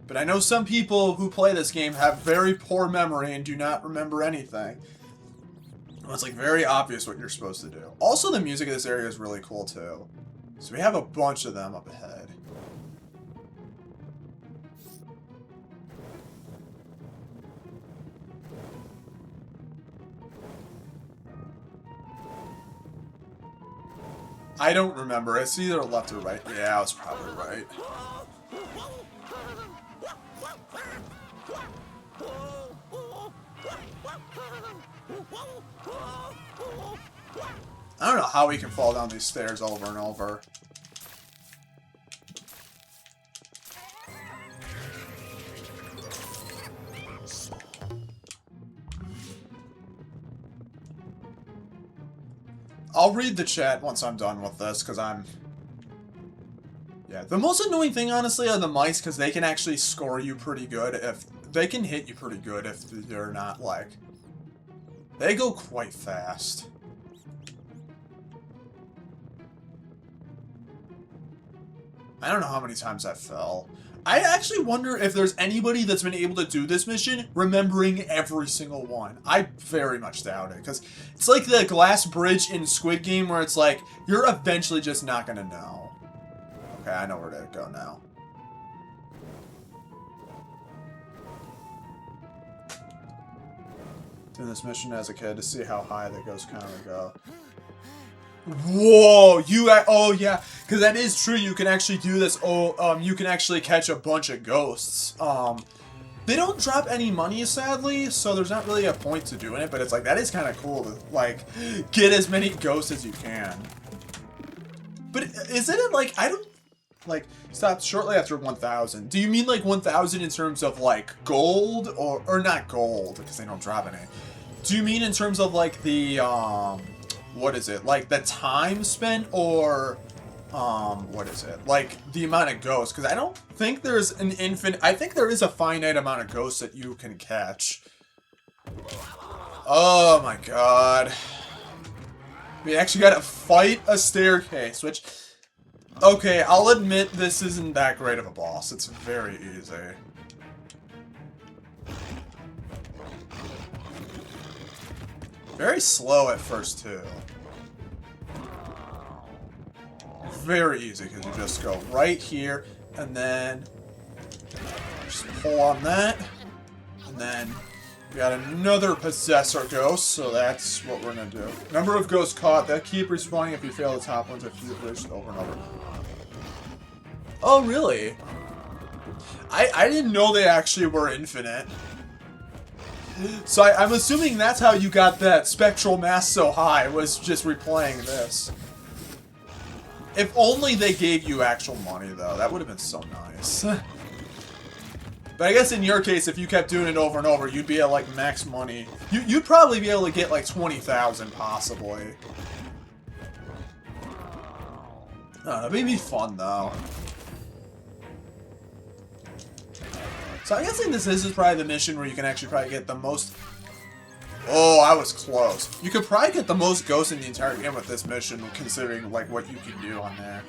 But I know some people who play this game have very poor memory and do not remember anything. It's like very obvious what you're supposed to do. Also, the music of this area is really cool too. So we have a bunch of them up ahead. I don't remember. It's either left or right. Yeah, I was probably right. I don't know how we can fall down these stairs over and over. I'll read the chat once I'm done with this, because I'm... Yeah, the most annoying thing, honestly, are the mice, because they can actually score you pretty good if... They can hit you pretty good if they're not, like... They go quite fast. I don't know how many times I fell. I actually wonder if there's anybody that's been able to do this mission remembering every single one. I very much doubt it, because it's like the glass bridge in Squid Game where it's like, you're eventually just not going to know. Okay, I know where to go now. Doing this mission as a kid to see how high the ghost counter go. Whoa, oh yeah, because that is true. You can actually do this. Oh, you can actually catch a bunch of ghosts. They don't drop any money, sadly, so there's not really a point to doing it. But it's like that is kind of cool to like get as many ghosts as you can. But isn't it like I don't like stop shortly after 1,000? Do you mean like 1,000 in terms of like gold or not gold because they don't drop any? Do you mean in terms of like the what is it? Like the time spent or what is it? Like the amount of ghosts? Because I don't think there's an infinite... I think there is a finite amount of ghosts that you can catch. Oh my god. We actually gotta fight a staircase, which... Okay, I'll admit this isn't that great of a boss. It's very easy. Very slow at first, too. Very easy, because you just go right here, and then just pull on that, and then we got another Possessor Ghost, so that's what we're going to do. Number of ghosts caught, that keep respawning if you fail the top ones if you've reached over and over. Oh, really? I didn't know they actually were infinite. So I'm assuming that's how you got that spectral mass so high, was just replaying this. If only they gave you actual money, though. That would have been so nice. But I guess in your case, if you kept doing it over and over, you'd be at, like, max money. You'd probably be able to get, like, 20,000, possibly. That'd be fun, though. So I'm guessing this is probably the mission where you can actually probably get the most... Oh, I was close. You could probably get the most ghosts in the entire game with this mission, considering, like, what you can do on there.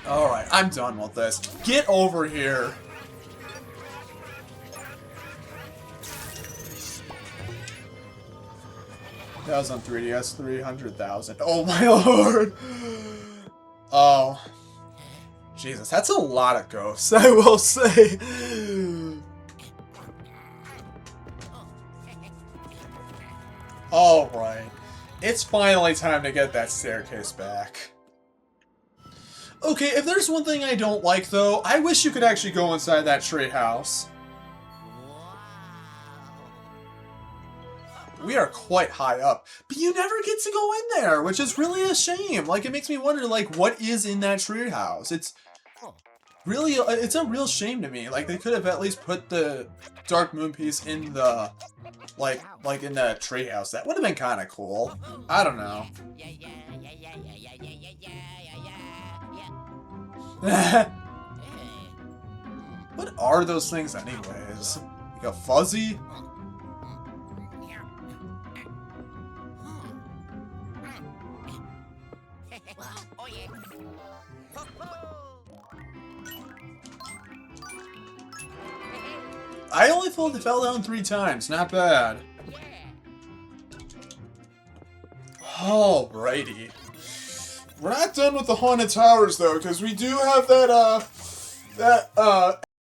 Alright, I'm done with this. Get over here. That was on 3DS, 300,000. Oh my lord! Oh. Jesus, that's a lot of ghosts, I will say. Alright. It's finally time to get that staircase back. Okay, if there's one thing I don't like, though, I wish you could actually go inside that tree house. We are quite high up, but you never get to go in there, which is really a shame. Like, it makes me wonder, like, what is in that tree house? It's really, it's a real shame to me. Like, they could have at least put the Dark Moon piece in the, like in the tree house. That would have been kind of cool. I don't know. What are those things anyways? Like a fuzzy? I only fell down 3 times, not bad. Alrighty. We're not done with the Haunted Towers, though, because we do have that